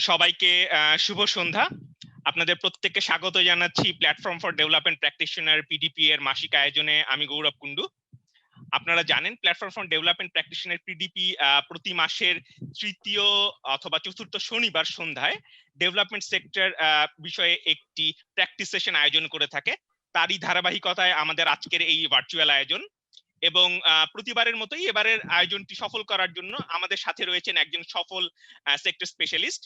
সবাইকে শুভ সন্ধ্যা। আপনাদের প্রত্যেককে স্বাগত জানাচ্ছি platform for development practitioner PDP এর মাসিক আয়োজনে। আমি গৌরব কুন্ডু। আপনারা জানেন platform for development practitioner PDP প্রতি মাসের তৃতীয় অথবা চতুর্থ শনিবার সন্ধ্যায় ডেভেলপমেন্ট সেক্টর বিষয়ে একটি প্র্যাকটিস সেশন আয়োজন করে থাকে। তারই ধারাবাহিকতায় আমাদের আজকের এই ভার্চুয়াল আয়োজন। এবং প্রতিবারের মতোই এবারের আয়োজনটি সফল করার জন্য আমাদের সাথে রয়েছেন একজন সফল সেক্টর স্পেশালিস্ট,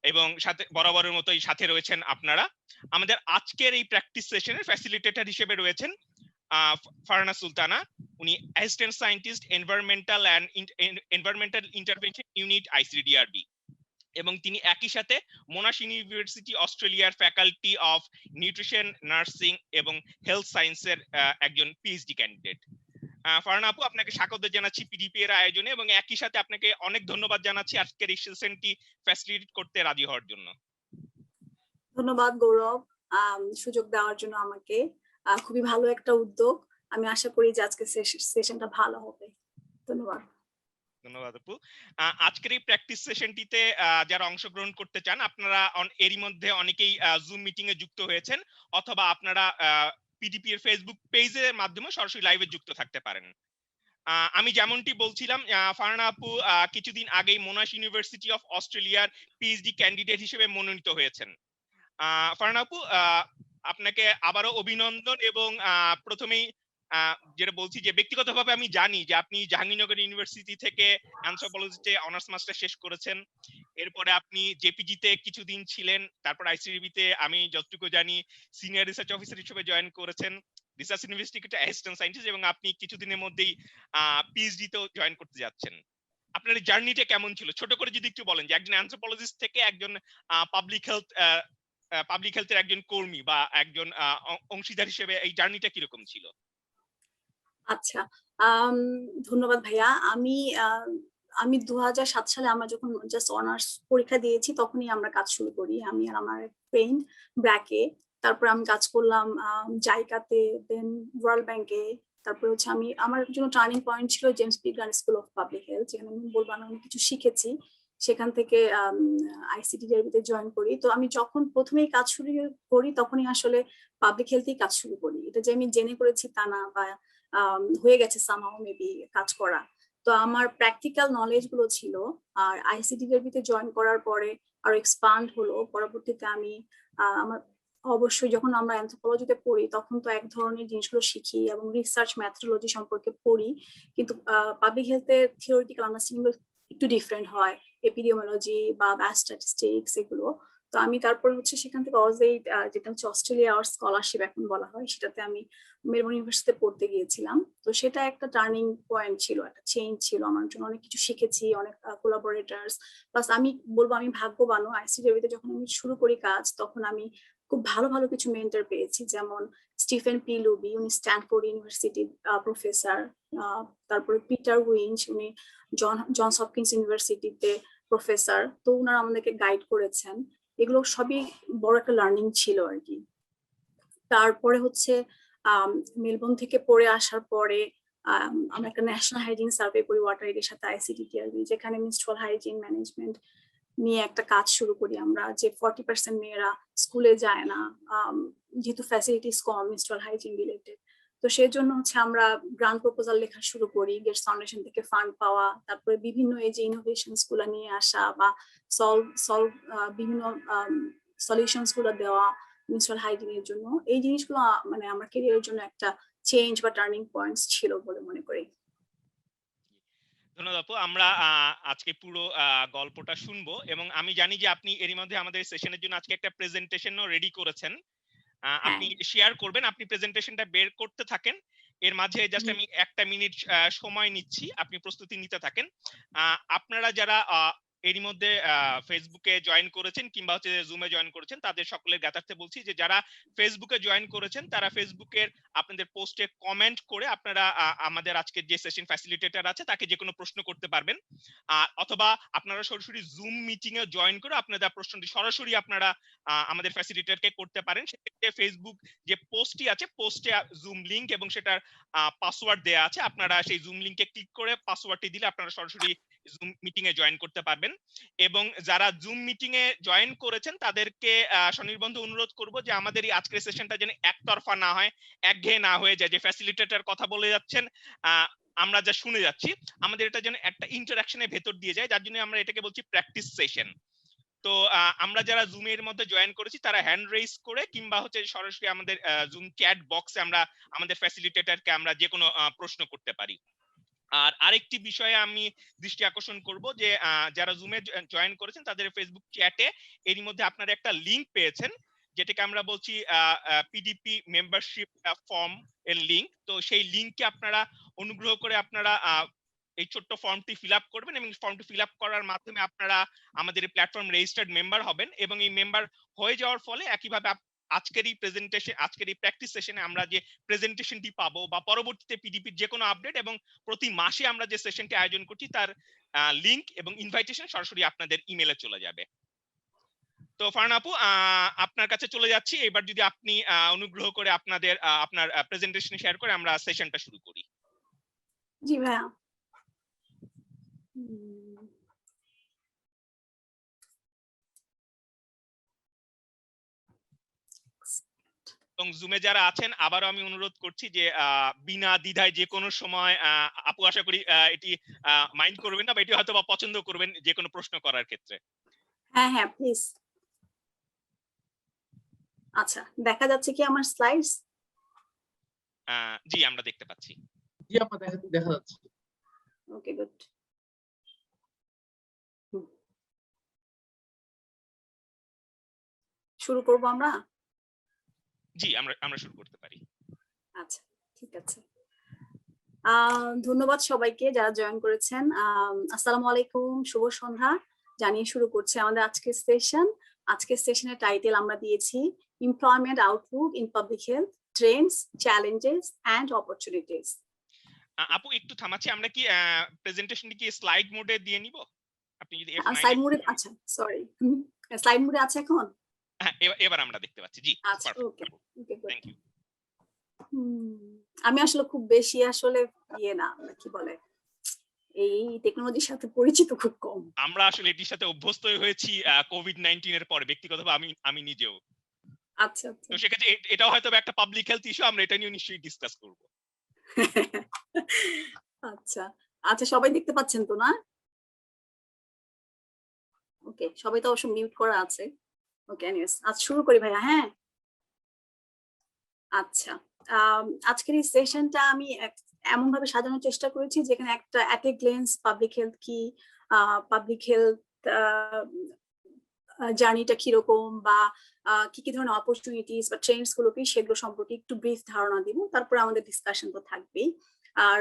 এবং সাথে বরাবরের মতোই সাথে রয়েছেন আপনারা। আমাদের আজকের এই প্র্যাকটিস সেশনের ফ্যাসিলিটেটর হিসেবে রয়েছেন ফারহানা সুলতানা। উনি assistant scientist environmental intervention unit ICDDRB, এবং তিনি একই সাথে মোনাশ ইউনিভার্সিটি অস্ট্রেলিয়ার ফ্যাকাল্টি অফ নিউট্রিশন, নার্সিং এবং হেলথ সায়েন্সের একজন পিএইচডি ক্যান্ডিডেট। ফারহানা আপু, আপনাকে স্বাগত জানাচ্ছি পিডিপি এর আয়োজনে, এবং একই সাথে আপনাকে অনেক ধন্যবাদ জানাচ্ছি আজকের এই সেশনটি ফ্যাসিলিটেট করতে রাজি হওয়ার জন্য। ধন্যবাদ গৌরব, সুযোগ দেওয়ার জন্য আমাকে। খুবই ভালো একটা উদ্যোগ। আমি আশা করি যে আজকে সেশনটা ভালো হবে। ধন্যবাদ। ধন্যবাদ আপু। আজকের এই প্র্যাকটিস সেশনটিতে যারা অংশগ্রহণ করতে চান, আপনারা এরই মধ্যে অনেকেই জুম মিটিং এ যুক্ত হয়েছেন, অথবা আপনারা পিডিপি এর ফেসবুক পেজের মাধ্যমে সরাসরি লাইভে যুক্ত থাকতে পারেন। আমি যেমনটি বলছিলাম, ফারহানা আপু কিছুদিন আগেই মোনাশ ইউনিভার্সিটি অফ অস্ট্রেলিয়ার পিএইচডি ক্যান্ডিডেট হিসেবে মনোনীত হয়েছেন। ফারহানা আপু, আপনাকে আবারও অভিনন্দন। এবং প্রথমেই যেটা বলছি যে ব্যক্তিগতভাবে আমি জানি যে আপনি জাহাঙ্গীরনগর ইউনিভার্সিটি থেকে অ্যানথ্রোপোলজিতে অনার্স মাস্টার শেষ করেছেন। এরপরে আপনি জেপিজিতে কিছুদিন ছিলেন, তারপর আইসিডিবিতে আমি যতটুকু জানি সিনিয়র রিসার্চ অফিসার হিসেবে জয়েন করেছেন, রিসার্চ ইনভেস্টিগেটর অ্যাসিস্ট্যান্ট সায়েন্টিস্ট, এবং আপনি কিছুদিনের মধ্যেই পিএইচডি তেও জয়েন করতে যাচ্ছেন। আপনার জার্নিটা কেমন ছিল, ছোট করে যদি একটু বলেন, যে একজন অ্যানথ্রোপোলজিস্ট থেকে একজন পাবলিক হেলথের একজন কর্মী বা একজন অংশীদার হিসেবে এই জার্নিটা কিরকম ছিল? আচ্ছা, ধন্যবাদ ভাইয়া। আমি 2007 সালে আমরা যখন জাস্ট অনার্স পরীক্ষা দিয়েছি তখনই আমরা কাজ শুরু করি, আমি আর আমার ফ্রেন্ড ব্র্যাকে। তারপর আমি কাজ করলাম জাইকাতে, দেন ওয়ার্ল্ড ব্যাংকে। তারপর হচ্ছে আমার জন্য টার্নিং পয়েন্ট ছিল James P grant school of public health, যেখানে আমি বলবো আমি অনেক কিছু শিখেছি। সেখান থেকে আইসিডিআরবিতে জয়েন করি। তো আমি যখন প্রথমেই কাজ শুরু করি তখনই আসলে পাবলিক হেলথেই কাজ শুরু করি। এটা যে আমি জেনে করেছি তা না, বা হয়ে গেছে সামহাও মেবি কাজ করা। তো আমার প্র্যাকটিক্যাল নলেজ গুলো ছিল। আর আইসিডিআরবিতে জয়েন করার পরে আরো এক্সপান্ড হলো। পরবর্তীতে আমি আমার অবশ্যই যখন আমরা অ্যানথ্রোপোলজিতে পড়ি তখন তো এক ধরনের জিনিসগুলো শিখি এবং রিসার্চ মেথোডোলজি সম্পর্কে পড়ি, কিন্তু পাবলিক হেলথের থিওরিটিক্যাল আন্ডারস্ট্যান্ডিং একটু ডিফারেন্ট হয়, এপিডিওমোলজি বা স্ট্যাটিস্টিক্স এগুলো। তো আমি তারপর হচ্ছে সেখান থেকে অজেইড, যেটা হচ্ছে অস্ট্রেলিয়া আওয়ার স্কলারশিপ এখন বলা হয়, সেটাতে আমি মেলবোর্ন ইউনিভার্সিটিতে পড়তে গিয়েছিলাম। তো সেটা একটা টার্নিং পয়েন্ট ছিল, একটা চেঞ্জ ছিল আমার জন্য। অনেক কিছু শিখেছি, অনেক কোলাবোরেটার্স। প্লাস আমি বলবো আমি ভাগ্যবানও, আইসিডিআরবিতে যখন আমি শুরু করি কাজ তখন আমি খুব ভালো ভালো কিছু মেন্টর পেয়েছি, যেমন স্টিফেন পি লুবি, উনি স্ট্যানফোর্ড ইউনিভার্সিটির প্রফেসর। তারপরে পিটার উইঞ্চ, উনি জনস হপকিন্স ইউনিভার্সিটিতে প্রফেসর। তো ওনারা আমাদেরকে গাইড করেছেন। এগুলো সবই বড় একটা লার্নিং ছিল আর কি। তারপরে হচ্ছে মেলবোর্ন থেকে পড়ে আসার পরে আমরা একটা ন্যাশনাল হাইজিন সার্ভে করি ওয়াটার এর সাথে আইসিডিআরবি, যেখানে মিনস্ট্রুয়াল হাইজিন ম্যানেজমেন্ট নিয়ে একটা কাজ শুরু করি আমরা। যে 40% মেয়েরা স্কুলে যায় না, যেহেতু ফ্যাসিলিটিস কম মিনস্ট্রুয়াল হাইজিন রিলেটেড। তো সেই জন্য হচ্ছে আমরা গ্রান্ট প্রপোজাল লেখা শুরু করি, গেটস ফাউন্ডেশন থেকে ফান্ড পাওয়া, তারপরে বিভিন্ন এই যে ইনোভেশনস গুলো নিয়ে আসা বা বিভিন্ন সলিউশনস গুলো দেওয়া মিনস্ট্রুয়াল হাইজিনের জন্য। এই জিনিসগুলো মানে আমার ক্যারিয়ারের জন্য একটা চেঞ্জ বা টার্নিং পয়েন্টস ছিল বলে মনে করি। ধন্যবাদ আপু। আমরা আজকে পুরো গল্পটা শুনবো, এবং আমি জানি যে আপনি এরই মধ্যে আমাদের সেশনের জন্য আজকে একটা প্রেজেন্টেশনও রেডি করেছেন। আপনি শেয়ার করবেন, আপনি প্রেজেন্টেশনটা বের করতে থাকেন। এর মাঝে জাস্ট আমি 1 মিনিট সময় নিচ্ছি, আপনি প্রস্তুতি নিতে থাকেন। আপনারা যারা এরই মধ্যে ফেসবুকে জয়েন করেছেন কিংবা হচ্ছে জুমে জয়েন করেছেন, তাদের সকলের জ্ঞাতার্থে বলছি যে যারা ফেসবুকে জয়েন করেছেন তারা ফেসবুকের আপনাদের পোস্টে কমেন্ট করে আপনারা আমাদের আজকের যে সেশন ফ্যাসিলিটেটর আছে তাকে যে কোনো প্রশ্ন করতে পারবেন, অথবা আপনারা সরাসরি জুম মিটিং এ জয়েন করে আপনাদের প্রশ্নটি সরাসরি আপনারা আমাদের ফ্যাসিলিটেটরকে করতে পারেন। সেক্ষেত্রে ফেসবুক যে পোস্টটি আছে, পোস্টে জুম লিংক এবং সেটার পাসওয়ার্ড দেয়া আছে, আপনারা সেই জুম লিংকে ক্লিক করে পাসওয়ার্ডটি দিলে আপনারা সরাসরি জুম মিটিং এ জয়েন করতে পারবেন। এবং যারা জুম মিটিং এ জয়েন করেছেন তাদেরকে স্বনির্বন্ধ অনুরোধ করব যে আমাদের এই আজকের সেশনটা যেন একতরফা না হয়, একঘেয়ে না হয়ে যায়, যে ফ্যাসিলিটেটর কথা বলে যাচ্ছেন আমরা যা শুনে যাচ্ছি, আমাদের এটা যেন একটা ইন্টারাকশনের ভেতর দিয়ে যায়, যার জন্য আমরা এটাকে বলছি প্র্যাকটিস সেশন। তো আমরা যারা জুমের মধ্যে জয়েন করেছি তারা হ্যান্ড রেইজ করে কিংবা হচ্ছে সরাসরি আমাদের জুম চ্যাট বক্সে আমরা আমাদের ফ্যাসিলিটেটরকে আমরা যে কোনো প্রশ্ন করতে পারি। আর আরেকটি বিষয়ে আমি দৃষ্টি আকর্ষণ করব যে যারা জুমে জয়েন করেছেন তাদের ফেসবুক চ্যাটে এরই মধ্যে আপনারা একটা লিংক পেয়েছেন, যেটাকে আমরা বলছি পিডিপি মেম্বারশিপ ফর্ম এর লিংক। তো সেই লিংকে আপনারা অনুগ্রহ করে আপনারা এই ছোট্ট ফর্মটি ফিল আপ করবেন, এবং ফর্মটি ফিল আপ করার মাধ্যমে আপনারা আমাদের এই প্ল্যাটফর্ম রেজিস্টার্ড মেম্বার হবেন, এবং এই মেম্বার হয়ে যাওয়ার ফলে একইভাবে আজকের এই প্রেজেন্টেশন, আজকের এই প্র্যাকটিস সেশনে আমরা যে প্রেজেন্টেশনটি পাবো বা পরবর্তীতে পিডিপির যে কোনো আপডেট এবং প্রতি মাসে আমরা যে সেশনটি আয়োজন করছি তার লিংক এবং ইনভাইটেশন সরাসরি আপনাদের ইমেলে চলে যাবে। তো ফারহান আপু, আপনার কাছে চলে যাচ্ছি। এবার যদি আপনি অনুগ্রহ করে আপনার প্রেজেন্টেশন শেয়ার করে আমরা সেশনটা শুরু করি। জি ভাইয়া। এবং জুমে যারা আছেন আবারও আমি অনুরোধ করছি যে বিনা দ্বিধায় যে কোনো সময়, আপু আশা করি এটি মাইন্ড করবেন না বা এটি হয়তো বা পছন্দ করবেন যে কোনো প্রশ্ন করার ক্ষেত্রে। হ্যাঁ হ্যাঁ প্লিজ। আচ্ছা, দেখা যাচ্ছে কি আমার স্লাইডস? জি, আমরা দেখতে পাচ্ছি। জি আপা, দেখা যাচ্ছে। ওকে, গুড। শুরু করব আমরা? জি, আমরা শুরু করতে পারি। আচ্ছা, ঠিক আছে। ধন্যবাদ সবাইকে যারা জয়েন করেছেন। আসসালামু আলাইকুম, শুভ সন্ধ্যা জানিয়ে শুরু করছি আমাদের আজকের সেশন। আজকের সেশনের টাইটেল আমরা দিয়েছি employment outlook in public health, trends, challenges and opportunities. আপু একটু থামাচ্ছি, আমরা কি প্রেজেন্টেশনটি কি স্লাইড মোডে দিয়ে নিব? আপনি যদি স্লাইড মোডে, আচ্ছা সরি, স্লাইড মোডে আছে এখন? হ্যাঁ, এবার আমরা দেখতে পাচ্ছি। জি, আচ্ছা, okay okay, good. Thank you. আমি আসলে খুব বেশি আসলে না, কি বলে, এই টেকনোলজির সাথে পরিচিত খুব কম। আমরা আসলে এটির সাথে অভ্যস্তই হয়েছি কোভিড-19 এর পরে, ব্যক্তিগতভাবে আমি নিজেও। আচ্ছা আচ্ছা। তো সেক্ষেত্রে এটাও হয়তো একটা পাবলিক হেলথ ইস্যু, আমরা এটা নিয়ে নিশ্চয়ই ডিসকাস করব। আচ্ছা আচ্ছা, সবাই দেখতে পাচ্ছেন তো না? ওকে, সবাই তো অবশ্য মিউট করা আছে। ওকে, এনিওয়েজ আজ শুরু করি ভাইয়া। হ্যাঁ, আচ্ছা, আজকের এই সেশনটা আমি এমন ভাবে সাজানোর চেষ্টা করেছি যেখানে একটা at a glance public health কি, পাবলিক হেলথ জার্নিটা কিরকম, বা কি কি ধরনের অপরচুনিটিস বা ট্রেন্ডস গুলো কি, সেগুলো সম্পর্কে একটু ব্রিফ ধারণা দিব। তারপরে আমাদের ডিসকাশন তো থাকবেই। আর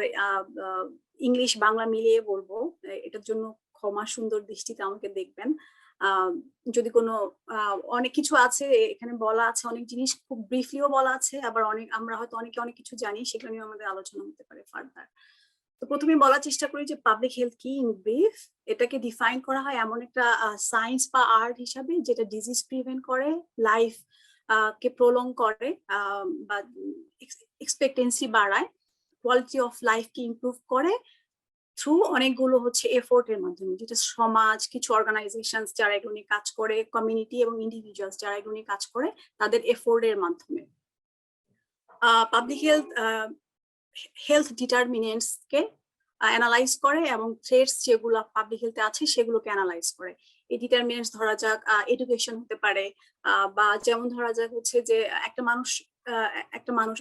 ইংলিশ বাংলা মিলিয়ে বলবো, এটার জন্য ক্ষমা সুন্দর দৃষ্টিতে আমাকে দেখবেন। যদি কোনো অনেক কিছু আছে এখানে বলা আছে, অনেক জিনিস খুব ব্রিফলিও বলা আছে, আবার আমরা হয়তো অনেকে অনেক কিছু জানি, সেগুলো নিয়ে আমাদের আলোচনা হতে পারে ফার্দার। তো প্রথমে বলার চেষ্টা করি যে পাবলিক হেলথ কি ইন ব্রিফ। এটাকে ডিফাইন করা হয় এমন একটা সায়েন্স বা আর্ট হিসাবে যেটা ডিজিজ প্রিভেন্ট করে, লাইফ কে প্রলং করে, বা এক্সপেক্টেন্সি বাড়ায়, quality of life K improve করে থ্রু অনেকগুলো হচ্ছে এফোর্টের মাধ্যমে, যেটা সমাজ, কিছু অর্গানাইজেশন যারা এগুলো নিয়ে কাজ করে, কমিউনিটি এবং ইন্ডিভিজুয়ালস যারা এগুলো নিয়ে কাজ করে, তাদের এফোর্টের মাধ্যমে পাবলিক হেলথ ডিটারমিনেন্টস কে অ্যানালাইজ করে এবং থ্রেটস যেগুলো পাবলিক হেলথে আছে সেগুলোকে অ্যানালাইজ করে। এই ডিটারমিনেন্টস ধরা যাক এডুকেশন হতে পারে, বা যেমন ধরা যাক হচ্ছে যে একটা মানুষ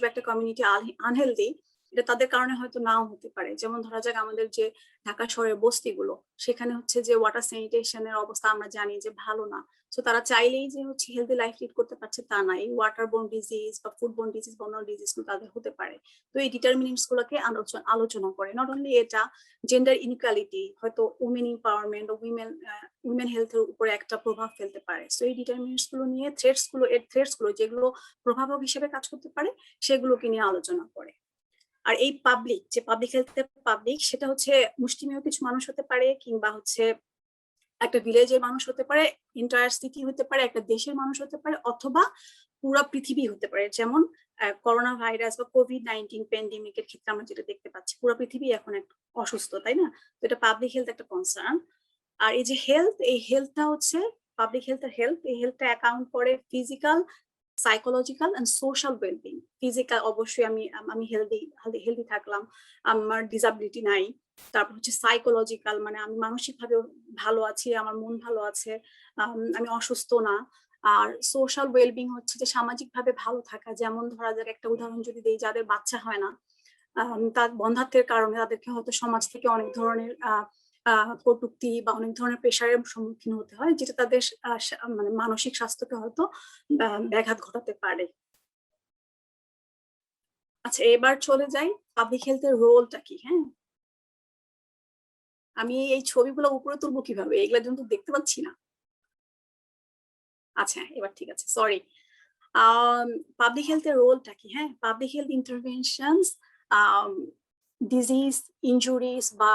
বা একটা কমিউনিটি আনহেলদি, এটা তাদের কারণে হয়তো নাও হতে পারে। যেমন ধরা যাক আমাদের যে ঢাকা শহরের বস্তিগুলো, সেখানে হচ্ছে যে ওয়াটার স্যানিটেশনের অবস্থা আমরা জানি যে ভালো না। তো তারা চাইলেই যে হচ্ছে হেলদি লাইফ লিড করতে পারছে তা না, এই ওয়াটার বোর্ন ডিজিজ বা ফুড বোর্ন ডিজিজ বা অন্য ডিজিজ গুলো তাদের হতে পারে। তো এই ডিটারমিনেন্টস গুলোকে আলোচনা করে। নট অনলি এটা, জেন্ডার ইনইকুয়ালিটি, হয়তো উইমেন এম্পাওয়ারমেন্ট ও উইমেন হেলথের উপরে একটা প্রভাব ফেলতে পারে। সো এই ডিটারমিনেন্টস গুলো নিয়ে থ্রেটস গুলো যেগুলো প্রভাবক হিসেবে কাজ করতে পারে সেগুলোকে নিয়ে আলোচনা করে। আর এই পাবলিক হেলথের পাবলিক, সেটা হচ্ছে মুষ্টিমেয় কিছু মানুষ হতে পারে, কিংবা হচ্ছে একটা ভিলেজের মানুষ হতে পারে, এন্টায়ার সিটি হতে পারে, একটা দেশের মানুষ হতে পারে, অথবা পুরো পৃথিবী হতে পারে। যেমন করোনা ভাইরাস বা কোভিড-19 প্যান্ডেমিকের ক্ষেত্রে আমরা যেটা দেখতে পাচ্ছি, পুরো পৃথিবী এখন অসুস্থ, তাই না? তো এটা পাবলিক হেলথ একটা কনসার্ন। আর এই যে হেলথ, এই হেলথটা হচ্ছে পাবলিক হেলথের হেলথ, এই হেলথটা অ্যাকাউন্ট করে physical, psychological and social wellbeing. Physical অবশ্যই আমি হেলদি থাকলাম, আমার ডিসএবিলিটি নাই। তারপর হচ্ছে সাইকোলজিক্যাল, মানে আমি মানসিকভাবে ভালো আছি, আমার মন ভালো আছে, আমি অসুস্থ না। আর সোশ্যাল ওয়েলবিং হচ্ছে যে সামাজিকভাবে ভালো থাকা। যেমন ধরা যাক, একটা উদাহরণ যদি দেই, যাদের বাচ্চা হয় না, তার বন্ধাত্বের কারণে তাদেরকে হয়তো সমাজ থেকে অনেক ধরনের কটূক্তি বা অনেক ধরনের প্রেশারের সম্মুখীন হতে হয়, যেটা তাদের মানে মানসিক স্বাস্থ্যকে হয়তো ব্যাঘাত ঘটাতে পারে। আচ্ছা, এবার চলে যাই পাবলিক হেলথের রোলটা কি। হ্যাঁ, আমি এই ছবিগুলো উপরে তুলবো কিভাবে, এগুলা কিন্তু দেখতে পাচ্ছি না। আচ্ছা, এবার ঠিক আছে, সরি। পাবলিক হেলথের রোলটা কি? হ্যাঁ, public health interventions disease, injuries বা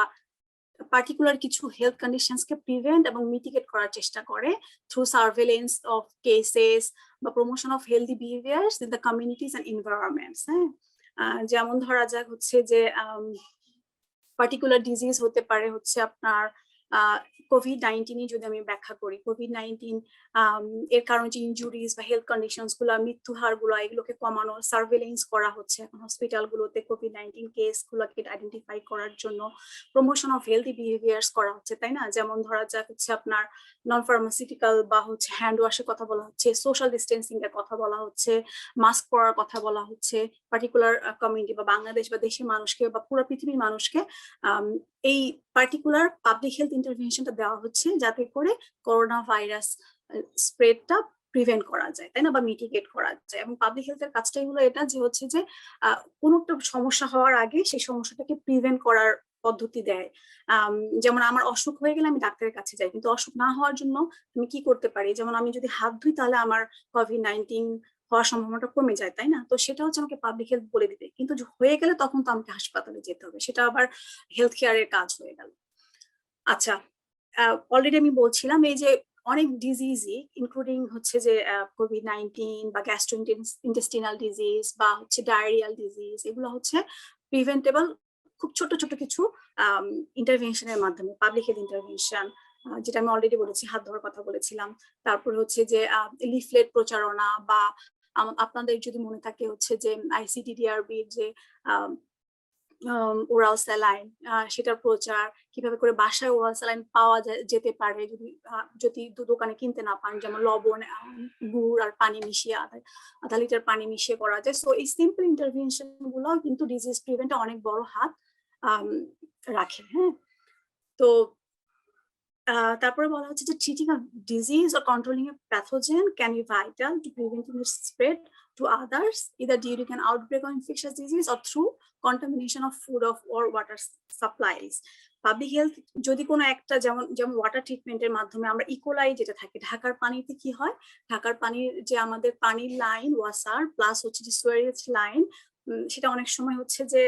পার্টিকুলার কিছু হেলথ কন্ডিশনসকে প্রিভেন্ট এবং মিটিগেট করার চেষ্টা করে থ্রু সার্ভেলেন্স অফ কেসেস বা promotion of healthy behaviours in the communities and environments. হ্যাঁ, যেমন ধরা যাক হচ্ছে যে পার্টিকুলার ডিজিজ হতে পারে হচ্ছে আপনার কোভিড-19 যদি আমি ব্যাখ্যা করি, কোভিড-19 এর কারণে যে ইনজুরিজ বা হেলথ কন্ডিশনস গুলো, মৃত্যু হার গুলো, এগুলোকে কমানো, সার্ভেলেন্স করা হচ্ছে এখন হসপিটাল গুলোতে কোভিড-19 কেস গুলোকে আইডেন্টিফাই করার জন্য প্রমোশন অফ হেলদি বিহেভিয়ার্স করা হচ্ছে, তাই না? যেমন ধরা যাক হচ্ছে আপনার নন ফার্মাসিউটিক্যাল বা হচ্ছে হ্যান্ড ওয়াশের কথা বলা হচ্ছে, সোশ্যাল ডিস্টেন্সিং এর কথা বলা হচ্ছে, মাস্ক পরার কথা বলা হচ্ছে, পার্টিকুলার কমিউনিটি বা বাংলাদেশ বা দেশের মানুষকে বা পুরো পৃথিবীর মানুষকে এই পার্টিকুলার পাবলিক হেলথ ইন্টারভেনশনটা দেওয়া হচ্ছে যাতে করে করোনা ভাইরাস স্প্রেডটা প্রিভেন্ট করা যায়, তাই না, বা মিটিগেট করা যায়। এবং পাবলিক হেলথের কাজটাই হলো এটা, যে হচ্ছে যে কোনো একটা সমস্যা হওয়ার আগে সেই সমস্যাটাকে প্রিভেন্ট করার পদ্ধতি দেয়। যেমন আমার অসুখ হয়ে গেলে আমি ডাক্তারের কাছে যাই, কিন্তু অসুখ না হওয়ার জন্য আমি কি করতে পারি? যেমন আমি যদি হাত ধুই, তাহলে আমার কোভিড-19 হওয়ার সম্ভাবনাটা কমে যায়, তাই না? তো সেটা হচ্ছে আমাকে পাবলিক হেলথ বলে দিবে, কিন্তু হয়ে গেলে তখন তো আমাকে হাসপাতালে যেতে হবে, সেটা আবার হেলথ কেয়ারের কাজ হয়ে গেল। আচ্ছা, অলরেডি আমি বলছিলাম এই যে অনেক ডিজিজই, ইনক্লুডিং হচ্ছে যে কোভিড-19 বা গ্যাস্ট্রোইন্টেস্টিনাল ডিজিজ বা হচ্ছে ডায়রিয়াল ডিজিজ, এগুলো হচ্ছে প্রিভেন্টেবল খুব ছোট ছোট কিছু ইন্টারভেনশনের মাধ্যমে, পাবলিক হেলথ ইন্টারভেনশন, যেটা আমি অলরেডি বলেছি, হাত ধোয়ার কথা বলেছিলাম। তারপরে হচ্ছে যে লিফলেট প্রচারণা বা আপনাদের যদি মনে থাকে হচ্ছে যে আইসিডিডিআরবির যে ওরাল স্যালাইন, সেটার প্রচার, কিভাবে করে বাসায় ওরাল স্যালাইন পাওয়া যেতে পারে যদি দোকানে কিনতে না পান, যেমন লবণ, গুড় আর পানি মিশিয়ে আধা লিটার পানি মিশিয়ে করা যায়। সো এই সিম্পল ইন্টারভেনশন গুলো কিন্তু ডিজিজ প্রিভেন্টে অনেক বড় হাত রাখে। হ্যাঁ, তো তারপরে বলা হচ্ছে যে treating a disease or controlling a pathogen can be vital to preventing its spread to others, either during an outbreak of infectious disease or through contamination of food or water supplies. Public health যদি কোনো একটা, যেমন water ট্রিটমেন্টের মাধ্যমে আমরা E. coli যেটা থাকে ঢাকার পানিতে, কি হয়, ঢাকার পানির যে আমাদের পানির লাইন, ওয়াসার প্লাস হচ্ছে যে সুয়ারেজ লাইন, সেটা অনেক সময় হচ্ছে যে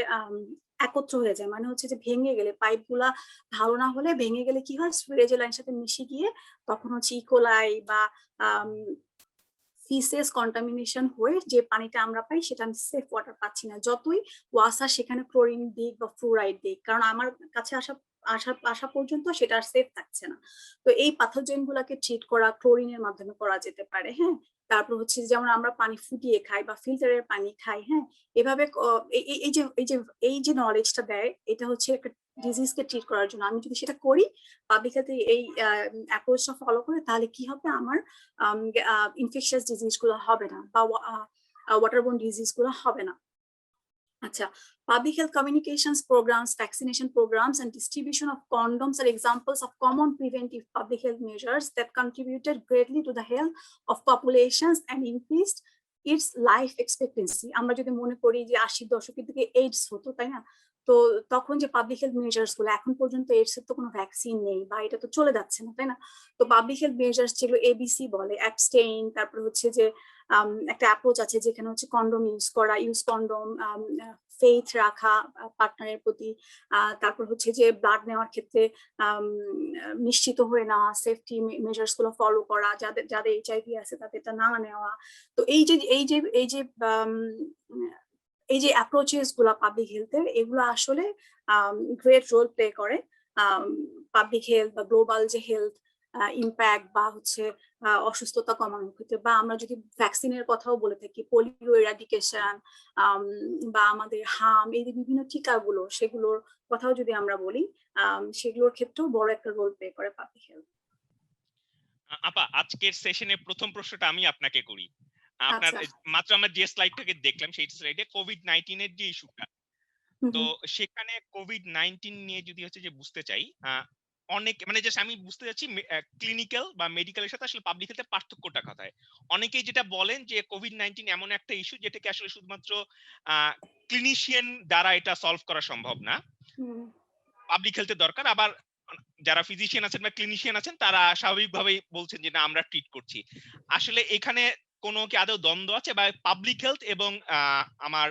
একত্র হয়ে যায়, মানে হচ্ছে যে ভেঙে গেলে, পাইপগুলা ভালো না হলে ভেঙে গেলে কি হয়, সুয়ারেজ লাইনের সাথে মিশে গিয়ে তখন হচ্ছে ইকোলাই বা ফিসেস কন্টামিনেশন হয়ে যে পানিটা আমরা পাই সেটা আমি সেফ ওয়াটার পাচ্ছি না, যতই ওয়াসার সেখানে ক্লোরিন দিক বা ফ্লোরাইড দিক, কারণ আমার কাছে আসা পর্যন্ত সেটা আর সেফ থাকছে না। তো এই পাথোজেন গুলাকে ট্রিট করা ক্লোরিনের মাধ্যমে করা যেতে পারে। হ্যাঁ, তারপর হচ্ছে যেমন আমরা পানি ফুটিয়ে খাই বা ফিল্টারের পানি খাই। হ্যাঁ, এভাবে এই যে নলেজটা দেয়, এটা হচ্ছে একটা ডিজিজকে ট্রিট করার জন্য। আমি যদি সেটা করি, পাবলিক হেলথে এই অ্যাপ্রোচটা ফলো করে, তাহলে কি হবে, আমার ইনফেকশাস ডিজিজ গুলো হবে না বা ওয়াটারবোর্ন ডিজিজ গুলো হবে না। আচ্ছা, public health communications programs, vaccination programs, and distribution of condoms are examples of common preventive public health measures that contributed greatly to the health of populations and increased its life expectancy. আমরা যদি মনে করি যে 80 দশকের দিকে AIDS হতো, তাই না? তো তখন যে পাবলিক হেলথ মেজার্স গুলো, এখন পর্যন্ত এইডস এর তো কোনো ভ্যাকসিন নেই বা এটা তো চলে যাচ্ছে না, তাই না? তো পাবলিক হেলথ মেজার্স যেগুলো এবিসি বলে, অ্যাবস্টেইন, তারপর হচ্ছে যে একটা অ্যাপ্রোচ আছে যেখানে হচ্ছে কন্ডোম ইউজ করা, ইউজ কন্ডোম, ফেইথ রাখা পার্টনারের প্রতি, তারপর হচ্ছে যে ব্লাড নেওয়ার ক্ষেত্রে নিশ্চিত হয়ে নেওয়া, সেফটি মেজার্স গুলো ফলো করা, যাদের যাদের এইচআইভি আছে তাদেরটা না নেওয়া। তো এই যে অ্যাপ্রোচেস গুলা পাবলিক হেলথের, এগুলো আসলে গ্রেট রোল প্লে করে পাবলিক হেলথ বা গ্লোবাল যে হেলথ ইম্প্যাক্ট বা হচ্ছে অসুস্থতা কমানোর ক্ষেত্রে। বা আমরা যদি ভ্যাকসিনের কথাও বলে থাকি, পোলিও এরাডিকেশন বা আমাদের হাম, এই যে বিভিন্ন টিকাগুলো, সেগুলোর কথাও যদি আমরা বলি, সেগুলোর ক্ষেত্রেও বড় একটা রোল প্লে করে পাবলিক হেলথ। আপা, আজকের সেশনের প্রথম প্রশ্নটা আমি আপনাকে করি। আপনার আচ্ছা। মাত্র আমরা যে স্লাইডটাকে দেখলাম, সেই স্লাইডে কোভিড-19 এর যে ইস্যুটা, তো সেখানে কোভিড-19 নিয়ে যদি হচ্ছে যে বুঝতে চাই, অনেক মানে জাস্ট আমি বুঝতে চাচ্ছি ক্লিনিক্যাল বা মেডিকেলের সাথে আসলে পাবলিক হেলথের পার্থক্যটা কোথায়। অনেকেই যেটা বলেন যে কোভিড-19 এমন একটা ইস্যু যেটাকে আসলে শুধুমাত্র ক্লিনিশিয়ান দ্বারা এটা সলভ করা সম্ভব না, পাবলিক হেলথের দরকার। আবার যারা ফিজিশিয়ান আছেন বা ক্লিনিশিয়ান আছেন তারা স্বাভাবিকভাবেই বলছেন যে না, আমরা ট্রিট করছি। আসলে এখানে কোনো কি আদৌ দ্বন্দ্ব আছে, বা পাবলিক হেলথ এবং আমার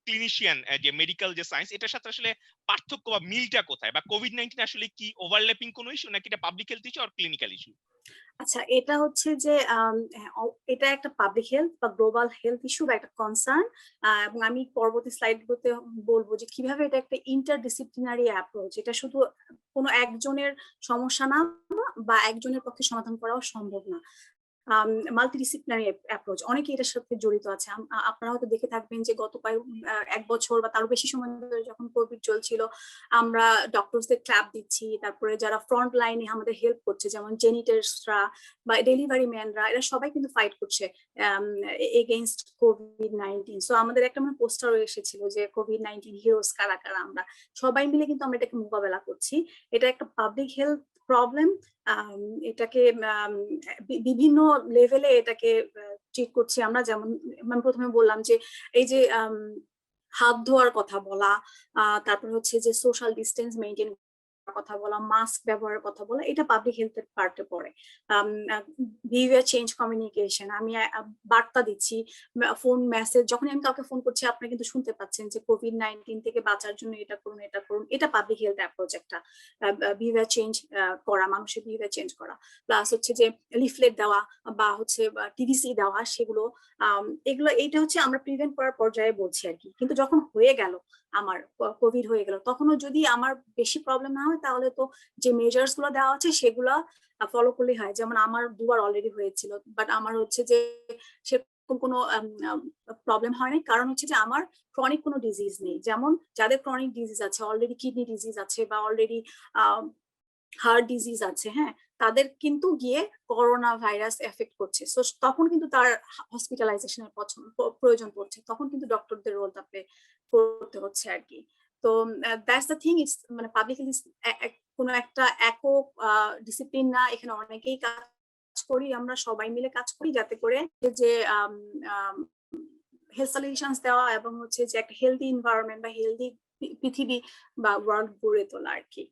ক্লিনিশিয়ান যে মেডিকেল যে সায়েন্স, এটার সাথে আসলে পার্থক্য বা মিলটা কোথায়? বা কোভিড-19 আসলে কি ওভারল্যাপিং কোনো ইস্যু, নাকি এটা পাবলিক হেলথ ইস্যু আর ক্লিনিক্যাল ইস্যু? আচ্ছা, এটা হচ্ছে যে এটা একটা পাবলিক হেলথ বা গ্লোবাল হেলথ ইস্যু বা একটা কনসার্ন, এবং আমি পরবর্তী স্লাইডগুলোতে বলবো যে কিভাবে এটা একটা ইন্টারডিসিপ্লিনারি অ্যাপ্রোচ। এটা শুধু কোনো একজনের সমস্যা না, বা একজনের পক্ষে সমাধান করাও সম্ভব না। মাল্টিডিসিপ্লিনারি অ্যাপ্রোচ, অনেকে এটার সাথে জড়িত আছে। আপনারা হয়তো দেখে থাকবেন যে গত এক বছর বা তারও বেশি সময় ধরে যখন কোভিড চলছিল, আমরা ডক্টরসদের ক্ল্যাপ দিচ্ছি, তারপরে যারা ফ্রন্ট লাইনে আমাদের হেল্প করছে, যেমন জেনিটার্সরা বা ডেলিভারি ম্যানরা, এরা সবাই কিন্তু ফাইট করছে এগেইনস্ট কোভিড-19। সো আমাদের একটা পোস্টারও এসেছিল যে কোভিড-19 হিরোজ কারা কারা। আমরা সবাই মিলে কিন্তু আমরা এটাকে মোকাবেলা করছি। এটা একটা পাবলিক হেলথ প্রবলেম। এটাকে বিভিন্ন লেভেলে এটাকে ট্রিট করছি আমরা। যেমন আমি প্রথমে বললাম যে এই যে হাত ধোয়ার কথা বলা, তারপর হচ্ছে যে সোশ্যাল ডিস্টেন্স মেইনটেইন কথা বলা, মাস্ক ব্যবহারের কথা বলা, এটা পাবলিক হেলথের পার্টে পড়ে। বিহেভিয়ার চেঞ্জ কমিউনিকেশন, আমি বার্তা দিচ্ছি, ফোন মেসেজ, যখন আমি কাউকে ফোন করছি আপনারা কিন্তু শুনতে পাচ্ছেন যে কোভিড-19 থেকে বাঁচার জন্য এটা করুন, এটা করুন। এটা পাবলিক হেলথ অ্যাপ্রোচ, একটা বিহেভিয়ার চেঞ্জ করা, মানুষের বিহেভিয়ার চেঞ্জ করা। প্লাস হচ্ছে যে লিফলেট দেওয়া বা হচ্ছে টিভিসি দেওয়া, সেগুলো এইটা হচ্ছে আমরা প্রিভেন্ট করার পর্যায়ে বলছি আর কি। কিন্তু যখন হয়ে গেল, আমার কোভিড হয়ে গেল, তখনও যদি আমার বেশি প্রবলেম না হয়, তাহলে তো যে মেজার্স গুলো দেওয়া আছে সেগুলো ফলো করলেই হয়। যেমন আমার দুবার অলরেডি হয়েছিল, বাট আমার হচ্ছে যে সেরকম কোনো প্রবলেম হয়নি, কারণ হচ্ছে যে আমার ক্রনিক কোনো ডিজিজ নেই। যেমন যাদের ক্রনিক ডিজিজ আছে, অলরেডি কিডনি ডিজিজ আছে বা অলরেডি হার্ট ডিজিজ আছে, হ্যাঁ, তাদের কিন্তু গিয়ে করোনা ভাইরাস এফেক্ট করছে। সো তখন কিন্তু তার হসপিটালাইজেশনের প্রয়োজন পড়ছে, তখন কিন্তু ডক্টরদের রোলটা প্লে করতে হচ্ছে আর কি। তো দ্যাটস দ্য থিং, ইটস মানে পাবলিক হেলথ কোনো একটা একক ডিসিপ্লিন না। এখানে অনেকেই কাজ করি, আমরা সবাই মিলে কাজ করি যাতে করে যে হেলথ সলিউশনস দেওয়া এবং হচ্ছে যে একটা হেলদি এনভায়রনমেন্ট বা হেলদি পৃথিবী বা ওয়ার্ল্ড গড়ে তোলা আর কি।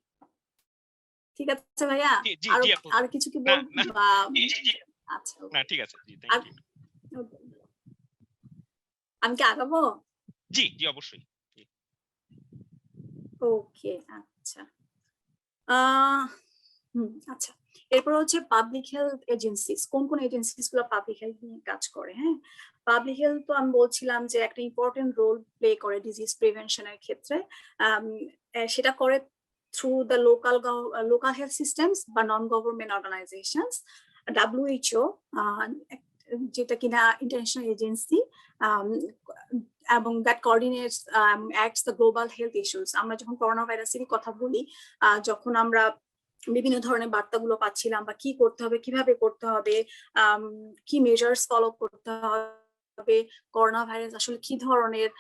ঠিক আছে ভাইয়া, জি আরো জি আপু। আর কিছু কি না বলবো? না, বা জি। আচ্ছা, না, ঠিক আছে, জি, থ্যাংক ইউ। আমি কি আগাবো? জি জি, অবশ্যই। ওকে, আচ্ছা। আচ্ছা, এরপর হচ্ছে পাবলিক হেলথ এজেন্সিস। কোন কোন এজেন্সিস গুলো পাবলিক হেলথ নিয়ে কাজ করে? হ্যাঁ, পাবলিক হেলথ তো আমি বলছিলাম যে একটা ইম্পর্টেন্ট রোল প্লে করে ডিজিজ প্রিভেনশনের ক্ষেত্রে। সেটা করে through the local health systems বা নন গভর্নমেন্ট অর্গানাইজেশনস। WHO, যেটা কিনা ইন্টারন্যাশনাল এজেন্সি, এবং that coordinates acts the global health issues. আমরা যখন করোনা ভাইরাসেরই কথা বলি, যখন আমরা বিভিন্ন ধরনের বার্তাগুলো পাচ্ছিলাম বা কি করতে হবে, কিভাবে করতে হবে, কি মেজার্স ফলো করতে হবে, করোনা ভাইরাস আসলে কি ধরনের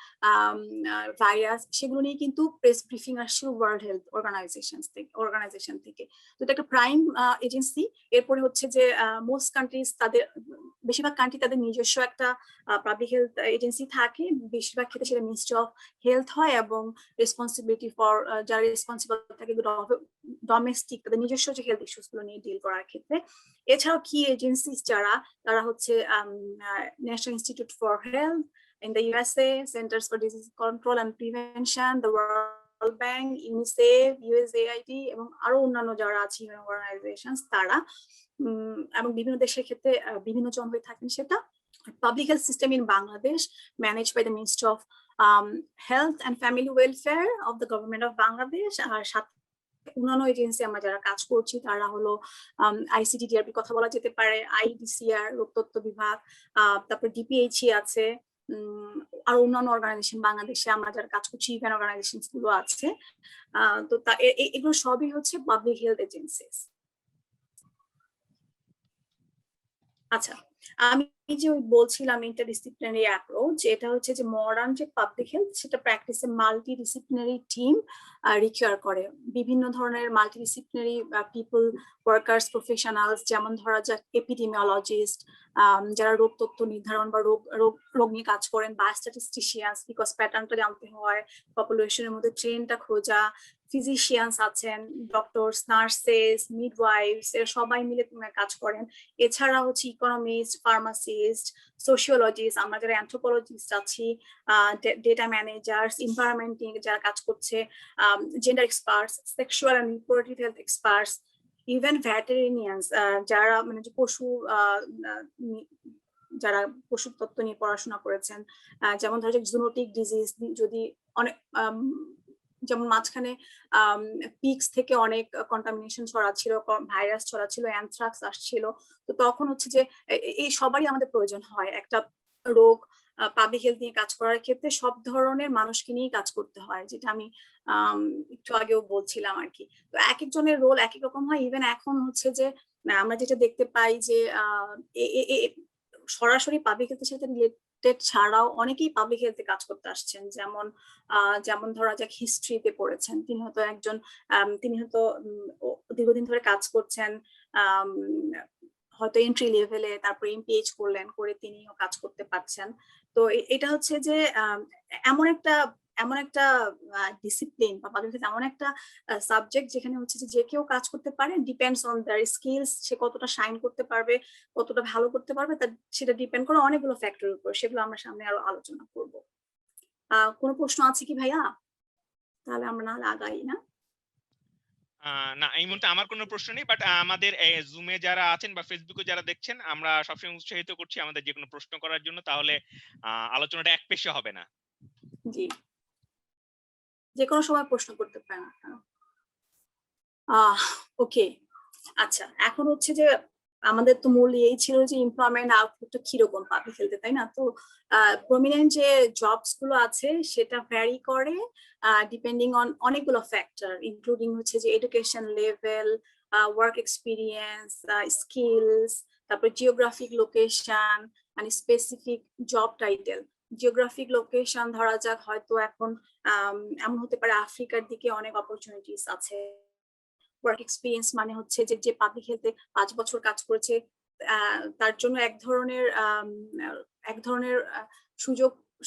ভাইরাস, সেগুলো নিয়ে কিন্তু প্রেস ব্রিফিং আসছে ওয়ার্ল্ড হেলথ অর্গানাইজেশন থেকে। তো এটা একটা প্রাইম এজেন্সি। এরপরে হচ্ছে যে মোস্ট কান্ট্রিজ, তাদের বেশিরভাগ কান্ট্রি তাদের নিজস্ব একটা পাবলিক হেলথ এজেন্সি থাকে। বেশিরভাগ ক্ষেত্রে সেটা মিনিস্ট্রি অফ হেলথ হয়, এবং রেসপন্সিবিলিটি ফর যারা রেসপন্সিবল থাকে ডোমেস্টিক, তাদের নিজস্ব যে হেলথ ইস্যুস গুলো নিয়ে ডিল করার ক্ষেত্রে। এছাড়াও কি এজেন্সিস যারা, তারা হচ্ছে national institute for health, in the USA, Centers for Disease Control and Prevention, the World Bank, UNICEF, USAID এবং আরো অন্যান্য যারা আছে অর্গানাইজেশনস তারা এবং বিভিন্ন দেশের ক্ষেত্রে বিভিন্ন জন হয়ে থাকেন সেটা। Public health system in Bangladesh managed by the Ministry of Health and Family Welfare of the Government of Bangladesh। আর অন্যান্য এজেন্সি আমরা যারা কাজ করছি তারা হলো ICDDRB কথা বলা যেতে পারে, IDCR রোগ তত্ত্ব বিভাগ, তারপর DPHE আছে, আর অন্যান্য অর্গানাইজেশন বাংলাদেশে আমরা যারা কাজ করছি ইভেন্ট অর্গানাইজেশন গুলো আছে। তো এগুলো সবই হচ্ছে পাবলিক হেলথ এজেন্সিস। আচ্ছা, আমি যে বলছিলাম ইন্টারডিসিপ্লিনারি অ্যাপ্রোচ, এটা হচ্ছে যে মডার্ন যে পাবলিক হেলথ সেটা প্র্যাকটিসে মাল্টি ডিসিপ্লিনারি টিম রিকোয়ার করে। বিভিন্ন ধরনের multi disciplinary people, workers, professionals, যেমন ধরা যাক এপিডেমিওলজিস্ট যারা রোগ তথ্য নির্ধারণ বা রোগ নিয়ে কাজ করেন, বায়োস্ট্যাটিস্টিশিয়ানস বিকজ প্যাটার্নটা জানতে হয়, পপুলেশনের মধ্যে ট্রেনটা খোঁজা, ফিজিশিয়ানস আছেন, ডক্টরস, নার্সেস, মিডওয়াইফস, এরা সবাই মিলে কাজ করেন। এছাড়া হচ্ছে ইকোনমিস্ট, ফার্মাসিস্ট, সোশিওলজিস্ট, আমরা যারা অ্যানথ্রোপোলজিস্ট আছি, ডেটা ম্যানেজার্স, এনভায়রনমেন্ট নিয়ে যারা কাজ করছে, gender experts, sexual and reproductive health experts, even veterinarians যারা মানে যে পশু যারা পশু তত্ত্ব নিয়ে পড়াশোনা করেছেন, যেমন ধরা যাক জুনোটিক ডিজিজ, যদি অনেক যেমন মাঝখানে পিক্স থেকে অনেক কন্টামিনেশন ছড়াচ্ছিল, ভাইরাস ছড়াচ্ছিল, অ্যানথ্রাক্স আসছিল, তো তখন হচ্ছে যে এই সবারই আমাদের প্রয়োজন হয়। একটা রোগ পাবলিক হেলথ নিয়ে কাজ করার ক্ষেত্রে সব ধরনের মানুষকে নিয়েই কাজ করতে হয়, যেটা আমি একটু আগেও বলছিলাম আর কি। তো এক একজনের রোল এক এক রকম হয়। ইভেন এখন হচ্ছে যে আমরা যেটা দেখতে পাই যে সরাসরি পাবলিক হেলথের সাথে রিলেটেড ছাড়াও অনেকেই পাবলিক হেলথে কাজ করতে আসছেন। যেমন ধরা যাক হিস্ট্রিতে পড়েছেন, তিনি হয়তো দীর্ঘদিন ধরে কাজ করছেন, হয়তো এন্ট্রি লেভেলে, তারপর MPH করলেন, করে তিনিও কাজ করতে পারছেন। তো এটা হচ্ছে যে এমন একটা ডিসিপ্লিন বা পাবলিক হেলথ এমন একটা সাবজেক্ট যেখানে হচ্ছে যে কেউ কাজ করতে পারে, ডিপেন্ডস অন দ্যার স্কিলস, সে কতটা শাইন করতে পারবে, কতটা ভালো করতে পারবে, সেটা ডিপেন্ড করে অনেকগুলো ফ্যাক্টরের উপর। সেগুলো আমরা সামনে আরো আলোচনা করব। কোনো প্রশ্ন আছে কি ভাইয়া? তাহলে আমরা না আগাই না। না, এই মুহূর্তে আমার কোনো প্রশ্ন নেই, বাট আমাদের জুমে যারা আছেন বা ফেসবুকে যারা দেখছেন, আমরা সবসময় উৎসাহিত করছি আমাদের যে কোনো প্রশ্ন করার জন্য, তাহলে আলোচনাটা একপেশে হবে না। জি, যে কোনো সময় প্রশ্ন করতে পারেন। ওকে, আচ্ছা, এখন হচ্ছে যে আমাদের তো মূল এই ছিল যে এমপ্লয়মেন্ট আউটপুটটা কিরকম পাবলিক হেলথে, তাই না? তো প্রমিনেন্ট যে জবস গুলো আছে সেটা ভ্যারি করে ডিপেন্ডিং অন অনেকগুলো ফ্যাক্টর, ইনক্লুডিং হচ্ছে যে education level, work experience, skills, তারপর জিওগ্রাফিক লোকেশন, মানে specific job title. Geographic location ধরা যাক হয়তো এখন এমন হতে পারে আফ্রিকার দিকে অনেক অপরচুনিটিস আছে। ওয়ার্ক এক্সপিরিয়েন্স মানে হচ্ছে যে পাবলিক হেলথে 5 বছর কাজ করেছে, তার জন্য এক ধরনের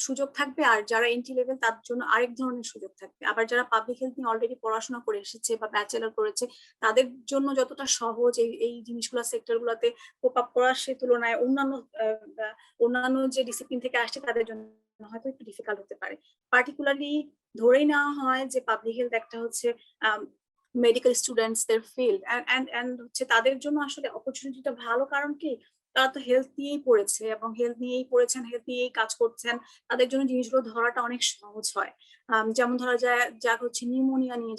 সুযোগ থাকবে, আর যারা এন্ট্রি লেভেল তার জন্য আরেক ধরনের সুযোগ থাকবে। আবার যারা পাবলিক হেলথ নিয়ে অলরেডি পড়াশোনা করে এসেছে বা ব্যাচেলর করেছে, তাদের জন্য যতটা সহজ এই জিনিসগুলো সেক্টর গুলোতে কোপ আপ করার, সে তুলনায় অন্যান্য যে ডিসিপ্লিন থেকে আসছে তাদের জন্য হয়তো একটু ডিফিকাল্ট হতে পারে। পার্টিকুলারলি ধরেই নেওয়া হয় যে পাবলিক হেলথ একটা হচ্ছে মেডিকেল স্টুডেন্টসদের ফিল্ড, এন্ড হচ্ছে তাদের জন্য আসলে অপরচুনিটিটা ভালো। কারণ কি, তারা তো হেলথ নিয়েই পড়েছে এবং হেলথ নিয়েই কাজ করছেন, তাদের জন্য জিনিসগুলো ধরাটা অনেক সহজ হয়। যেমন ধরা যায় যা হচ্ছে নিউমোনিয়া নিয়ে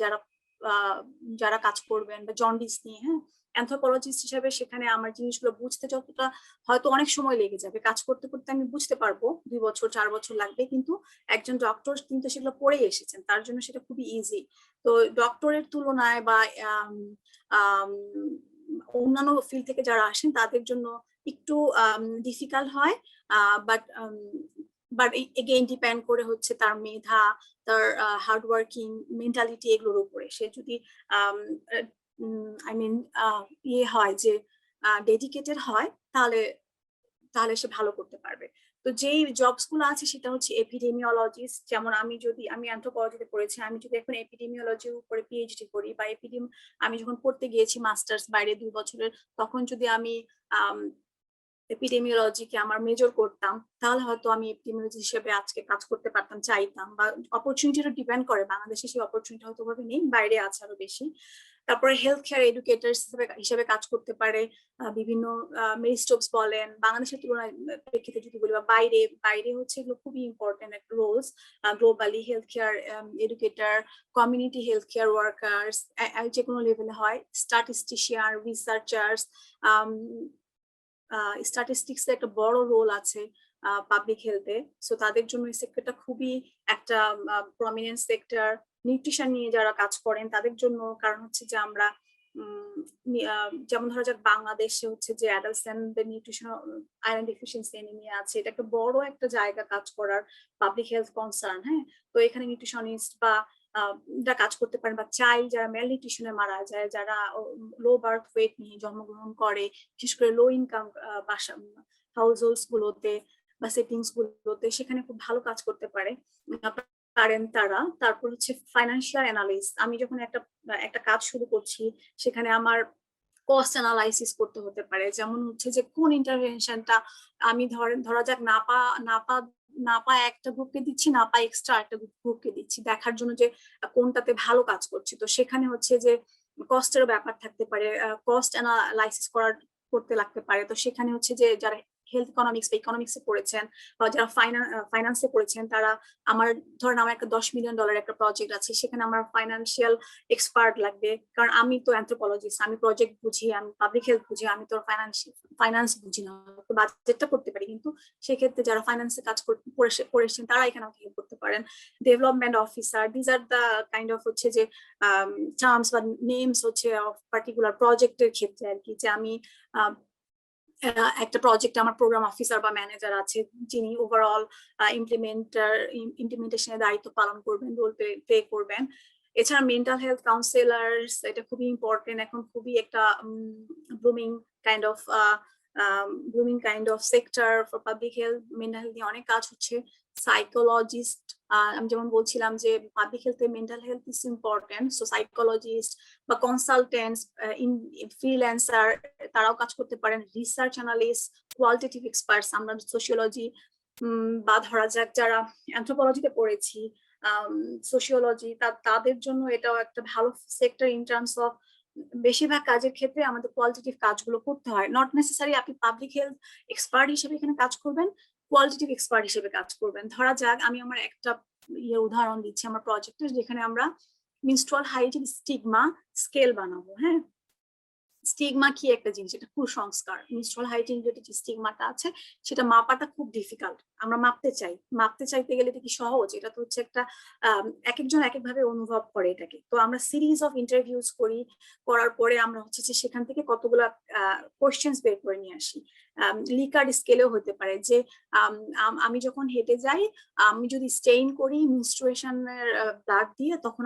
যারা কাজ করবেন, বা জন্ডিস নিয়ে, হ্যাঁ, অ্যানথ্রোপোলজিস্ট হিসেবে সেখানে আমার জিনিসগুলো বুঝতে যতটা হয়তো অনেক সময় লেগে যাবে, কাজ করতে করতে আমি বুঝতে পারবো, 2 বছর 4 বছর লাগবে, কিন্তু একজন ডক্টর কিন্তু সেগুলো পড়েই এসেছেন, তার জন্য সেটা খুবই ইজি। তো ডক্টরের তুলনায় বা অন্যান্য ফিল্ড থেকে যারা আসেন তাদের জন্য একটু ডিফিকাল্ট হয়, বাট এগেইন ডিপেন্ড করে হচ্ছে তার মেধা, তার হার্ড ওয়ার্কিং মেন্টালিটি, এগুলোর উপরে। সে যদি হয় যে ডেডিকেটেড হয়, তাহলে সে ভালো করতে পারবে। তো যেই জবস গুলো আছে সেটা হচ্ছে এপিডেমিওলজিস্ট। যেমন আমি অ্যানথ্রোপোলজিতে পড়েছি, আমি যদি এখন এপিডেমিওলজির উপরে পিএইচডি করি, বা আমি যখন পড়তে গিয়েছি মাস্টার্স বাইরে 2 বছরের, তখন যদি আমি এপিডেমিওলজিকে আমার মেজর করতাম, তাহলে হয়তো আমি এপিডেমিওলজি হিসেবে আজকে কাজ করতে পারতাম, চাইতাম। বা অপরচুনিটিটা ডিপেন্ড করে, বাংলাদেশে সেই অপরচুনিটি হয়তো ভাবে নেই, বাইরে আছে আরো বেশি। তারপরে হেলথ কেয়ার এডুকেটর হিসেবে কাজ করতে পারে বিভিন্ন মেরিস্টোপস বলেন, বাংলাদেশের তুলনায় প্রেক্ষিতে যদি বলি, বা বাইরে বাইরে হচ্ছে এগুলো খুবই ইম্পর্টেন্ট একটা roles globally. Health care educator, community health care workers, যে কোনো লেভেলে হয়, স্ট্যাটিস্টিশিয়ান, রিসার্চার্স, স্ট্যাটিস্টিক্স একটা বড় রোল আছে পাবলিক হেলথে। সো তাদের জন্য এই সেক্টরটা খুবই একটা প্রমিনেন্ট সেক্টর। নিউট্রিশন নিয়ে যারা কাজ করেন তাদের জন্য, কারণ হচ্ছে যে আমরা যেমন ধরা যাক বাংলাদেশে হচ্ছে যে অ্যাডালসেন্টদের নিউট্রিশন আয়রন ডেফিসিয়েন্সি এনিমিয়া আছে, এটা একটা বড় একটা জায়গা কাজ করার, পাবলিক হেলথ কনসার্ন। হ্যাঁ, তো এখানে নিউট্রিশনিস্ট বা কাজ করতে পারেন, বা চাইল্ড যারা মেল নিউট্রিশনে মারা যায়, যারা লো বার্থ ওয়েট নিয়ে জন্মগ্রহণ করে, বিশেষ করে লো ইনকাম বাসা হাউস হোল্ডস গুলোতে বা সেটিংস গুলোতে, সেখানে খুব ভালো কাজ করতে পারেন তারা। তারপর হচ্ছে ফাইন্যান্সিয়াল অ্যানালিস্ট, আমি যখন একটা কাজ শুরু করছি সেখানে আমার কস্ট অ্যানালাইসিস করতে হতে পারে, যেমন হচ্ছে যে কোন ইন্টারভেনশনটা আমি ধরা যাক নাপা একটা গ্রুপকে দিচ্ছি, নাপা এক্সট্রা একটা গ্রুপকে দিচ্ছি, দেখার জন্য যে কোনটাতে ভালো কাজ করছে। তো সেখানে হচ্ছে যে কস্টের ব্যাপার থাকতে পারে, কস্ট অ্যানালাইসিস করতে লাগতে পারে। তো সেখানে হচ্ছে যে যারা হেলথ ইকোনমিক্স বা ইকোনমিক্সে পড়েছেন বা যারা ফাইন্যান্সে পড়েছেন, তারা ধরেন আমার একটা $10 মিলিয়ন একটা প্রজেক্ট আছে, সেখানে আমার ফাইন্যান্সিয়াল এক্সপার্ট লাগবে, কারণ আমি তো অ্যানথ্রোপোলজিস্ট, আমি প্রজেক্ট বুঝি, আমি পাবলিক হেলথ বুঝি, আমি তো ফাইন্যান্স বুঝি না। তো বাজেটটা করতে পারি, কিন্তু সেক্ষেত্রে যারা ফাইন্যান্সে কাজ করেছেন তারা এখানে আমাকে হেল্প করতে পারেন। Development officer, these are the kind of হচ্ছে যে টার্মস বা নেমস হচ্ছে অফ পার্টিকুলার প্রজেক্টের ক্ষেত্রে আর কি, যে আমি একটা প্রজেক্ট আমার প্রোগ্রাম অফিসার বা ম্যানেজার আছে, যিনি ওভারঅল ইমপ্লিমেন্টেশনের দায়িত্ব পালন করবেন, রোল প্লে করবেন। এছাড়া মেন্টাল হেলথ কাউন্সিলার্স, এটা খুবই ইম্পর্টেন্ট, এখন খুবই একটা blooming kind of sector for public health. Mental health নিয়ে অনেক কাজ হচ্ছে। সাইকোলজিস্ট, আমি যেমন বলছিলাম যে পাবলিক হেলথে mental health is important, so psychologist বা কনসালটেন্টস, ফ্রিল্যান্সার, তারাও কাজ করতে পারেন। রিসার্চ অ্যানালিস্ট, কোয়ালিটেটিভ এক্সপার্টস, আমরা সোশিওলজি বা ধরা যাক যারা অ্যানথ্রোপোলজিতে পড়েছি, সোশিওলজি, তাদের জন্য এটাও একটা ভালো সেক্টর ইন টার্মস অফ বেশিরভাগ কাজের ক্ষেত্রে আমাদের কোয়ালিটেটিভ কাজগুলো করতে হয়। নট নেসেসারি আপনি পাবলিক হেলথ এক্সপার্ট হিসেবে এখানে কাজ করবেন, কোয়ালিটেটিভ এক্সপার্ট হিসেবে কাজ করবেন। ধরা যাক আমি আমার একটা উদাহরণ দিচ্ছি আমার প্রজেক্টের, যেখানে আমরা মেনস্ট্রুয়াল হাইজিন স্টিগমা স্কেল বানাবো। হ্যাঁ, স্টিগমা কি একটা জিনিস, এটা কুসংস্কার। মেনস্ট্রুয়াল হাইজিন যে স্টিগমাটা আছে সেটা মাপাটা খুব ডিফিকাল্ট। আমরা মাপতে চাইতে গেলে এটা কি সহজ? এটা তো হচ্ছে একটা এক একজন এক একভাবে অনুভব করে এটাকে। তো আমরা সিরিজ অফ ইন্টারভিউজ করার পরে আমরা হচ্ছে যে সেখান থেকে কতগুলো কোয়েশ্চেন্স বের করে নিয়ে আসি। লিকার্ড স্কেলেও হতে পারে যে আমি যখন হেঁটে যাই, আমি যদি স্টেইন করি মেনস্ট্রুয়েশনের ব্লাড দিয়ে, তখন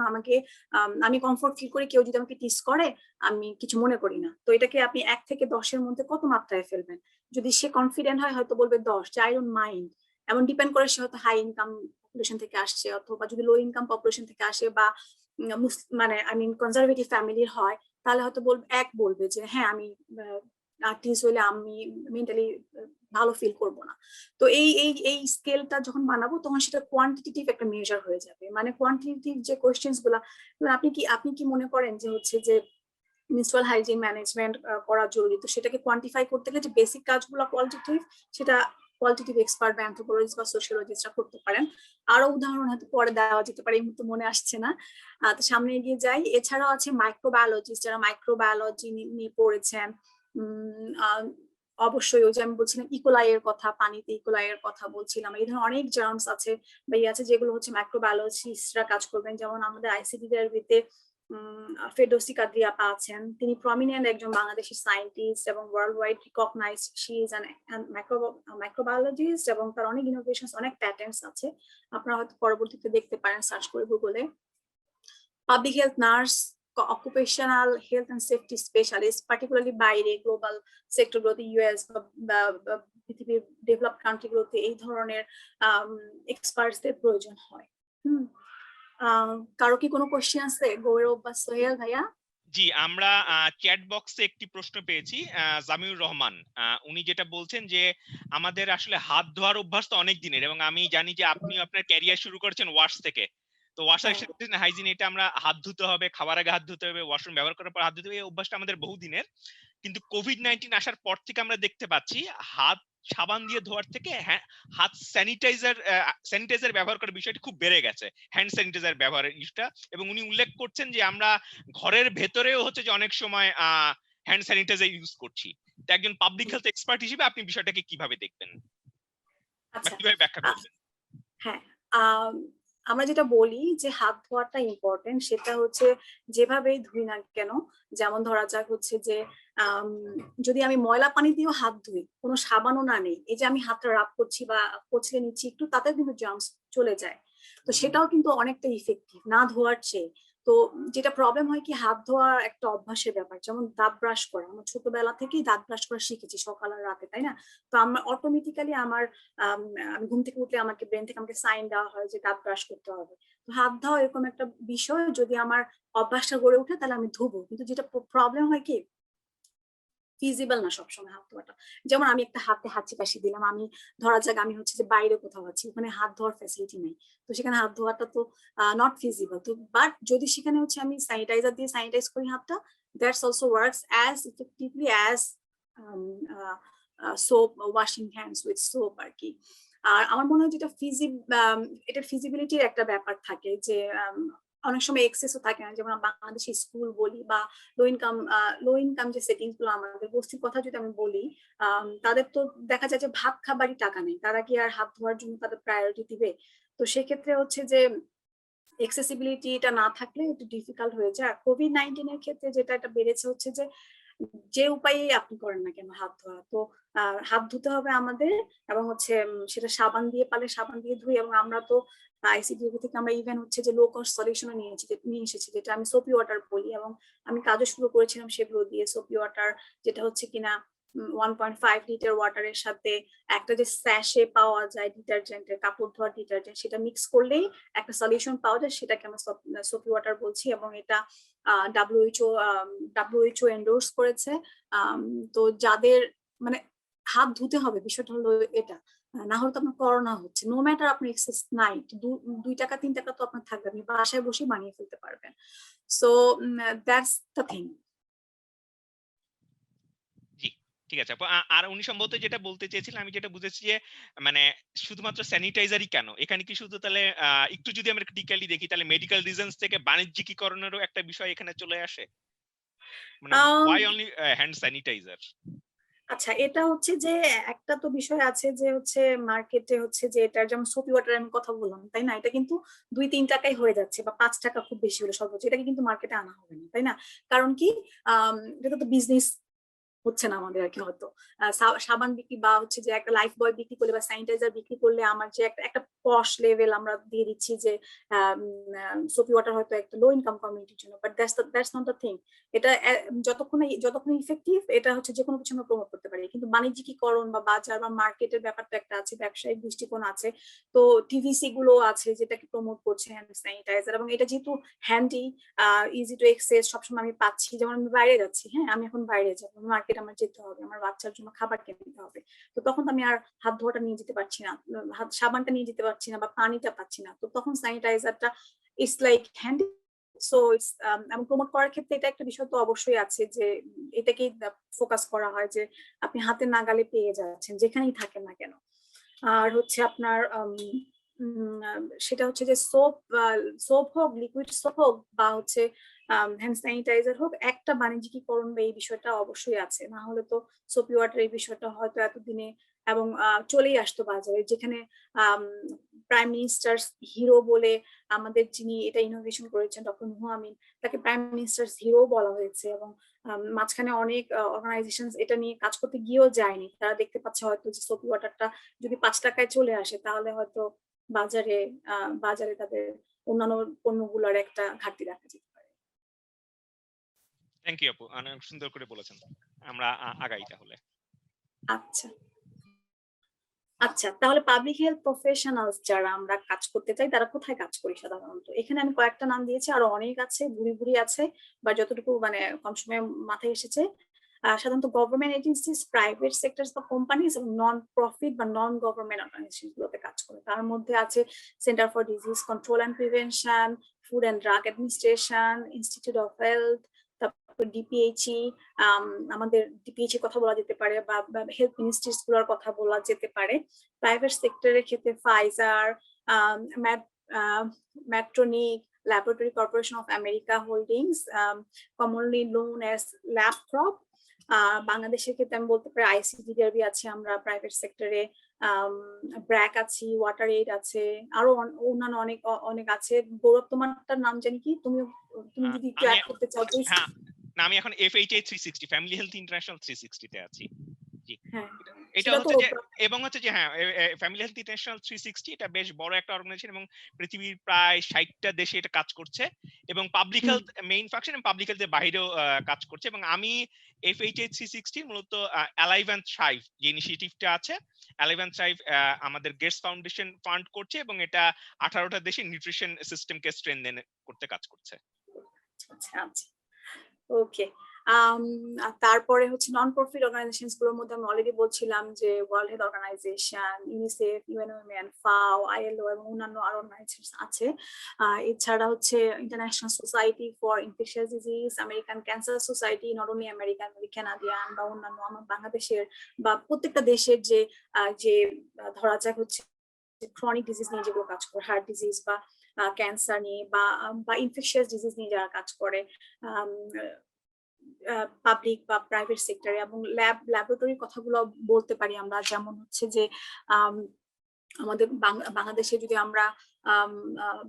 আমি কমফোর্ট ফিল করি, কেউ যদি আমাকে টিস করে আমি কিছু মনে করি না। তো এটাকে আপনি 1 থেকে 10-এর মধ্যে কত মাত্রায় ফেলবেন? যদি সে কনফিডেন্ট হয় হয়তো বলবে 10, যে আই ডোন্ট মাইন্ড। এমন ডিপেন্ড করে সে হয়তো হাই ইনকাম পপুলেশন থেকে আসছে, অথবা যদি লো ইনকাম পপুলেশন থেকে আসে, বা মানে কনজারভেটিভ ফ্যামিলির হয়, তাহলে হয়তো বলবে যে হ্যাঁ, আমি আর্টিস্ট হলে আমি মেন্টালি ভালো ফিল করবো না। তো এই স্কেলটা যখন বানাবো, তখন সেটা কোয়ান্টিটেটিভ একটা মেজার হয়ে যাবে। মানে কোয়ান্টিটেটিভ যে কোয়েশ্চেন্স গুলা, আপনি কি মনে করেন যে হচ্ছে যে মেনস্ট্রুয়াল হাইজিন ম্যানেজমেন্ট করা জরুরি? তো সেটাকে কোয়ান্টিফাই করতে গেলে যে বেসিক কাজগুলো কোয়ালিটেটিভ, সেটা কোয়ালিটেটিভ এক্সপার্ট বা অ্যানথ্রোপোলজিস্ট বা সোশিওলজিস্টরা করতে পারেন। আরো উদাহরণ হয়তো পরে দেওয়া যেতে পারে, এই মুহূর্তে মনে আসছে না। তো সামনে এগিয়ে যাই। এছাড়াও আছে মাইক্রোবায়োলজিস্ট, যারা মাইক্রোবায়োলজি নিয়ে পড়েছেন। অবশ্যই ওই যে আমি বলছিলাম ইকোলাইয়ের কথা, পানিতে ইকোলাইয়ের কথা বলছিলাম, এই ধরনের অনেক জার্মস আছে বা আছে যেগুলো হচ্ছে মাইক্রোবায়োলজিস্টরা কাজ করবেন। যেমন আমাদের আইসিডি তে ফেরদৌসী কাদরি আপা আছেন, তিনি প্রমিনেন্ট একজন বাংলাদেশি সায়েন্টিস্ট এবং world wide recognised. She is an microbiologist এবং তার অনেক ইনোভেশনস, অনেক প্যাটেন্টস আছে, আপনারা হয়তো পরবর্তীতে দেখতে পারেন সার্চ করে গুগলে। Public health nurse, occupational health and safety specialist, particularly বাইরে গ্লোবাল সেক্টরগুলোতে, ইউএস বা পৃথিবীর ডেভেলপ কান্ট্রিগুলোতে এই ধরনের এক্সপার্টসদের প্রয়োজন হয়। কারো কি কোনো কোশ্চেন আছে? গৌরব বা সোহেল ভাইয়া? জি, আমরা চ্যাট বক্সে একটি প্রশ্ন পেয়েছি জামিউর রহমান। উনি যেটা বলছেন যে আমাদের আসলে হাত ধোয়ার অভ্যাস তো অনেক দিনের, এবং আমি জানি যে আপনিও আপনার ক্যারিয়ার শুরু করেছেন ওয়াশ থেকে। তো ওয়াশার হ্যাঁ হাইজিন, এটা আমরা হাত ধুতে হবে, খাবার আগে হাত ধুতে হবে, ওয়াশরুম ব্যবহার করার পর হাত ধুতে হবে, এই অভ্যাসটা আমাদের বহুদিনের। কিন্তু কোভিড-19 আসার পর থেকে আমরা দেখতে পাচ্ছি হাত সাবান দিয়ে ধোয়ার থেকে হাত স্যানিটাইজার ব্যবহার করার বিষয়টি খুব বেড়ে গেছে। হ্যান্ড স্যানিটাইজার ব্যবহারের ইস্যুটা, এবং উনি উল্লেখ করছেন যে আমরা ঘরের ভেতরেও হচ্ছে যে অনেক সময় হ্যান্ড স্যানিটাইজার ইউজ করছি। তো একজন পাবলিক হেলথ এক্সপার্ট হিসেবে আপনি বিষয়টাকে কিভাবে দেখবেন? বা আচ্ছা কিভাবে ব্যাখ্যা আহ, করবেন? হ্যাঁ আম, আমরা যেটা বলি যে হাত ধোয়াটা ইম্পর্টেন্ট, সেটা হচ্ছে যেভাবেই ধুই না কেন। যেমন ধরা যাক হচ্ছে যে আম, যদি আমি ময়লা পানি দিয়েও হাত ধুই, কোনো সাবানও না নেই, এই যে আমি হাতটা রাব করছি বা কচলে নিচ্ছি একটু, তাতে কিন্তু জার্মস চলে যায়। তো সেটাও কিন্তু অনেকটা ইফেক্টিভ না ধোয়ার চেয়ে। তো যেটা প্রবলেম হয় কি, হাত ধোয়া একটা অভ্যাসের ব্যাপার। যেমন দাঁত ব্রাশ করা, আমরা ছোটবেলা থেকেই দাঁত ব্রাশ করা শিখেছি সকাল আর রাতে, তাই না? তো আমরা অটোমেটিক্যালি আমার আমি ঘুম থেকে উঠলে আমাকে ব্রেন থেকে আমাকে সাইন দেওয়া হয় যে দাঁত ব্রাশ করতে হবে। তো হাত ধোয়া এরকম একটা বিষয়, যদি আমার অভ্যাসটা গড়ে ওঠে তাহলে আমি ধুবো। কিন্তু যেটা প্রবলেম হয় কি, ফিজিবল না সবসময় হাত ধোয়াটা। যেমন আমি একটা হাতে হাঁচি কাশি দিলাম, আমি ধরা যাক আমি হচ্ছে যে বাইরে কোথাও আছি, ওখানে হাত ধোয়ার ফ্যাসিলিটি নেই, তো সেখানে হাত ধোয়াটা তো নট ফিজিবল। তো বাট যদি সেখানে হচ্ছে আমি স্যানিটাইজার দিয়ে স্যানিটাইজ করি হাতটা, that's also works as effectively as soap, washing hands with soap আর কি। আর আমার মনে হয় যেটা এটার ফিজিবিলিটির একটা ব্যাপার থাকে যে অনেক সময় এক্সেসও থাকে না। যেমন বাংলাদেশি স্কুল বলি বা লো ইনকাম যে সেটিংস গুলো, আমাদের বস্তির কথা যদি আমি বলি, তাদের তো দেখা যায় যে ভাত খাবারই টাকা নেই, তারা কি আর হাত ধোয়ার জন্য তাদের প্রায়োরিটি দিবে? তো সেক্ষেত্রে হচ্ছে যে এক্সেসিবিলিটিটা না থাকলে একটু ডিফিকাল্ট হয়ে যায়। আর কোভিড-19 এর ক্ষেত্রে যেটা একটা বেড়েছে হচ্ছে যে যে উপায়েই আপনি করেন না কেন হাত ধোয়া, তো হাত ধুতে হবে আমাদের। এবং হচ্ছে সেটা সাবান দিয়ে পারলে সাবান দিয়ে ধুই। এবং আমরা তো আইসিডিএবি থেকে আমরা ইভেন হচ্ছে যে লো কস্ট সলিউশনও নিয়ে এসেছি, যেটা আমি সোপি ওয়াটার বলি। এবং আমি কাজও শুরু করেছিলাম সেগুলো দিয়ে। সোপি ওয়াটার যেটা হচ্ছে কিনা 1.5 লিটার ওয়াটারের সাথে একটা যে স্যাশে পাওয়া যায় ডিটারজেন্টের, কাপড় ধোয়ার ডিটারজেন্ট, সেটা মিক্স করলেই একটা সলিউশন পাওয়া যায়, সেটাকে আমরা সোপি ওয়াটার বলছি। এবং এটা ডাব্লিউএইচও এন্ডোর্স করেছে। তো যাদের মানে হাত ধুতে হবে, বিষয়টা হলো এটা। না হলে তো আপনার করোনা হচ্ছে, নো ম্যাটার আপনার এক্সেস নাই, 2 টাকা 3 টাকা তো আপনার থাকবে, আপনি বাসায় বসে বানিয়ে ফেলতে পারবেন। So that's the thing. জি, ঠিক আছে আপু। আর উনি সম্ভবত যেটা বলতে চেয়েছিলেন, আমি যেটা বুঝেছি যে মানে শুধুমাত্র স্যানিটাইজারই কেন, এখানে কি শুধু তাহলে একটু যদি আমরা ক্রিটিক্যালি দেখি, তাহলে মেডিকেল রিজনস থেকে বাণিজ্যিকীকরণেরও একটা বিষয় এখানে চলে আসে। মানে why only হ্যান্ড স্যানিটাইজার? আচ্ছা, এটা হচ্ছে যে একটা তো বিষয় আছে যে হচ্ছে মার্কেটে হচ্ছে যে এটার, যেমন সোপি ওয়াটার আমি কথা বললাম, তাই না? এটা কিন্তু 2-3 টাকায় হয়ে যাচ্ছে, বা 5 টাকা খুব বেশি হলে সর্বোচ্চ। এটাকে কিন্তু মার্কেটে আনা হবে না, তাই না? কারণ কি, এটা তো বিজনেস হচ্ছে না আমাদের আর কি। হয়তো সাবান বিক্রি বা হচ্ছে যে একটা লাইফ বয় বিক্রি করলে বা স্যানিটাইজার বিক্রি করলে আমার যে একটা একটা পশ লেভেল আমরা দিয়ে দিচ্ছি যে সোপি ওয়াটার হয়তো একটা লো ইনকাম কমিউনিটির জন্য, but that's not the thing. এটা যতক্ষণ ইফেক্টিভ, এটা হচ্ছে যে কোনো কিছু আমরা প্রমোট করতে পারি। কিন্তু বাণিজ্যিকীকরণ বা বাজার বা মার্কেটের ব্যাপারটা একটা আছে, ব্যবসায়িক দৃষ্টিকোণ আছে। তো টিভিসি গুলো আছে যেটাকে প্রমোট করছে হ্যান্ড স্যানিটাইজার, এবং এটা যেহেতু হ্যান্ডি, ইজি টু এক্সেস, সবসময় আমি পাচ্ছি। যেমন আমি বাইরে যাচ্ছি, হ্যাঁ আমি এখন বাইরে যাবো, মার্কেট আমার যেতে হবে, আমার বাচ্চার জন্য খাবার কিনে দিতে হবে, তো তখন তো আমি আর হাত ধোয়াটা নিয়ে যেতে পারছি না, হাত সাবানটা নিয়ে যেতে পারছি না, বা পানিটা পাচ্ছি না, তো তখন স্যানিটাইজারটা it's like handy. So it's এবং প্রমোট করার ক্ষেত্রে এটা একটা বিষয় তো অবশ্যই আছে যে এটাকেই ফোকাস করা হয় যে আপনি হাতের নাগালে পেয়ে যাচ্ছেন যেখানেই থাকেন না কেন। আর হচ্ছে আপনার সেটা হচ্ছে যে সোপ হোক, লিকুইড সোপ হোক, বা হচ্ছে হ্যান্ড স্যানিটাইজার হোক, একটা বাণিজ্যিকীকরণ বা এই বিষয়টা অবশ্যই আছে। না হলে তো সোপি ওয়াটার এই বিষয়টা হয়তো এতদিনে এবং চলেই আসতো বাজারে। যেখানে প্রাইম মিনিস্টার হিরো বলে আমাদের যিনি এটা ইনোভেশন করেছেন, ডক্টর নুহু আমিন, তাকে প্রাইম মিনিস্টার হিরো বলা হয়েছে। এবং মাঝখানে অনেক অর্গানাইজেশন এটা নিয়ে কাজ করতে গিয়েও যায়নি, তারা দেখতে পাচ্ছে হয়তো যে সোপি ওয়াটারটা যদি 5 টাকায় চলে আসে, তাহলে হয়তো বাজারে বাজারে তাদের অন্যান্য পণ্যগুলোর একটা ঘাটতি দেখা যেতে পারে। থ্যাংক ইউ আপু, অনেক সুন্দর করে বলেছেন। আমরা আগাই তাহলে। আচ্ছা। আচ্ছা, তাহলে পাবলিক হেলথ প্রফেশনালস যারা আমরা কাজ করতে চাই তারা কোথায় কাজ করি সাধারণত? এখানে আমি কয়েকটা নাম দিয়েছি, আরো অনেক আছে, ভুরি আছে, বা যতটুকু মানে কম সময়ে মাথায় এসেছে। সাধারণত গভর্নমেন্ট এজেন্সিস, প্রাইভেট সেক্টরস বা কোম্পানিজ এবং নন প্রফিট বা নন গভর্নমেন্ট অর্গানাইজেশন গুলোতে কাজ করে। তার মধ্যে আছে centre for disease control and prevention, food and drug administration, institute of health, তারপর ডিপিএইচই, আমাদের ডিপিএইচি কথা বলা যেতে পারে, বা হেলথ মিনিস্ট্রিজ গুলোর কথা বলা যেতে পারে। প্রাইভেট সেক্টরের ক্ষেত্রে Pfizer, Medtronic, laboratory corporation of America holdings, commonly known as LabCorp. বাংলাদেশের ক্ষেত্রে আমি বলতে পারি আইসিডিআরবি আছে আমরা প্রাইভেট সেক্টরে, ব্র্যাক আছি, ওয়াটার এইড আছে, আরো অন্যান্য অনেক অনেক আছে। গৌরব, তোমারটার নাম জানি কি, তুমি যদি একটু অ্যাড করতে চাও প্লিজ। হ্যাঁ, না আমি এখন FHA 360 ফ্যামিলি হেলথ ইন্টারন্যাশনাল 360 তে আছি। জি, হ্যাঁ, এটা সেটা তো হচ্ছে যে এবং হচ্ছে যে হ্যাঁ, ফ্যামিলি হেলথ ইন্টারন্যাশনাল 360 এটা বেশ বড় একটা অর্গানাইজেশন এবং পৃথিবীর প্রায় 60টা দেশে এটা কাজ করছে এবং পাবলিক হেলথ মেইন ফাংশন এবং পাবলিক হেলথের বাইরেও কাজ করছে। এবং আমি FHA 360 মূলত অ্যালাইভ অ্যান্ড থ্রাইভ যে ইনিশিয়েটিভটা আছে, অ্যালাইভ অ্যান্ড থ্রাইভ আমাদের গেটস ফাউন্ডেশন ফান্ড করছে এবং এটা 18টা দেশে নিউট্রিশন সিস্টেমকে স্ট্রেনথেন করতে কাজ করছে। আচ্ছা আচ্ছা, ওকে। তারপরে হচ্ছে নন প্রফিট অর্গানাইজেশনস গুলোর মধ্যে আমি অলরেডি বলছিলাম যে ওয়ার্ল্ড হেলথ অর্গানাইজেশন, ইউনিসেফ, ইউএনওএমএন, ফাও, আইএলও এবং অন্যান্য আরো অর্গানাইজেশন আছে। এছাড়া হচ্ছে international society for infectious disease, American cancer society, not only American, Canadian বা অন্যান্য আমার বাংলাদেশের বা প্রত্যেকটা দেশের যে যে ধরা যাক হচ্ছে ক্রনিক ডিজিজ নিয়ে যেগুলো কাজ করে, হার্ট ডিজিজ বা ক্যান্সার নিয়ে বা ইনফেকশাস ডিজিজ নিয়ে যারা কাজ করে, পাবলিক বা প্রাইভেট সেক্টরে, এবং ল্যাবরেটরির কথাগুলো বলতে পারি আমরা, যেমন হচ্ছে যে আমাদের বাংলাদেশে যদি আমরা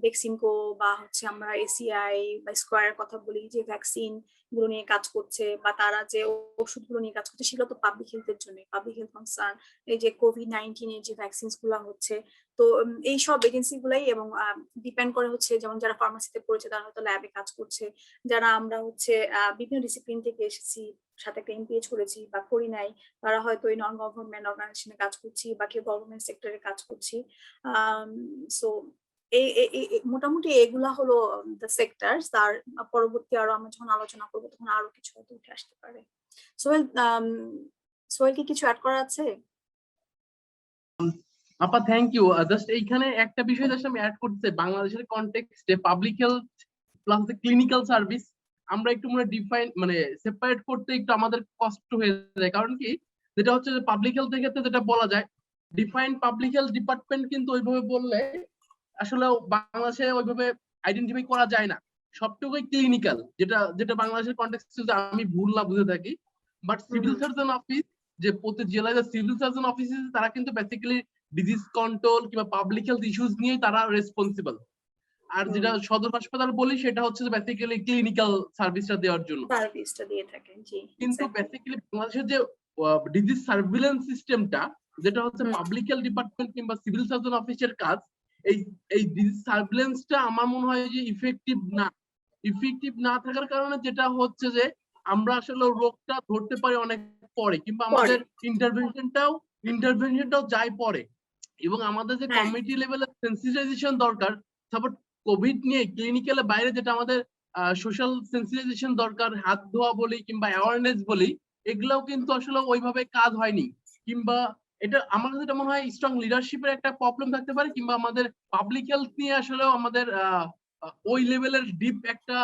বেক্সিমকো বা হচ্ছে আমরা এসিআই বা স্কোয়ারের কথা বলি, যে ভ্যাকসিন গুলো নিয়ে কাজ করছে বা তারা যে ওষুধগুলো নিয়ে কাজ করছে সেগুলো তো পাবলিক হেলথের জন্য, পাবলিক হেলথ কনসার্ন। এই যে কোভিড-19 এর যে ভ্যাকসিনস গুলো হচ্ছে, তো এই সব এজেন্সি গুলাই, এবং ডিপেন্ড করে হচ্ছে যেমন যারা ফার্মাসিতে পড়েছে তারা হয়তো ল্যাবে কাজ করছে, যারা আমরা হচ্ছে বিভিন্ন ডিসিপ্লিন থেকে এসেছি, সাথে একটা এমপিএইচ করেছি বা করি নাই, তারা হয়তো ওই নন গভর্নমেন্ট অর্গানাইজেশনে কাজ করছি বা কেউ গভর্নমেন্ট সেক্টরে কাজ করছি। সো মোটামুটি এগুলা হলো দ্য সেক্টরস। তার পরবর্তী আরো আমরা যখন আলোচনা করবো তখন আরো কিছু হয়তো উঠে আসতে পারে। সোহেল, সোহেল কি কিছু অ্যাড করা আছে? আপা থ্যাংক ইউ। জাস্ট এইখানে একটা বিষয় জাস্ট আমি অ্যাড করতে চাই, বাংলাদেশের কনটেক্সটে public health plus clinical service আমরা একটু ডিফাইন সেপারেট করতে একটু আমাদের কষ্ট হয়ে যায়। কারণ কি, যেটা হচ্ছে যে পাবলিক হেলথের ক্ষেত্রে যেটা বলা যায়, ডিফাইন পাবলিক হেলথ ডিপার্টমেন্ট কিন্তু ওইভাবে বললে আসলে বাংলাদেশে ওইভাবে আইডেন্টিফাই করা যায় না, সবটুকুই ক্লিনিক্যাল, যেটা যেটা বাংলাদেশের কনটেক্সটে আমি ভুল না বুঝে থাকি। বাট সিভিল সার্জন অফিস, যে প্রতি জেলায় যে সিভিল সার্জন অফিস তারা কিন্তু বেসিক্যালি ডিজিজ কন্ট্রোল কিংবা পাবলিক হেলথ ইস্যুস নিয়ে তারা রেসপন্সিবল। আর যেটা সদর হাসপাতাল বলি সেটা হচ্ছে বেসিক্যালি ক্লিনিক্যাল সার্ভিসটা দেওয়ার জন্য, সার্ভিসটা দিয়ে থাকেন। জি, কিন্তু বেসিক্যালি বাংলাদেশের যে ডিজিজ সার্ভিলেন্স সিস্টেমটা, যেটা হচ্ছে পাবলিক হেলথ ডিপার্টমেন্ট কিংবা সিভিল সার্জন অফিসের কাজ, এই এই ডিজিজ সার্ভিলেন্সটা আমার মনে হয় যে ইফেক্টিভ না থাকার কারণে যেটা হচ্ছে যে আমরা আসলে রোগটা ধরতে পারি অনেক পরে, কিংবা আমাদের ইন্টারভেনশনটাও যায় পরে, এবং আমাদের যে কমিউনিটি লেভেলের সেন্সিটাইজেশন দরকার, সাপোর্ট কোভিড নিয়ে ক্লিনিক্যালে বাইরে যেটা আমাদের সোশ্যাল সেন্সিটাইজেশন দরকার, হাত ধোয়া বলি কিংবা অ্যাওয়ারনেস বলি, এগুলাও কিন্তু আসলে ওইভাবে কাজ হয়নি। কিংবা এটা আমার কাছে মনে হয় স্ট্রং লিডারশিপের একটা প্রবলেম থাকতে পারে, কিংবা আমাদের পাবলিক হেলথ নিয়ে আসলেও আমাদের ওই লেভেলের ডিপ একটা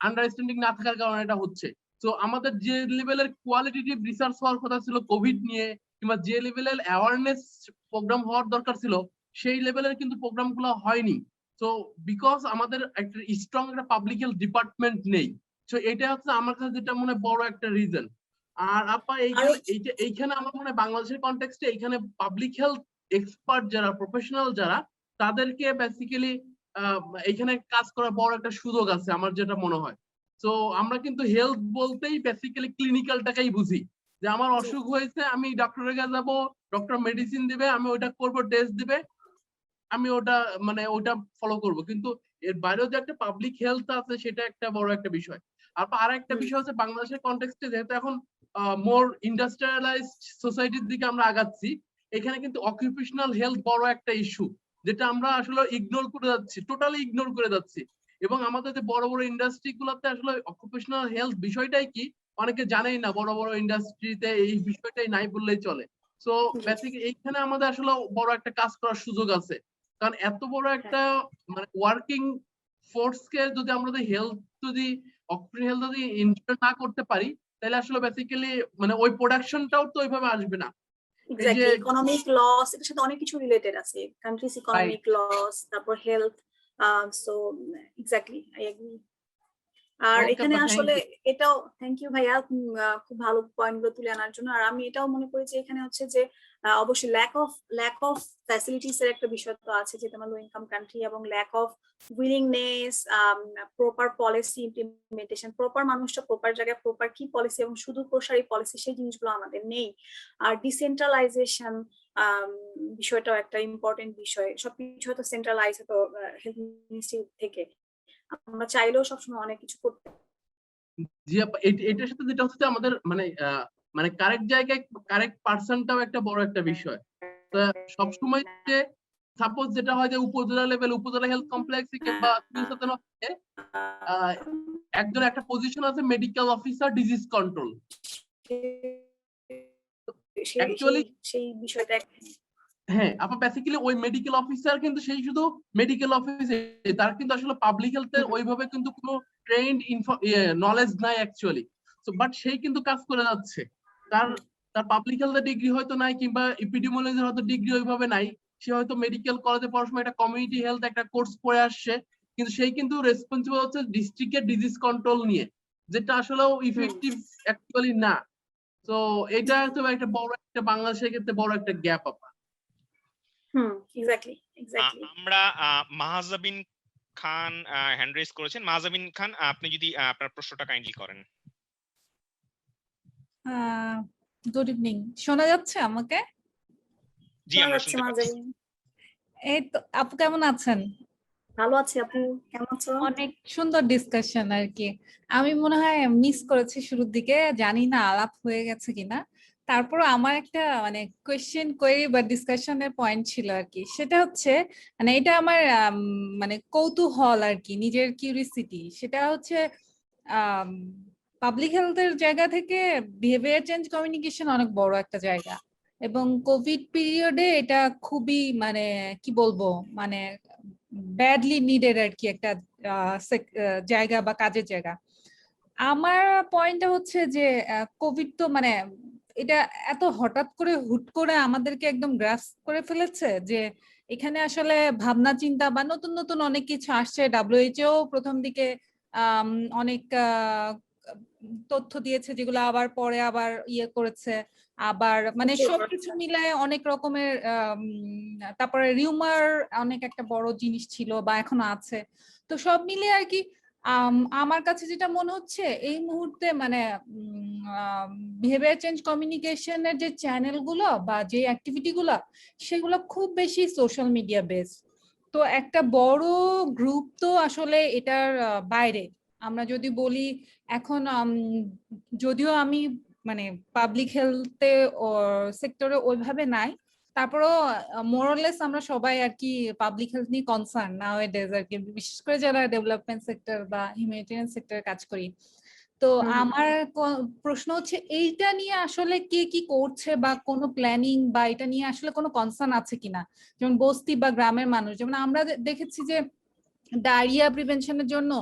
আন্ডারস্ট্যান্ডিং না থাকার কারণে এটা হচ্ছে। তো আমাদের যে লেভেলের কোয়ালিটেটিভ রিসার্চ হওয়ার কথা ছিল কোভিড নিয়ে, কিংবা যে লেভেলের অ্যাওয়ারনেস প্রোগ্রাম হওয়ার দরকার ছিল, সেই লেভেলের কিন্তু প্রোগ্রাম গুলো হয়নি। তো বিকজ আমাদের একটা স্ট্রং একটা পাবলিক হেলথ ডিপার্টমেন্ট নেই। তো এটা হচ্ছে আমার কাছে যেটা মনে বড় একটা রিজন। আর আপা এইখানে আমার মনে হয় বাংলাদেশের কনটেক্সটে এইখানে পাবলিক হেলথ এক্সপার্ট যারা, প্রফেশনাল যারা, তাদেরকে বেসিক্যালি এইখানে কাজ করার বড় একটা সুযোগ আছে আমার যেটা মনে হয়। তো আমরা কিন্তু হেলথ বলতেই বেসিক্যালি ক্লিনিক্যালটাকেই বুঝি, যে আমার অসুখ হয়েছে আমি ডক্টরের কাছে যাবো, ডক্টর মেডিসিন দিবে, আমি ওটা করবো, টেস্ট দিবে, আমি ওটা ওটা ফলো করব। কিন্তু এর বাইরেও যে একটা পাবলিক হেলথ আছে সেটা একটা বড় একটা বিষয়। আর একটা বিষয় হচ্ছে বাংলাদেশের কনটেক্সটে যেহেতু এখন মোর ইন্ডাস্ট্রিয়ালাইজড সোসাইটির দিকে আমরা আগাচ্ছি, এখানে কিন্তু অকুপেশনাল হেলথ বড় একটা ইস্যু, যেটা আমরা আসলে ইগনোর করে যাচ্ছি, টোটালি ইগনোর করে যাচ্ছি। এবং আমাদের যে বড় বড় ইন্ডাস্ট্রি গুলোতে আসলে অকুপেশনাল হেলথ বিষয়টাই কি অনেকে জানেই না, বড় বড় ইন্ডাস্ট্রিতে এই বিষয়টাই নাই বললেই চলে। সো বেসিক্যালি এইখানে আমাদের আসলে বড় একটা কাজ করার সুযোগ আছে, কারণ এত বড় একটা মানে ওয়ার্কিং ফোর্স কে যদি আমরা হেলথ যদি অকুপেশনাল হেলথ যদি ইনশিওর না করতে পারি, তাহলে আসলে বেসিক্যালি মানে ওই প্রোডাকশনটাও তো ওইভাবে আসবে না। এক্স্যাক্টলি, ইকোনমিক লস এটার সাথে অনেক কিছু রিলেটেড আছে, কান্ট্রিজ ইকোনমিক লস, তারপর health. So exactly I agree. আর এখানে আসলে এটাও, থ্যাংক ইউ ভাইয়া, খুব ভালো পয়েন্ট গুলো তুলে আনার জন্য। আর আমি এটাও মনে করি যে এখানে হচ্ছে যে অবশ্যই ল্যাক অফ ফ্যাসিলিটিস এর একটা বিষয় তো আছে, যেটা আমরা লো ইনকাম কান্ট্রি, এবং lack of willingness, proper policy implementation, proper মানুষটা প্রপার জায়গায় প্রপার কি পলিসি এবং শুধু প্রসারী পলিসি, সেই জিনিসগুলো আমাদের নেই। আর ডিসেন্ট্রালাইজেশন বিষয়টাও একটা ইম্পর্টেন্ট বিষয়, সবকিছু হয়তো সেন্ট্রালাইজ হতো হেলথ মিনিস্ট্রি থেকে, আমরা চাইলেও সবসময় অনেক কিছু করতে। জি আপা, এটার সাথে যেটা হচ্ছে আমাদের মানে মানে কারেক্ট জায়গায় কারেক্ট পার্সনটাও একটা বড় একটা বিষয়। সবসময় যে সাপোজ যেটা হয় যে উপজেলা লেভেল, উপজেলা হেলথ কমপ্লেক্সে কিংবা একজন একটা পজিশন আছে medical officer disease control, actually সেই বিষয়টা হ্যাঁ আপা বেসিক্যালি ওই মেডিকেল অফিসার কিন্তু সেই শুধু মেডিকেল অফিসে, তার কিন্তু আসলে পাবলিক হেলথের ওইভাবে কিন্তু কোনো ট্রেন্ড নলেজ নাই অ্যাকচুয়ালি। সো বাট সেই কিন্তু কাজ করে যাচ্ছে, তার তার পাবলিক হেলথের ডিগ্রি হয়তো নাই, কিংবা এপিডেমিওলজির হয়তো ডিগ্রি ওইভাবে নাই, সে হয়তো মেডিকেল কলেজে পড়ার সময় একটা কমিউনিটি হেলথ একটা কোর্স পড়ে আসছে, কিন্তু সেই কিন্তু রেসপন্সিবল হচ্ছে ডিস্ট্রিক্টের ডিজিজ কন্ট্রোল নিয়ে, যেটা আসলেও ইফেক্টিভ অ্যাকচুয়ালি না। তো এটা হচ্ছে একটা বড় একটা বাংলাদেশের ক্ষেত্রে বড় একটা গ্যাপ আপা। আমরা মাহজাবিন খান হ্যান্ড রেজ করেছেন। মাহজাবিন খান, আপনি যদি আপনার প্রশ্নটা কাইন্ডলি করেন। গুড ইভিনিং, শোনা যাচ্ছে আমাকে? জি আমরা শুনতে পাচ্ছি। এই তো, আপু কেমন আছেন? ভালো আছি, আপু কেমন আছো? অনেক সুন্দর ডিসকাশন আর কি। আমি মনে হয় মিস করেছি শুরুর দিকে, জানি না আলাপ হয়ে গেছে কিনা। তারপর আমার একটা মানে কোয়েশ্চেন কোয়েরি বা ডিসকাশনের পয়েন্ট ছিল আর কি, সেটা হচ্ছে মানে এটা আমার মানে কৌতূহল আর কি, নিজের কিউরিসিটি। সেটা হচ্ছে পাবলিক হেলথের জায়গা থেকে বিহেভিয়ার চেঞ্জ কমিউনিকেশন অনেক বড় একটা জায়গা, এবং কোভিড পিরিয়ডে এটা খুবই মানে কি বলবো মানে ব্যাডলি নিডেড আর কি একটা জায়গা বা কাজের জায়গা। আমার পয়েন্টটা হচ্ছে যে কোভিড তো মানে এটা এত হঠাৎ করে হুট করে আমাদেরকে একদম গ্রাস করে ফেলেছে, যে এখানে আসলে ভাবনা চিন্তা বা নতুন নতুন অনেক কিছু আসছে। WHO প্রথম দিকে অনেক তথ্য দিয়েছে, যেগুলো আবার পরে আবার ইয়ে করেছে, আবার মানে সবকিছু মিলায় অনেক রকমের তারপরে রিউমার অনেক একটা বড় জিনিস ছিল বা এখনো আছে। তো সব মিলিয়ে আর কি আমার কাছে যেটা মনে হচ্ছে এই মুহূর্তে মানে বিহেভিয়ার চেঞ্জ কমিউনিকেশনের যে চ্যানেলগুলো বা যে অ্যাক্টিভিটিগুলো, সেগুলো খুব বেশি সোশ্যাল মিডিয়া বেসড। তো একটা বড় গ্রুপ তো আসলে এটার বাইরে। আমরা যদি বলি এখন যদিও আমি মানে পাবলিক হেলথে সেক্টরে ওইভাবে নাই, তারপরেও মোরলেস আমরা সবাই আর কি পাবলিক হেলথ নিয়ে কনসার্ন নাওএডেজ আর কি, বিশেষ করে যারা ডেভেলপমেন্ট সেক্টর বা হিউম্যানিটেরিয়ান সেক্টরে কাজ করি। তো আমার প্রশ্ন হচ্ছে এইটা নিয়ে আসলে কে কি করছে বা কোনো প্ল্যানিং বা এটা নিয়ে আসলে কোনো কনসার্ন আছে কিনা, যেমন বস্তি বা গ্রামের মানুষ। যেমন আমরা দেখেছি যে ডায়রিয়া প্রিভেনশনের জন্য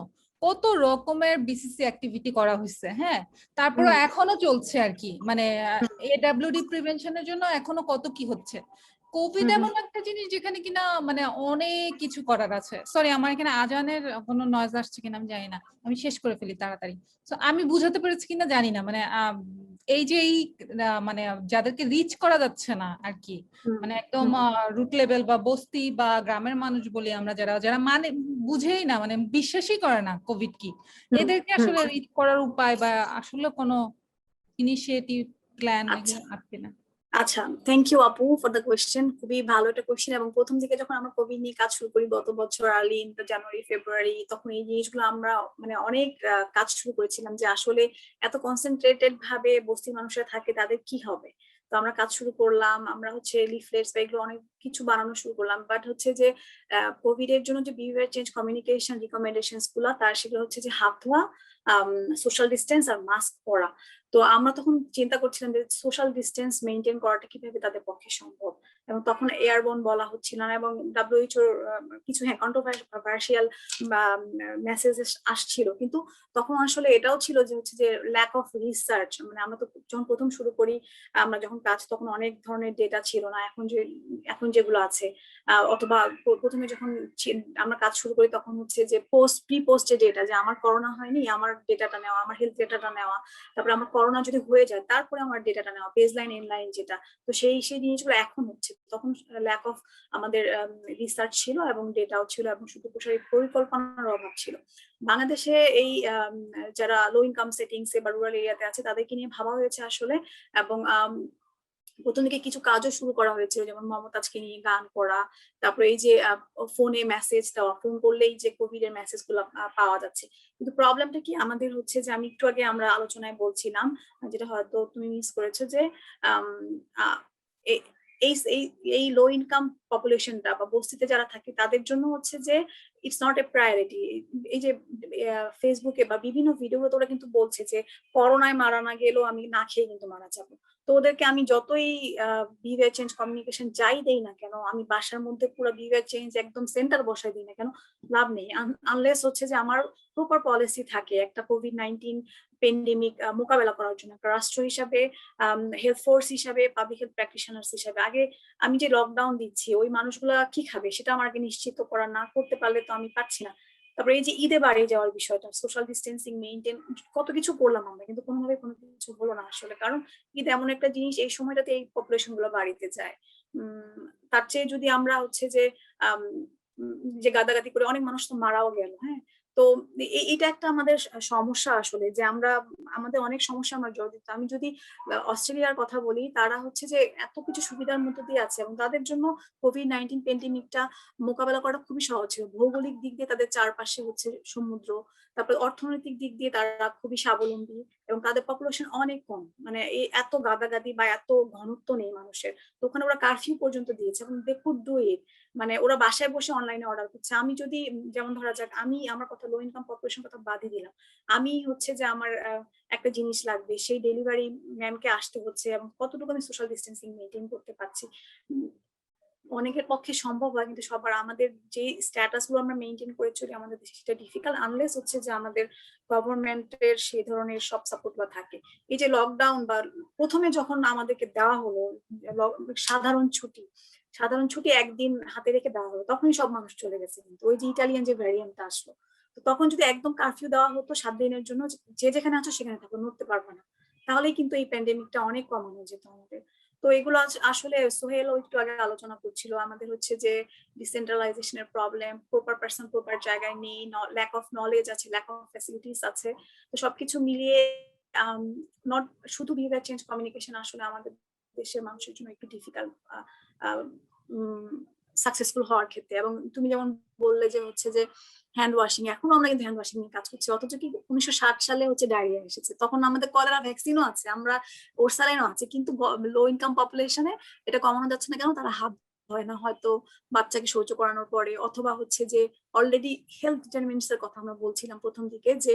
কত রকমের বিসিসি অ্যাক্টিভিটি করা হয়েছে, হ্যাঁ, তারপরে এখনো চলছে আর কি, মানে এডব্লিউডি প্রিভেনশনের জন্য এখনো কত কি হচ্ছে। কোভিড এমন একটা জিনিস যেখানে কিনা মানে অনেক কিছু করার আছে। সরি, আমার এখানে আজানের কোনো নয়েজ আসছে কিনা আমি জানি না, আমি শেষ করে ফেলি তাড়াতাড়ি। তো আমি বুঝাতে পেরেছি কিনা জানি না, মানে এই যে এই মানে যাদেরকে রিচ করা যাচ্ছে না আর কি, মানে একদম রুট লেভেল বা বস্তি বা গ্রামের মানুষ বলি আমরা, যারা মানে বুঝেই না, মানে বিশ্বাসই করে না কোভিড কি, এদেরকে আসলে রিচ করার উপায় বা আসলে কোনো ইনিশিয়েটিভ প্ল্যান আছে না? আচ্ছা, থ্যাংক ইউ আপু ফর দ্য কোয়েশ্চেন, খুবই ভালো একটা কোয়েশ্চেন। এবং প্রথম থেকে যখন আমরা কোভিড নিয়ে কাজ শুরু করি গত বছর আর্লি জানুয়ারি ফেব্রুয়ারি, তখন এই জিনিসগুলো আমরা মানে অনেক কাজ শুরু করেছিলাম যে আসলে এত কনসেন্ট্রেটেড ভাবে বস্তির মানুষরা থাকে, তাদের কি হবে। তো আমরা কাজ শুরু করলাম, আমরা হচ্ছে লিফলেটস বা এগুলো অনেক কিছু বানানো শুরু করলাম, বাট হচ্ছে যে কোভিড এর জন্য যে বিহেভিয়ার চেঞ্জ কমিউনিকেশন রিকমেন্ডেশনস গুলা তার সেগুলো হচ্ছে যে হাত ধোয়া, সোশ্যাল ডিস্টেন্স আর মাস্ক পরা। তো আমরা তখন চিন্তা করছিলাম যে সোশ্যাল ডিস্টেন্স মেনটেন করাটা কিভাবে তাদের পক্ষে সম্ভব, এবং তখন এয়ারবোন বলা হচ্ছিল না, এবং WHO কিছু কন্ট্রোভার্সিয়াল মেসেজ আসছিল, কিন্তু তখন আসলে এটাও ছিল যে হচ্ছে যে ল্যাক অফ রিসার্চ। মানে আমরা তো যখন প্রথম শুরু করি, আমরা যখন কাজ তখন অনেক ধরনের ডেটা ছিল না এখন যেগুলো আছে, অথবা প্রথমে যখন আমরা কাজ শুরু করি তখন হচ্ছে যে প্রি পোস্টে ডেটা, যে আমার করোনা হয়নি আমার ডেটাটা নেওয়া, আমার হেলথ ডেটাটা নেওয়া, তারপরে আমার করোনা যদি হয়ে যায় তারপরে আমার ডেটাটা নেওয়া, বেসলাইন এন্ডলাইন যেটা, তো সেই জিনিসগুলো এখন হচ্ছে। তখন ল্যাক অফ আমাদের রিসার্চ ছিল এবং ডেটাও ছিল, এবং শুধু প্রসারী পরিকল্পনার অভাব ছিল। বাংলাদেশে এই যারা লো ইনকাম সেটিংসে বা রুরাল এরিয়াতে আছে তাদেরকে নিয়ে ভাবা হয়েছে আসলে, এবং প্রথম দিকে কিছু কাজও শুরু করা হয়েছিল, যেমন মমতাজকে নিয়ে গান করা, তারপরে এই যে ফোনে মেসেজ দেওয়া, ফোন করলেই যে কোভিড এর মেসেজ গুলো পাওয়া যাচ্ছে। কিন্তু প্রবলেমটা কি আমাদের হচ্ছে যে, আমি একটু আগে আমরা আলোচনায় বলছিলাম, যেটা হয়তো তুমি মিস করেছো, যে এই লো ইনকাম পপুলেশনটা বা বস্তিতে যারা থাকে তাদের জন্য হচ্ছে যে ইটস নট এ প্রায়োরিটি। এই যে ফেসবুকে বা বিভিন্ন ভিডিওতে ওরা কিন্তু বলছে যে করোনায় মারা না গেলেও আমি না খেয়ে কিন্তু মারা যাবো। তো ওদেরকে আমি যতই বিহেভিয়ার চেঞ্জ কমিউনিকেশন যাই দেই না কেন, আমি বাসার মধ্যে পুরো বিহেভিয়ার চেঞ্জ একদম সেন্টার বসাই দিই না কেন, লাভ নেই, আনলেস হচ্ছে যে আমার প্রপার পলিসি থাকে একটা COVID-19 পেন্ডেমিক মোকাবেলা করার জন্য। একটা রাষ্ট্র হিসাবে, হেলথ ফোর্স হিসাবে, পাবলিক হেলথ প্র্যাকটিশনার্স হিসাবে আগে আমি যে লকডাউন দিচ্ছি ওই মানুষগুলা কি খাবে সেটা আমার আগে নিশ্চিত করা না করতে পারলে তো আমি পারছি না। তারপরে এই যে ঈদে বাড়ি যাওয়ার বিষয়টা, সোশ্যাল ডিস্টেন্সিং মেইনটেইন, কত কিছু করলাম আমরা, কিন্তু কোনোভাবে কোনো কিছু হলো না আসলে। কারণ ঈদ এমন একটা জিনিস, এই সময়টাতে এই পপুলেশন গুলো বাড়িতে যায়। তার চেয়ে যদি আমরা হচ্ছে যে যে গাদাগাদি করে অনেক মানুষ তো মারাও গেল। হ্যাঁ, তো এটা একটা আমাদের সমস্যা আসলে, যে আমাদের অনেক সমস্যা আমরা জড়িত। আমি যদি অস্ট্রেলিয়ার কথা বলি, তারা হচ্ছে যে এত কিছু সুবিধার মধ্যে দিয়ে আছে, এবং তাদের জন্য COVID-19 প্যান্ডেমিকটা মোকাবেলা করা খুবই সহজ ছিল। ভৌগোলিক দিক দিয়ে তাদের চারপাশে হচ্ছে সমুদ্র, তারপর অর্থনৈতিক দিক দিয়ে তারা খুবই স্বাবলম্বী, এবং তাদের পপুলেশন অনেক কম, মানে এই এত গাদাগাদি বা এত ঘনত্ব নেই মানুষের। তো ওখানে ওরা কারফিউ পর্যন্ত দিয়েছে, এবং দে কুড ডু ইট। মানে ওরা বাসায় বসে অনলাইনে অর্ডার করছে। আমি যদি, যেমন ধরা যাক, আমার কথা লো ইনকাম পপুলেশন কথা বাদই দিলাম, আমি হচ্ছে যে আমার একটা জিনিস লাগবে, সেই ডেলিভারি ম্যানকে আসতে হচ্ছে, এবং কতটুকু আমি সোশ্যাল ডিস্টেন্সিং মেনটেন করতে পারছি। অনেকের পক্ষে সম্ভব হয়, কিন্তু সবার আমাদের যে স্ট্যাটাস গুলো আমরা মেনটেন করে চলি আমাদের দেশে, সেটা ডিফিকাল্ট, আনলেস হচ্ছে যে আমাদের গভর্নমেন্টের সেই ধরনের সব সাপোর্ট গুলো থাকে। এই যে লকডাউন বা প্রথমে যখন আমাদেরকে দেওয়া হলো সাধারণ ছুটি একদিন হাতে রেখে দেওয়া হলো, তখনই সব মানুষ চলে গেছে। কিন্তু ওই যে ইটালিয়ান যে ভ্যারিয়েন্টটা আসলো, তো তখন যদি একদম কারফিউ দেওয়া হতো 7 দিনের জন্য, যে যেখানে আছো সেখানে থাকো, নড়তে পারবে না, তাহলেই কিন্তু এই প্যান্ডেমিকটা অনেক কমানো যেত আমাদের। তো এগুলো আসলে সোহেলও একটু আগে আলোচনা করছিল, আমাদের হচ্ছে যে ডিসেন্ট্রালাইজেশনের প্রবলেম, প্রপার পারসন প্রপার জায়গায় নেই, ল্যাক অফ নলেজ আছে, ল্যাক অফ ফ্যাসিলিটিস আছে। তো সবকিছু মিলিয়ে নট শুধু বিহেভিয়ার চেঞ্জ কমিউনিকেশন আসলে আমাদের দেশের মানুষের জন্য একটু ডিফিকাল্ট সাকসেসফুল হওয়ার ক্ষেত্রে। এবং তুমি যেমন বললে যে হচ্ছে যে হ্যান্ড ওয়াশিং, এখনো আমরা কিন্তু হ্যান্ড ওয়াশিং নিয়ে কাজ করছি, অথচ কি 1960 সালে হচ্ছে ডায়রিয়া এসেছে, তখন আমাদের কলেরা ভ্যাকসিনও আছে, আমরা ওরসালাইনও আছে, কিন্তু লো ইনকাম পপুলেশনে এটা কমানো যাচ্ছে না কেন? তারা হাত ধোয় না, হয়তো বাচ্চাকে শৌচ করানোর পরে, অথবা হচ্ছে যে অলরেডি হেলথ ডিটারমিনেন্টস এর কথা আমরা বলছিলাম প্রথম দিকে, যে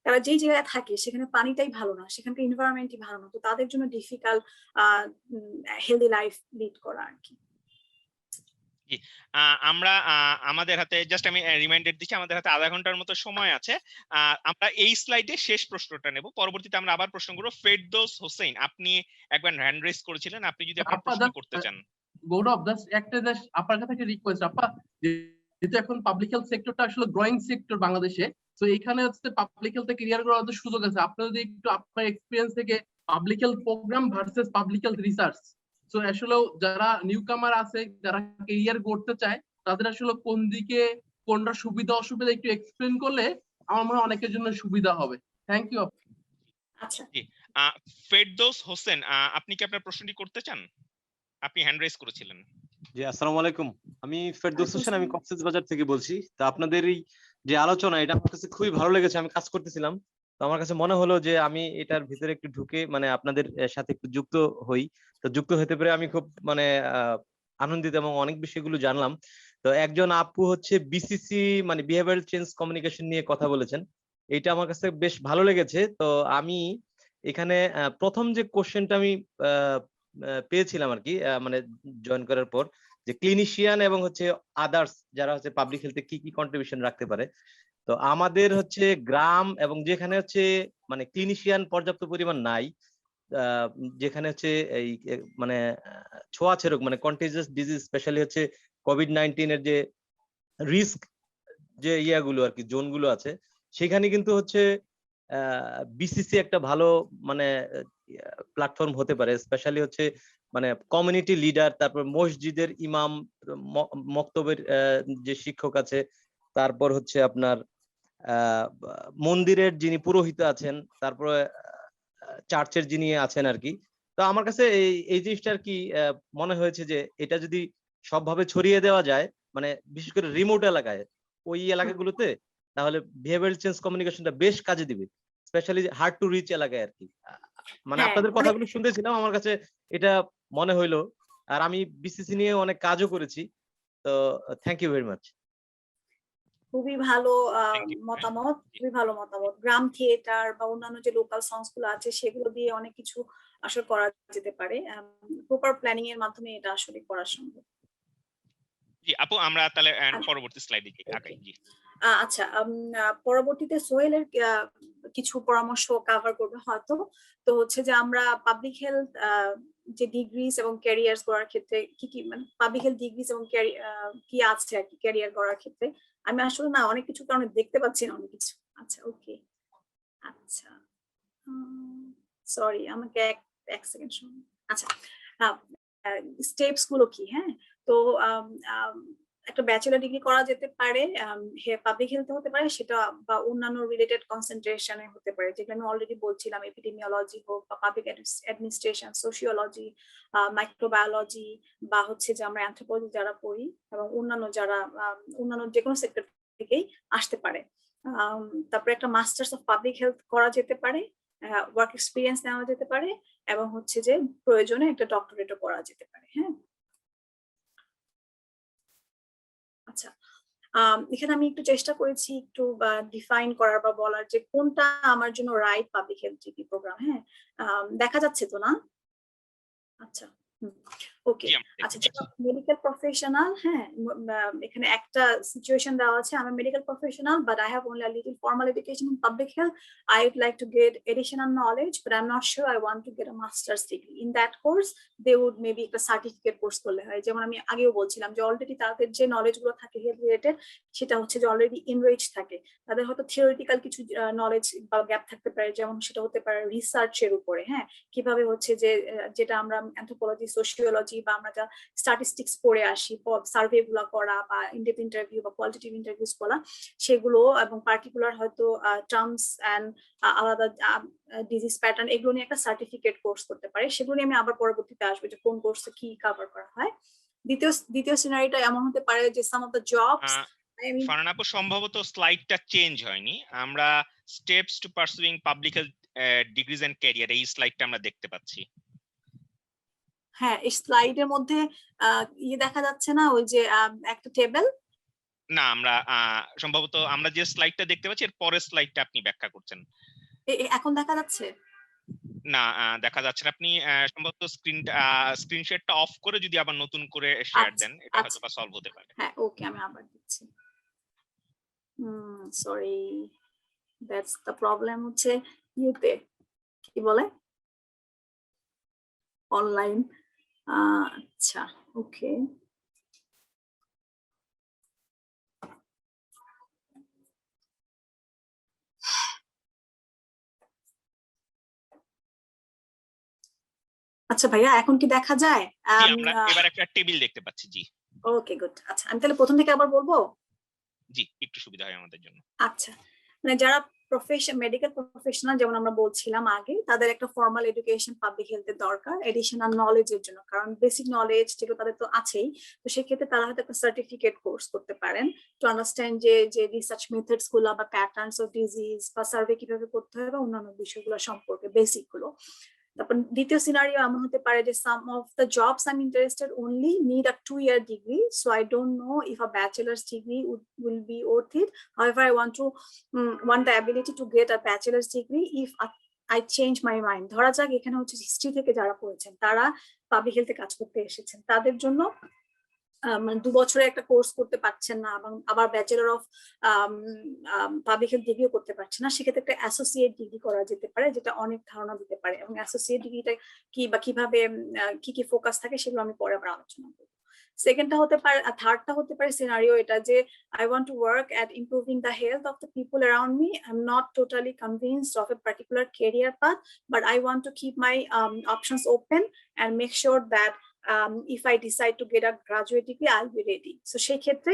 তারা যেই জায়গায় থাকে সেখানে পানিটাই ভালো না, সেখানকার এনভায়রনমেন্টই ভালো না, তো তাদের জন্য ডিফিকাল্ট হেলদি লাইফ লিড করা আর কি। আমরা আমাদের হাতে জাস্ট আমি রিমাইন্ডার দিচ্ছি, আমাদের হাতে আধা ঘন্টার মতো সময় আছে। আমরা এই স্লাইডে শেষ প্রশ্নটা নেব, পরবর্তীতে আমরা আবার প্রশ্ন করব। ফেরদৌস হোসেন, আপনি একবার হ্যান্ড রেজ করেছিলেন, আপনি যদি আপনার প্রশ্ন করতে চান। গৌরব, একটা আপনার কাছে একটা রিকোয়েস্ট, আপা, যেহেতু এখন পাবলিক হেলথ সেক্টরটা আসলে গ্রোয়িং সেক্টর বাংলাদেশে, তো এখানে হচ্ছে পাবলিক হেলথে ক্যারিয়ার করার সুযোগ আছে। আপনি যদি একটু আপনার এক্সপিরিয়েন্স থেকে public health programme versus public health research, তো আসলে যারা নিউ কামার আছে, যারা ক্যারিয়ার করতে চায়, তাদের আসলে কোন দিকে কোনটা সুবিধা অসুবিধা একটু এক্সপ্লেন করলে আমার মনে হয় অনেকের জন্য সুবিধা হবে। Thank you. আচ্ছা, ফেরদৌস হোসেন, আপনি কি আপনার প্রশ্নটি করতে চান? আপনি হ্যান্ড রেজ করেছিলেন। জি, আসসালামু আলাইকুম। আমি ফেরদৌস হোসেন, আমি কক্সবাজার থেকে বলছি। তা আপনাদের এই যে আলোচনা, এটা আমার কাছে খুবই ভালো লেগেছে। আমি কাজ করতেছিলাম তো আমার কাছে মনে হলো যে আমি এটার ভিতরে একটু ঢুকে মানে আপনাদের সাথে একটু যুক্ত হই। তো যুক্ত হতে পেরে আমি খুব মানে আনন্দিত এবং অনেক বিষয়গুলো জানলাম। তো একজন আপু হচ্ছে বিসিসি মানে বিহেভিয়ারাল চেঞ্জ কমিউনিকেশন নিয়ে কথা বলেছেন, এটা আমার কাছে বেশ ভালো লেগেছে। তো আমি এখানে প্রথম যে কোশ্চেনটা আমি পেয়েছিলাম আর কি মানে জয়েন করার পর, যে ক্লিনিশিয়ান এবং হচ্ছে আদার্স যারা হচ্ছে পাবলিক হেলথে কি কি কন্ট্রিবিউশন রাখতে পারে। তো আমাদের হচ্ছে গ্রাম এবং যেখানে হচ্ছে মানে ক্লিনিশিয়ান পর্যাপ্ত পরিমাণ নাই, যেখানে হচ্ছে এই মানে ছোঁয়াচে রোগ মানে কন্টেজিয়াস ডিজিজ স্পেশালি হচ্ছে কোভিড-19 এর যে রিস্ক যে ইয়াগুলো আর কি জোনগুলো আছে, সেখানে কিন্তু হচ্ছে বিসিসি একটা ভালো মানে প্ল্যাটফর্ম হতে পারে। স্পেশালি হচ্ছে মানে কমিউনিটি লিডার, তারপর মসজিদের ইমাম, মক্তবের যে শিক্ষক আছে, তারপর হচ্ছে আপনার মন্দিরের যিনি পুরোহিত আছেন, তারপরে চার্চের যিনি আছেন আর কি। তো আমার কাছে এই জিনিসটা আর কি মনে হয়েছে যে এটা যদি সবভাবে ছড়িয়ে দেওয়া যায়, মানে বিশেষ করে রিমোট এলাকায়, ওই এলাকাগুলোতে, তাহলে বিহেভিয়ারাল চেঞ্জ কমিউনিকেশনটা বেশ কাজে দিবে, স্পেশালি হার্ড টু রিচ এলাকায় আর কি। মানে হ্যাঁ, আপনাদের মানে কথাগুলো শুনতেছিলাম, আমার কাছে এটা মনে হইলো। আর আমি বিসিসি নিয়ে অনেক কাজও করেছি। তো থ্যাংক ইউ ভেরি মাচ। খুবই ভালো Thank you. মতামত, খুবই ভালো মতামত। গ্রাম থিয়েটার বা অন্যান্য যে লোকাল সংস গুলো আছে সেগুলো দিয়ে অনেক কিছু আসলে করা যেতে পারে। প্রপার প্ল্যানিং এর মাধ্যমে এটা আসলে করা সম্ভব। জি আপু, আমরা তাহলে আচ্ছা। পরবর্তী স্লাইডে আগাই। জি আচ্ছা, পরবর্তীতে সোহেলের কিছু পরামর্শ কভার করবে হয়তো। তো হচ্ছে যে আমরা পাবলিক হেলথ যে ডিগ্রিজ এবং ক্যারিয়ার করার ক্ষেত্রে কি কি মানে পাবলিক হেলথ ডিগ্রিজ এবং কি আছে আর কি ক্যারিয়ার করার ক্ষেত্রে। আমি আসলে না অনেক কিছু কারণে দেখতে পাচ্ছি না অনেক কিছু। আচ্ছা, ওকে। আচ্ছা, সরি, আমাকে এক সেকেন্ড শুনুন। আচ্ছা, স্টেপস গুলো কি? হ্যাঁ, তো একটা ব্যাচেলর ডিগ্রি করা যেতে পারে, পাবলিক হেলথ হতে পারে সেটা, বা অন্যান্য রিলেটেড কনসেন্ট্রেশনে হতে পারে, যেগুলো আমি অলরেডি বলছিলাম, এপিডেমিওলজি হোক বা পাবলিক অ্যাডমিনিস্ট্রেশন, সোশিওলজি, মাইক্রোবায়োলজি, বা হচ্ছে যে আমরা অ্যানথ্রোপোলজি যারা পড়ি এবং অন্যান্য যারা অন্যান্য যে কোনো সেক্টর থেকেই আসতে পারে। তারপরে একটা মাস্টার্স অফ পাবলিক হেলথ করা যেতে পারে, ওয়ার্ক এক্সপিরিয়েন্স নেওয়া যেতে পারে, এবং হচ্ছে যে প্রয়োজনে একটা ডক্টরেটও করা যেতে পারে। হ্যাঁ, আচ্ছা, এখানে আমি একটু চেষ্টা করেছি একটু ডিফাইন করার বা বলার যে কোনটা আমার জন্য right public health degree programme. হ্যাঁ, দেখা যাচ্ছে তো না? আচ্ছা, ওকে। জি আমরা আচ্ছা, দেখতে যারা পাচ্ছি। মেডিকেল প্রফেশনাল, হ্যাঁ, এখানে একটা সিচুয়েশন দেওয়া আছে, আমি medical professional but I have only a little formal education in public health. I would like to get additional knowledge, but I'm not sure I want to get a master's degree. In that course, they would maybe একটা certificate course করলে হয়। যেমন আমি আগেও বলছিলাম যে already তাদের যে নলেজ গুলো থাকে হেলথ রিলেটেড, সেটা হচ্ছে যে অলরেডি ইনরিচ থাকে। তাদের হয়তো থিওরিটিক্যাল কিছু নলেজ বা গ্যাপ থাকতে পারে, যেমন সেটা হতে পারে রিসার্চের উপরে। হ্যাঁ, কিভাবে হচ্ছে যে যেটা আমরা অ্যানথ্রোপোলজি, সোশিওলজি বা আমরা যা স্ট্যাটিস্টিক্স পড়ে আসি, সার্ভে গুলো করা বা ইনডেপথ ইন্টারভিউ বা কোয়ালিটেটিভ ইন্টারভিউস করা, সেগুলো, এবং পার্টিকুলার হয়তো টার্মস অ্যান্ড আলাদা ডিজিজ প্যাটার্ন, এগুলো নিয়ে একটা সার্টিফিকেট কোর্স করতে পারে। সেগুলো নিয়ে আমি আবার পরবর্তীতে আসবো যে কোন কোর্সে কি কভার করা হয়। দ্বিতীয় সিনারিটা এমন হতে পারে যে some of the jobs, Farhana আপু, সম্ভবত স্লাইডটা চেঞ্জ হয়নি। আমরা steps to pursuing public health degrees and career, এই স্লাইডটা আমরা দেখতে পাচ্ছি। হ্যাঁ, এই স্লাইডের মধ্যে দেখা যাচ্ছে না, ওই যে একটা টেবিল। না, আমরা সম্ভবত আমরা যে স্লাইডটা দেখতে পাচ্ছি এর পরের স্লাইডটা আপনি ব্যাখ্যা করছেন। এখন দেখা যাচ্ছে না, দেখা যাচ্ছে না। আপনি সম্ভবত স্ক্রিন শেয়ারটা অফ করে যদি আবার নতুন করে শেয়ার দেন, এটা হয়তো বা সলভ হতে পারে। হ্যাঁ, ওকে, আমি আবার দিচ্ছি। Sorry, that's the problem. হচ্ছে ইউতে কি বলে অনলাইন। আচ্ছা, ওকে। আচ্ছা ভাইয়া, এখন কি দেখা যায়? জি, আমরা এবার একটা টেবিল দেখতে পাচ্ছি। জি ওকে, গুড। আচ্ছা, আমি তাহলে প্রথম থেকে আবার বলবো। জি, একটু সুবিধা হয় আমাদের জন্য। আচ্ছা, মানে যারা মেডিকেল প্রফেশনাল যেমন আমরা বলছিলাম আগে, তাদের একটা ফর্মাল এডুকেশন পাবলিক হেলথের দরকার এডিশনাল নলেজের জন্য, কারণ বেসিক নলেজ যেগুলো তাদের তো আছেই। তো সেক্ষেত্রে তারা হয়তো একটা সার্টিফিকেট কোর্স করতে পারেন টু আন্ডারস্ট্যান্ড যে রিসার্চ মেথডস গুলো বা প্যাটার্নস অফ ডিজিজ বা সার্ভে কিভাবে করতে হবে বা অন্যান্য বিষয়গুলো সম্পর্কে বেসিক গুলো। তারপর দ্বিতীয় সিনারিও এমন হতে পারে যে some of the jobs I am interested only need a 2-year degree, so I don't know if a bachelor's degree will be worth it. However, I want the ability to get a bachelor's degree if I change my mind. ধরা যাক এখানে হচ্ছে history থেকে যারা পড়েছেন তারা public হেলথে কাজ করতে এসেছেন, তাদের জন্য মানে 2 বছরের একটা কোর্স করতে পারছেন না এবং আবার ব্যাচেলর অফ পাবলিক হেলথ ডিগ্রিও করতে পারছেন না, সেক্ষেত্রে একটা অ্যাসোসিয়েট ডিগ্রি করা যেতে পারে, যেটা অনেক ধারণা দিতে পারে। এবং অ্যাসোসিয়েট ডিগ্রিটা কি বা কিভাবে কি ফোকাস থাকে সেগুলো আমি পরে আবার আলোচনা করবো। সেকেন্ডটা হতে পারে, থার্ডটা হতে পারে সিনারিও এটা যে I want to work at improving the health of the people around me. I'm not totally convinced of a particular career path, but I want to keep my options open and make sure that if I decide to get a graduate degree, I'll be ready. So সেই ক্ষেত্রে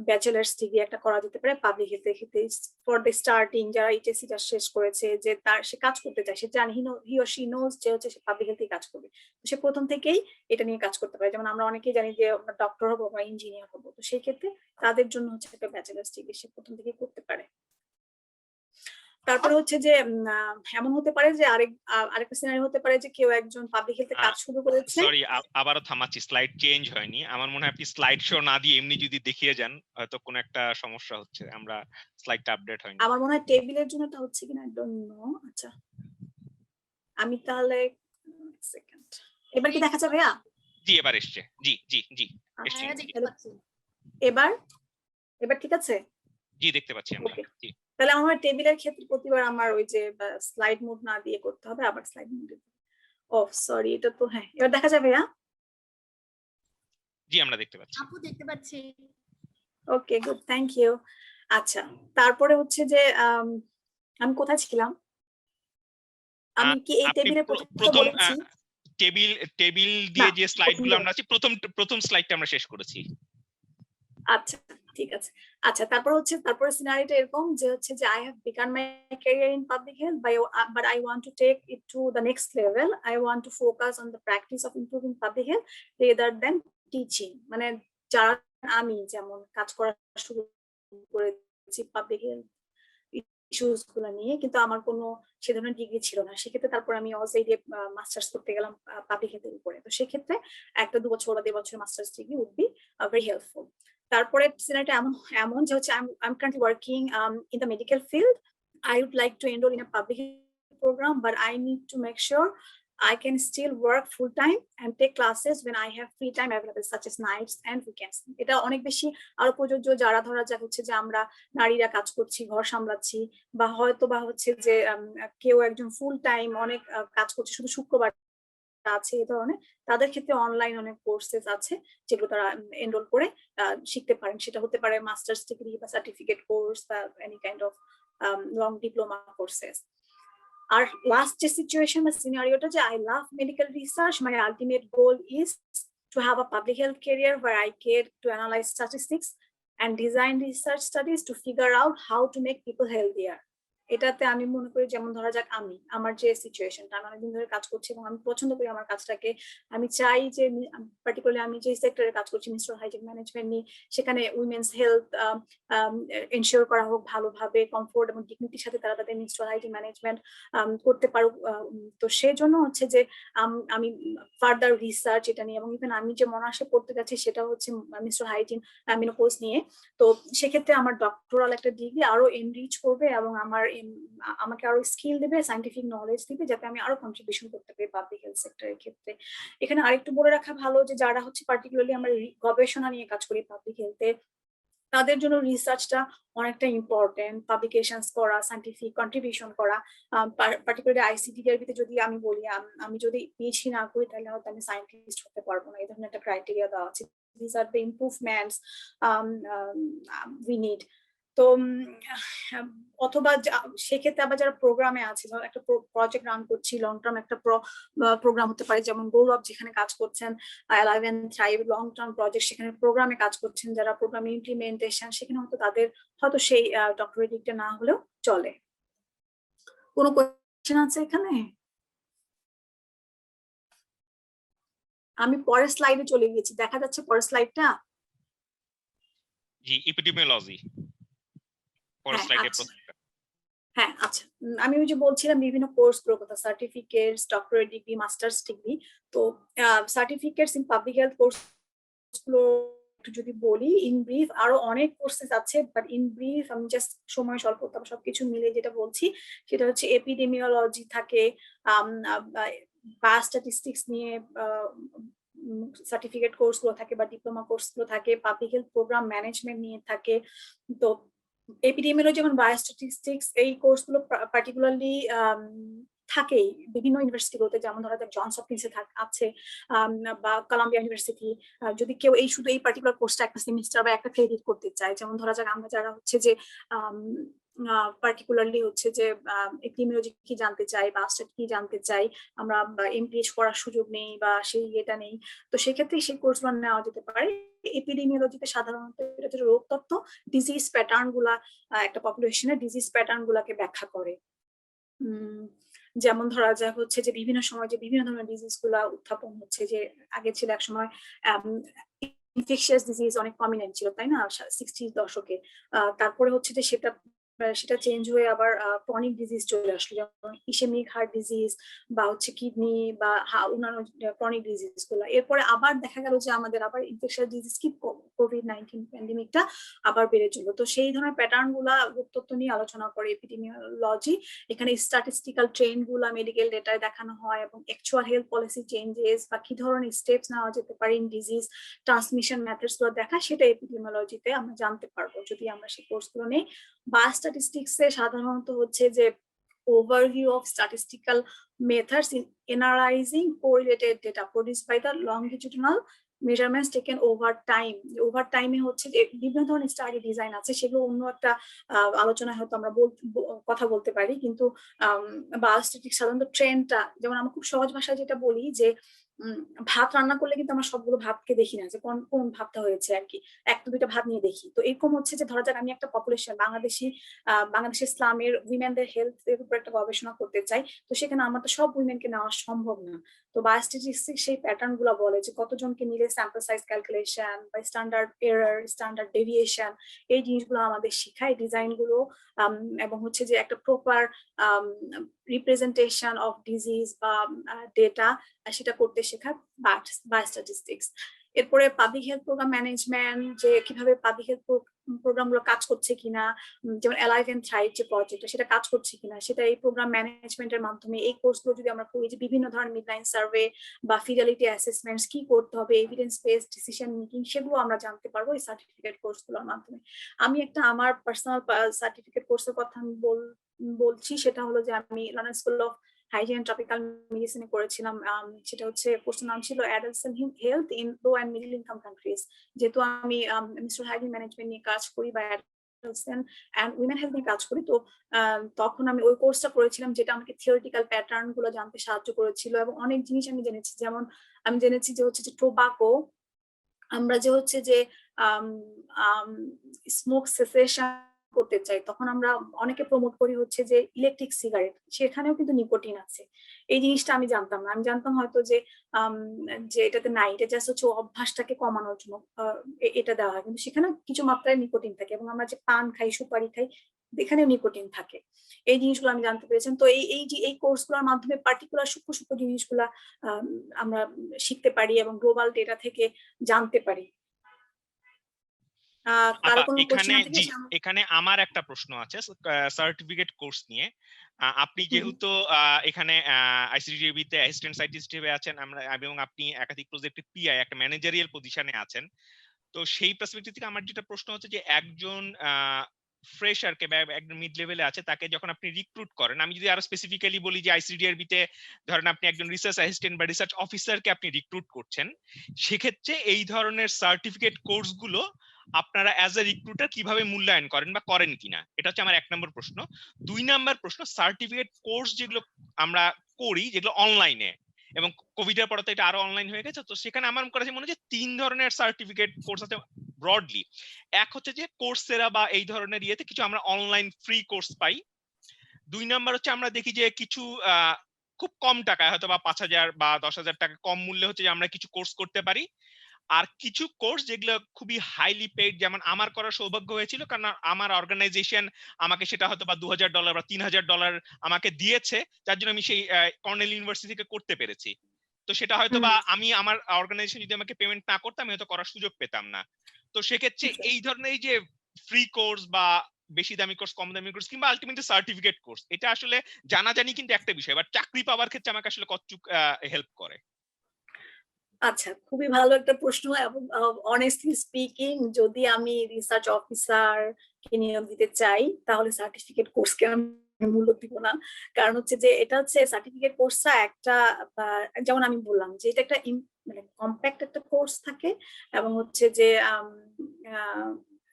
bachelors degree একটা করা যেতে পারে public হেলথের ক্ষেত্রে for the starting, যারা HSC টা শেষ করেছে, যে সে কাজ করতে চায়, সে জানে হি অর শি নোজ যে হচ্ছে সে পাবলিক হেলথে কাজ করবে, তো সে প্রথম থেকেই এটা নিয়ে কাজ করতে পারে। যেমন আমরা অনেকেই জানি যে ডক্টর হবো বা ইঞ্জিনিয়ার হবো, তো সেই ক্ষেত্রে তাদের জন্য হচ্ছে একটা ব্যাচেলার্স ডিগ্রি সে প্রথম থেকেই করতে পারে। তারপরে হচ্ছে যে এমন হতে পারে যে আরেকটা সিনারি হতে পারে যে কেউ একজন পাবলিক হেলথে কাজ শুরু করেছে। সরি, আবারও থামাচ্ছি, স্লাইড চেঞ্জ হয়নি। আমার মনে হয় আপনি স্লাইড শো না দিয়ে এমনি যদি দেখিয়ে যান হয়তো কোনো একটা সমস্যা হচ্ছে, আমরা স্লাইডটা আপডেট হয়নি। আমার মনে হয় টেবিলের জন্য এটা হচ্ছে কিনা, আই ডোন্ট নো। আচ্ছা আমি তাহলে সেকেন্ড, এবার কি দেখা যাবে? জি এবার এসছে, জি জি জি এসছে। এবার ঠিক আছে? জি দেখতে পাচ্ছি আমরা। জি তাহলে আমার টেবিলের ক্ষেত্রে প্রতিবার আমার ওই যে স্লাইড মোড না দিয়ে করতে হবে, আবার স্লাইড মোড দিতে। ও সরি, এটা তো হ্যাঁ এবার দেখা যাবে? জি আমরা দেখতে পাচ্ছি। আপু দেখতে পাচ্ছি। Okay good, thank you. আচ্ছা তারপরে হচ্ছে যে আমি কোথায় ছিলাম? আমি কি এই টেবিলের প্রথম বলেছি? টেবিল দিয়ে যে স্লাইডগুলো আমরা আছি, প্রথম স্লাইডটা আমরা শেষ করেছি। আচ্ছা ঠিক আছে। আচ্ছা তারপরে সিনারিটা এরকম যে হচ্ছে যে I have begun my career in public health but I want to take it to the next level. I want to focus on the practice of improving public health rather than teaching. মানে যারা আমি যেমন কাজ করা শুরু করেছি public health issues গুলো নিয়ে, কিন্তু আমার কোনো সে ধরনের ডিগ্রি ছিল না, সেক্ষেত্রে তারপর আমি অলরেডি মাস্টার্স করতে গেলাম পাবলিক হেলথের উপরে। তো সেক্ষেত্রে একটা 2 বছর বা 1.5 বছর masters degree would be very helpful. তারপরে সিনারিটা এমন যে হচ্ছে I'm currently working in the medical field. I would like to enroll in a public health program, but I need to make sure I can still work full time and take classes when I have free time available, such as nights and weekends. এটা অনেক বেশি আরো প্রযোজ্য যারা ধরা যাক হচ্ছে যে আমরা নারীরা কাজ করছি, ঘর সামলাচ্ছি, বা হয়তো বা হচ্ছে যে কেউ একজন ফুল টাইম অনেক কাজ করছে, শুধু শুক্রবার আছে এই ধরনের, তাদের ক্ষেত্রে অনলাইন অনেক কোর্সেস আছে যেগুলো তারা এনরোল করে শিখতে পারেন। সেটা হতে পারে মাস্টার্স ডিগ্রি বা সার্টিফিকেট কোর্স বা any kind of long diploma courses. আর লাস্ট যে সিচুয়েশন বা সিনারিওটা যে I love medical research, my ultimate goal is to have a public health career where I get to analyze statistics and design research studies to figure out how to make people healthier. এটাতে আমি মনে করি যেমন ধরা যাক আমার যে সিচুয়েশনটা, আমি অনেকদিন ধরে কাজ করছি এবং আমি পছন্দ করি আমার কাজটাকে। আমি চাই যে পার্টিকুলারলি আমি যে সেক্টরে কাজ করছি মেনস্ট্রুয়াল হাইজিন ম্যানেজমেন্ট নিয়ে, সেখানে উইমেন্স হেলথ এনশিওর করা হোক ভালোভাবে, কমফোর্ট এবং ডিগনিটির সাথে তারা তাদের মেনস্ট্রুয়াল হাইজিন ম্যানেজমেন্ট করতে পারুক। তো সেই জন্য হচ্ছে যে আমি ফার্দার রিসার্চ এটা নিয়ে, এবং ইভেন আমি যে মনার্সে পড়তে যাচ্ছি সেটা হচ্ছে মেনস্ট্রুয়াল হাইজিন মেনোপজ নিয়ে। তো সেক্ষেত্রে আমার ডক্টরাল একটা ডিগ্রি আরো এনরিচ করবে এবং আমাকে আরো স্কিল দেবে, সায়েন্টিফিক নলেজ দিবে, যাতে আমি আরো কন্ট্রিবিউশন করতে পারি পাবলিক হেলথ সেক্টরের ক্ষেত্রে। এখানে আরেকটু বলে রাখা ভালো যে যারা হচ্ছে পার্টিকুলারলি আমরা গবেষণা নিয়ে কাজ করি পাবলিক হেলথে, তাদের জন্য রিসার্চটা অনেকটা ইম্পর্টেন্ট, পাবলিকেশনস করা, সায়েন্টিফিক কন্ট্রিবিউশন করা। পার্টিকুলারলি আইসিডিআরবিতে যদি আমি বলি, আমি যদি পিএইচডি না করি তাহলে হয়তো আমি সায়েন্টিস্ট হতে পারবো না, এই ধরনের একটা ক্রাইটেরিয়া দেওয়া আছে। These are the improvements we need. তো অথবা সেক্ষেত্রে আবার যারা প্রোগ্রামে আছে, একটা প্রজেক্ট রান করছি, লং টার্ম একটা প্রোগ্রাম হতে পারে, যেমন গৌরব যেখানে কাজ করছেন Alive and Thrive long term project, সেখানে প্রোগ্রামে কাজ করছেন যারা প্রোগ্রাম ইমপ্লিমেন্টেশন, সেখানে হয়তো তাদের হয়তো সেই ডক্টরেট ডিগ্রি না হলেও চলে। কোনো কোয়েশ্চেন আছে এখানে? আমি পরের স্লাইডে চলে গেছি, দেখা যাচ্ছে পরের স্লাইডটা? জি, এপিডেমিওলজি পরের হ্যাঁ স্লাইডে আচ্ছা, হ্যাঁ আচ্ছা। আমি ওই যে বলছিলাম বিভিন্ন কোর্স গুলোর কথা, certificates, doctorate degree, masters degree. তো certificates in public health course গুলো একটু যদি বলি ইন ব্রিফ, আরো অনেক কোর্সেস আছে, বাট ইন ব্রিফ আমি জাস্ট সময় স্বল্প, তবে সবকিছু মিলে যেটা বলছি সেটা হচ্ছে এপিডেমিওলজি থাকে, বায়োস্ট্যাটিস্টিক্স নিয়ে সার্টিফিকেট কোর্স গুলো থাকে বা ডিপ্লোমা কোর্স গুলো থাকে, পাবলিক হেলথ প্রোগ্রাম ম্যানেজমেন্ট নিয়ে থাকে। তো এপিডেমিওলজি যেমন বায়োস্ট্যাটিস্টিক্স এই কোর্সগুলো পার্টিকুলারলি থাকেই বিভিন্ন ইউনিভার্সিটিগুলোতে, যেমন ধরা যাক জনস হপকিন্সে আছে বা কলাম্বিয়া ইউনিভার্সিটি। যদি কেউ এই শুধু এই পার্টিকুলার কোর্সটা একটা সেমিস্টার বা একটা ক্রেডিট করতে চায়, যেমন ধরা যাক আমরা যারা হচ্ছে যে পার্টিকুলারলি হচ্ছে যে এপিডেমিওলজি কি জানতে চাই বা কি জানতে চাই, আমরা এমপিএইচ করার সুযোগ নেই বা সেই এটা নেই, তো সেক্ষেত্রে সেই কোর্সগুলো নেওয়া যেতে পারে। এপিডেমিওলজিতে সাধারণত এটা হচ্ছে রোগ তত্ত্ব, ডিজিজ প্যাটার্ন গুলা, একটা পপুলেশনের ডিজিজ প্যাটার্ন গুলাকে ব্যাখ্যা করে। যেমন ধরা যাক হচ্ছে যে বিভিন্ন সময় যে বিভিন্ন ধরনের ডিজিজ গুলা উত্থাপন হচ্ছে, যে আগে ছিল এক সময় ইনফেকশিয়াস ডিজিজ অনেক প্রমিনেন্ট ছিল, তাই না, 60 দশকে। তারপরে হচ্ছে যে সেটা চেঞ্জ হয়ে আবার ক্রনিক ডিজিজ চলে আসলো, যেমন ইসেমিক হার্ট ডিজিজ বা হচ্ছে কিডনি বা অন্যান্য ক্রনিক ডিজিজ গুলো। এরপরে আবার দেখা গেল যে আমাদের আবার ইনফেকশন ডিজিজ কি কোভিড-19 প্যান্ডেমিকটা আবার বেড়ে চললো। তো সেই ধরনের প্যাটার্ন গুলা তথ্য নিয়ে আলোচনা করে এপিডেমিওলজি। এখানে স্ট্যাটিস্টিক্যাল ট্রেন্ড গুলা মেডিকেল ডেটায় দেখানো হয় এবং অ্যাকচুয়াল হেলথ পলিসি চেঞ্জেস বা কি ধরনের স্টেপস নেওয়া যেতে পারে ইন ডিজিজ ট্রান্সমিশন মেথডস গুলো দেখা, সেটা এপিডেমিওলজিতে আমরা জানতে পারবো যদি আমরা সেই কোর্সগুলো নেই। বায়োস্ট্যাটিস্টিক্সে সাধারণত হচ্ছে যে overview of statistical methods in analyzing correlated data produced by the longitudinal measurements taken over time. Over টাইমে হচ্ছে যে বিভিন্ন ধরনের স্টাডি ডিজাইন আছে, সেগুলো অন্য একটা আলোচনায় হয়তো আমরা কথা বলতে পারি। কিন্তু বায়োস্ট্যাটিক্স সাধারণত ট্রেন্ডটা, যেমন আমরা খুব সহজ ভাষায় যেটা বলি যে ভাত রান্না করলে কিন্তু আমরা সবগুলো ভাতকে দেখি না যে কোন ভাতটা হয়েছে আর কি, একটা দুইটা ভাত নিয়ে দেখি। তো এরকম হচ্ছে যে ধরা যাক আমি একটা পপুলেশন বাংলাদেশ ইসলামের উইমেনদের হেলথ এর উপর একটা গবেষণা করতে চাই, তো সেখানে আমার তো সব উইমেনকে নেওয়া সম্ভব না। তো বায়োস্ট্যাটিস্টিক্স সেই প্যাটার্ন গুলো বলে যে কতজনকে নিলে স্যাম্পল সাইজ ক্যালকুলেশন বা স্ট্যান্ডার্ড এরর, স্ট্যান্ডার্ড ডেভিয়েশন, এই জিনিসগুলো আমাদের শেখায় ডিজাইন গুলো, এবং হচ্ছে যে একটা প্রপার রিপ্রেজেন্টেশন অফ ডিজিজ বা ডেটা সেটা করতে শেখায় বায়োস্ট্যাটিস্টিক্স। এরপরে পাবলিক হেলথ প্রোগ্রাম ম্যানেজমেন্ট, যে কিভাবে পাবলিক হেলথ প্রোগ্রাম গুলো কাজ করছে কিনা, যেমন অ্যালাইভ এন্ড থ্রাইভ যে প্রজেক্ট সেটা কাজ করছে কিনা, সেটা এই প্রোগ্রাম ম্যানেজমেন্টের মাধ্যমে এই কোর্সগুলো যদি আমরা করি, যে বিভিন্ন ধরনের মিডলাইন সার্ভে বা ফিডালিটি অ্যাসেসমেন্টস কি করতে হবে, এভিডেন্স বেসড ডিসিশন মেকিং, সেগুলো আমরা জানতে পারবো এই সার্টিফিকেট কোর্সগুলোর মাধ্যমে। আমি একটা আমার পার্সোনাল সার্টিফিকেট কোর্সের কথা আমি বলছি, সেটা হলো যে আমি London school of hygiene and tropical মেডিসিনে করেছিলাম। সেটা হচ্ছে কোর্সের নাম ছিল adults and health in low and middle income countries. যেহেতু আমি মিনিস্ট্রি হাইজিন ম্যানেজমেন্ট নিয়ে কাজ করি বা অ্যাডাল্টস এন্ড উইমেন হেলথ নিয়ে কাজ করি, তো তখন আমি ওই কোর্সটা করেছিলাম, যেটা আমাকে থিওরিটিক্যাল প্যাটার্ন গুলো জানতে সাহায্য করেছিল এবং অনেক জিনিস আমি জেনেছি। যেমন আমি জেনেছি যে হচ্ছে যে টোবাকো, আমরা যে হচ্ছে যে স্মোক সেসেশন করতে চাই, তখন আমরা অনেকে প্রমোট করি হচ্ছে যে ইলেকট্রিক সিগারেট, সেখানেও কিন্তু নিকোটিন আছে। এই জিনিসটা আমি জানতাম না। আমি জানতাম হয়তো যে এটাতে নাই, এটা জাস্ট হচ্ছে অভ্যাসটাকে কমানোর জন্য এটা দেওয়া হয়, কিন্তু সেখানে কিছু মাত্রায় নিকোটিন থাকে। এবং আমরা যে পান খাই, সুপারি খাই, এখানেও নিকোটিন থাকে। এই জিনিসগুলো আমি জানতে পেরেছি। তো এই কোর্সগুলোর মাধ্যমে পার্টিকুলার সূক্ষ্ম জিনিসগুলা আমরা শিখতে পারি এবং গ্লোবাল ডেটা থেকে জানতে পারি। কারো কোনো কোশ্চেন আছে কি? এখানে আমার একটা প্রশ্ন আছে সার্টিফিকেট কোর্স নিয়ে। আপনি যেহেতু এখানে আইসিডিবি তে অ্যাসিস্ট্যান্ট সায়েন্টিস্ট হিসেবে আছেন, এবং আপনি একাধিক প্রজেক্টে পিআই একটা ম্যানেজারিয়াল পজিশনে আছেন, তো সেই পার্সপেক্টিভ থেকে আমার যেটা প্রশ্ন হচ্ছে যে একজন ফ্রেশারকে বা একজন মিড লেভেলে আছে তাকে যখন আপনি রিক্রুট করেন, আমি যদি আরো স্পেসিফিক্যালি বলি যে আইসিডিআরবি তে ধরেন আপনি একজন রিসার্চ অ্যাসিস্ট্যান্ট বা রিসার্চ অফিসারকে আপনি রিক্রুট করছেন, সেক্ষেত্রে এই ধরনের সার্টিফিকেট কোর্সগুলো আপনারা অ্যাজ এ রিক্রুটার কিভাবে মূল্যায়ন করেন বা করেন কিনা, এটা হচ্ছে আমার 1 নম্বর প্রশ্ন। 2 নম্বর প্রশ্ন, সার্টিফিকেট কোর্স যেগুলো আমরা করি যেগুলো অনলাইনে, এবং কোভিড এর পরে তো এটা আরো অনলাইন হয়ে গেছে, তো সেখানে আমার কাছে মনে হচ্ছে 3 ধরনের সার্টিফিকেট কোর্স আছে ব্রডলি। এক হচ্ছে যে কোর্সেরা বা এই ধরনের ইয়েতে কিছু আমরা অনলাইন ফ্রি কোর্স পাই, 2 নাম্বার হচ্ছে আমরা দেখি যে কিছু খুব কম টাকায় হয়তো বা 5,000 বা 10,000 টাকা কম মূল্যে হচ্ছে যে আমরা কিছু কোর্স করতে পারি। আর কিছু কোর্স যেগুলো খুবই হাইলি পেইড, যেমন আমার করার সৌভাগ্য হয়েছিল, কারণ আমার অর্গানাইজেশন আমাকে সেটা হয়তো বা $2,000 বা $3,000 আমাকে দিয়েছে, যার জন্য আমি সেই কর্নেল ইউনিভার্সিটি থেকে করতে পেরেছি। তো সেটা হয়তো বা আমি আমার অর্গানাইজেশন যদি আমাকে পেমেন্ট না করতাম, আমি হয়তো করার সুযোগ পেতাম না। তো সেক্ষেত্রে এই ধরনের এই যে ফ্রি কোর্স বা বেশি দামি কোর্স, কম দামি কোর্স কিংবা আলটিমেটলি সার্টিফিকেট কোর্স, এটা আসলে জানাজানি কিন্তু একটা বিষয়, বাট চাকরি পাওয়ার ক্ষেত্রে আমাকে আসলে কতটুক হেল্প করে? আচ্ছা, খুবই ভালো একটা প্রশ্ন এবং অনেস্টলি স্পিকিং যদি আমি রিসার্চ অফিসার কে নিয়োগ দিতে চাই তাহলে সার্টিফিকেট কোর্সকে আমি মূল্য দিব না। কারণ হচ্ছে যে এটা হচ্ছে সার্টিফিকেট কোর্সটা একটা যেমন আমি বললাম যে এটা একটা মানে কম্প্যাক্ট একটা কোর্স থাকে এবং হচ্ছে যে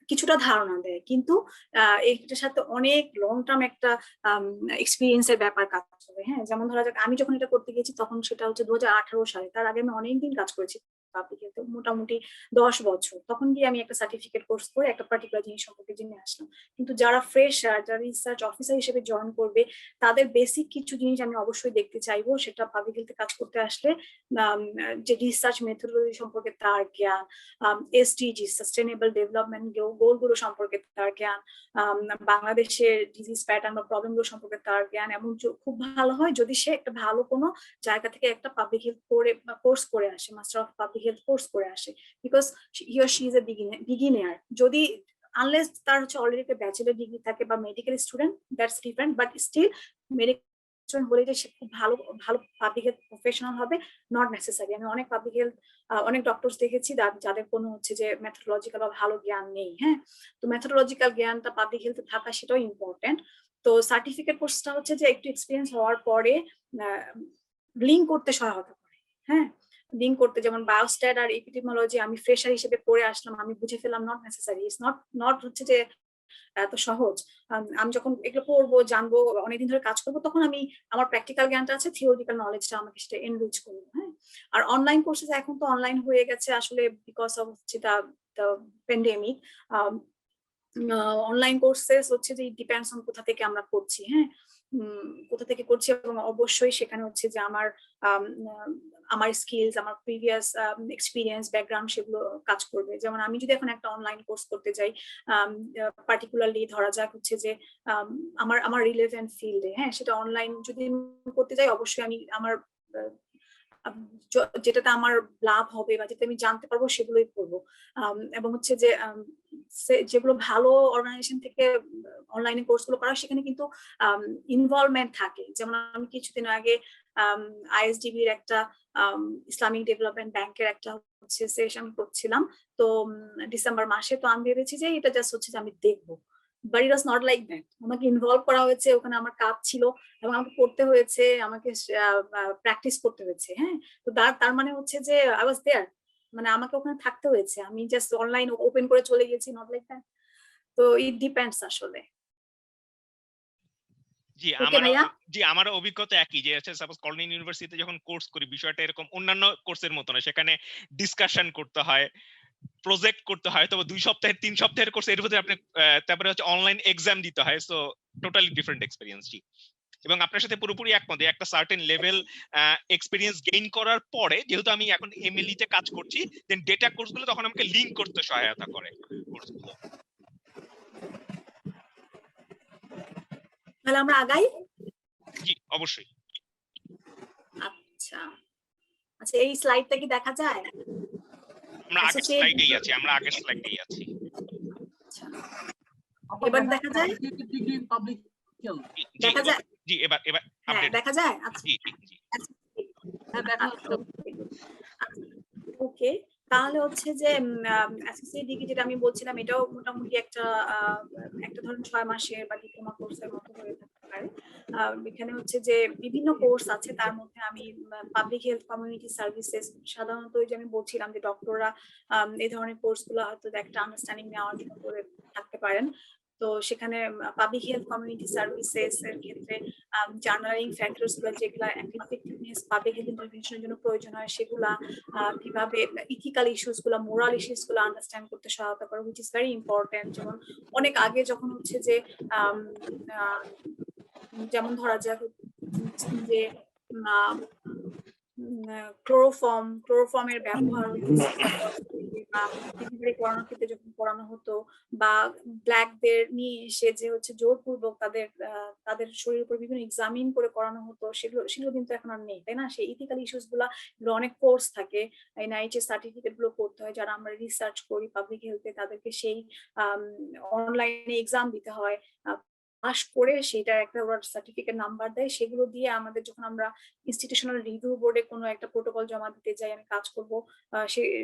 কিছুটা ধারণা দেয়, কিন্তু এটার সাথে অনেক লং টার্ম একটা এক্সপিরিয়েন্সের ব্যাপার কাজ করে। হ্যাঁ, যেমন ধরা যাক আমি যখন এটা করতে গেছি তখন সেটা হচ্ছে 2018 সালে, তার আগে আমি অনেকদিন কাজ করেছি পাবলিক হেলথে, মোটামুটি 10 বছর। তখন গিয়ে আমি একটা সার্টিফিকেট কোর্স করে একটা পার্টিকুলার জিনিস সম্পর্কে জেনে আসলাম। কিন্তু যারা ফ্রেশার, যারা রিসার্চ অফিসার হিসেবে জয়েন করবে, তাদের বেসিক কিছু জিনিস আমি অবশ্যই দেখতে চাইবো, সেটা পাবলিক হেলথে কাজ করতে আসলে যে রিসার্চ মেথোডোলজি সম্পর্কে তার জ্ঞান, এসডিজি সাস্টেনেবল ডেভেলপমেন্ট গোলগুলো সম্পর্কে তার জ্ঞান, বাংলাদেশের ডিজিজ প্যাটার্ন বা প্রবলেম গুলো সম্পর্কে তার জ্ঞান, এবং খুব ভালো হয় যদি সে একটা ভালো কোনো জায়গা থেকে একটা পাবলিক হেলথ কোর্স করে আসে, master of public health course করে আসে, because he or she is a beginner. যদি আনলেস তার হচ্ছে অলরেডি একটা ব্যাচেলর ডিগ্রি থাকে বা medical student, that's different, but still medical student হলে যে সে খুব ভালো ভালো পাবলিক হেলথ প্রফেশনাল হবে নট নেসেসারি। আমি অনেক পাবলিক হেলথ অনেক ডক্টরস দেখেছি যাদের কোনো হচ্ছে যে মেথোডোলজিক্যাল বা ভালো জ্ঞান নেই। হ্যাঁ, তো মেথোডোলজিক্যাল জ্ঞানটা পাবলিক হেলথে থাকা সেটাও ইম্পর্টেন্ট। তো সার্টিফিকেট কোর্সটা হচ্ছে যে একটু এক্সপিরিয়েন্স হওয়ার পরে লিঙ্ক করতে সহায়তা করে। হ্যাঁ, লিঙ্ক করতে, যেমন বায়োস্ট্যাট আর এপিডেমিওলজি আমি ফ্রেশার হিসেবে পড়ে আসলাম, আমি বুঝে ফেললাম নট নেসেসারি, ইটস নট হচ্ছে যে এত সহজ। আমি যখন এগুলো পড়বো, জানবো, অনেকদিন ধরে কাজ করবো, তখন আমি আমার প্র্যাকটিক্যাল জ্ঞানটা আছে, থিওরিটিক্যাল নলেজটা আমাকে সেটা এনরিচ করবো। হ্যাঁ, আর অনলাইন কোর্সেস এখন তো অনলাইন হয়ে গেছে আসলে বিকজ অফ হচ্ছে দ্য প্যান্ডেমিক। অনলাইন কোর্সেস হচ্ছে যে ডিপেন্ডস অন কোথা থেকে আমরা করছি। হ্যাঁ, কোথা থেকে করছি, এবং অবশ্যই সেখানে হচ্ছে যে আমার স্কিলস, আমার প্রিভিয়াস এক্সপিরিয়েন্স, ব্যাকগ্রাউন্ড সেগুলো কাজ করবে। যেমন আমি যদি এখন একটা অনলাইন কোর্স করতে যাই, পার্টিকুলারলি ধরা যাক হচ্ছে যে আমার রিলেভেন্ট ফিল্ডে, হ্যাঁ, সেটা অনলাইন যদি করতে যাই, অবশ্যই আমি আমার যেটাতে আমার লাভ হবে বা যেটা আমি জানতে পারবো সেগুলোই করবো। এবং হচ্ছে যে যেগুলো ভালো অর্গানাইজেশন থেকে অনলাইনে কোর্সগুলো করা, সেখানে কিন্তু ইনভলভমেন্ট থাকে। যেমন আমি কিছুদিন আগে আইএসডিবির একটা ইসলামিক ডেভেলপমেন্ট ব্যাংকের একটা হচ্ছে সেশন করছিলাম, তো ডিসেম্বর মাসে। তো আমি ভেবেছি যে এটা জাস্ট হচ্ছে যে আমি দেখবো, but it was not like that. আমাকে ইনভলভ করা হয়েছে, ওখানে আমার কাজ ছিল এবং আমাকে পড়তে হয়েছে, আমাকে প্র্যাকটিস করতে হয়েছে। হ্যাঁ, তো তার মানে হচ্ছে যে আই ওয়াজ দেয়ার, মানে আমাকে ওখানে থাকতে হয়েছে, আমি জাস্ট অনলাইন ওপেন করে চলে গেছি, নট লাইক দ্যাট। তো ইট ডিপেন্ডস আসলে। জি, ওকে ভাইয়া। আমারও অভিজ্ঞতা একই, যে হচ্ছে সাপোজ কর্নেল ইউনিভার্সিটিতে যখন কোর্স করি, বিষয়টা এরকম অন্যান্য কোর্সের মতো না। সেখানে ডিসকাশন করতে হয়, প্রজেক্ট করতে হয়, তবে 2 সপ্তাহের 3 সপ্তাহের কোর্স, এর ভিতরে আপনি তারপরে হচ্ছে অনলাইন এক্সাম দিতে হয়। So totally different experience. জি, এবং আপনার সাথে পুরোপুরি একমত। একটা সার্টেন লেভেল এক্সপেরিয়েন্স গেইন করার পরে, যেহেতু আমি এখন এমএলই তে কাজ করছি, দেন ডেটা কোর্সগুলো তখন আমাকে লিংক করতে সহায়তা করে কোর্সগুলো। তাহলে আমরা আগাই। জি, অবশ্যই। আচ্ছা আচ্ছা, এই স্লাইডটা কি দেখা যায়? আমরা আগের স্লাইডেই আছি, আগের স্লাইডেই আছি। আচ্ছা, এবার দেখা যায়? ডিগ্রি পাবলিক হেলথ দেখা যায়? জি, এবার হ্যাঁ, আপডেট দেখা যায়। আচ্ছা, জি জি। হ্যাঁ, দেখা যাচ্ছে। ওকে, তাহলে হচ্ছে যে অ্যাসোসিয়েট ডিগ্রি যেটা আমি বলছিলাম, এটাও মোটামুটি একটা ধরুন 6 মাসের বা ডিপ্লোমা কোর্সের মতো হয়ে থাকতে পারে। এখানে হচ্ছে যে বিভিন্ন কোর্স আছে, তার মধ্যে আমি পাবলিক হেলথ কমিউনিটি সার্ভিসেস, সাধারণত ওই যে আমি বলছিলাম যে ডক্টররা এই ধরনের কোর্সগুলো হয়তো একটা আন্ডারস্ট্যান্ডিং নেওয়ার জন্য করে থাকতে পারেন। তো সেখানে পাবলিক হেলথ কমিউনিটি সার্ভিসেস এর ক্ষেত্রে জার্নালিং ফ্যাক্টরস গুলো, যেগুলো এফেক্টিভনেস পাবলিক হেলথ ইন্টারভেনশনের জন্য প্রয়োজন হয়, সেগুলা কিভাবে ইথিক্যাল ইস্যুস গুলা, মোরাল ইস্যুস গুলো আন্ডারস্ট্যান্ড করতে সহায়তা করে, হুইচ ইজ ভেরি ইম্পর্টেন্ট। যেমন অনেক আগে যখন হচ্ছে যে যেমন ধরা যাক যে ক্লোরোফর্মের ব্যবহার বা ডেলিভারি করানোর ক্ষেত্রে যখন পড়ানো হতো, বা ব্ল্যাকদের নিয়ে এসে যে হচ্ছে জোরপূর্বক তাদের শরীরের উপর বিভিন্ন এক্সামিন করে করানো হতো, সেগুলো কিন্তু এখন আর নেই, তাই না? সেই ইথিক্যাল ইস্যুস গুলো অনেক কোর্স থাকে, NIH সার্টিফিকেট গুলো করতে হয়, যারা আমরা রিসার্চ করি পাবলিক হেলথে তাদেরকে সেই অনলাইনে এক্সাম দিতে হয়, পাস করে সেটা একটা ওরা সার্টিফিকেট নাম্বার দেয়, সেগুলো দিয়ে আমাদের যখন আমরা ইনস্টিটিউশনাল রিভিউ বোর্ডে কোনো একটা প্রোটোকল জমা দিতে যাই, আমি কাজ করব,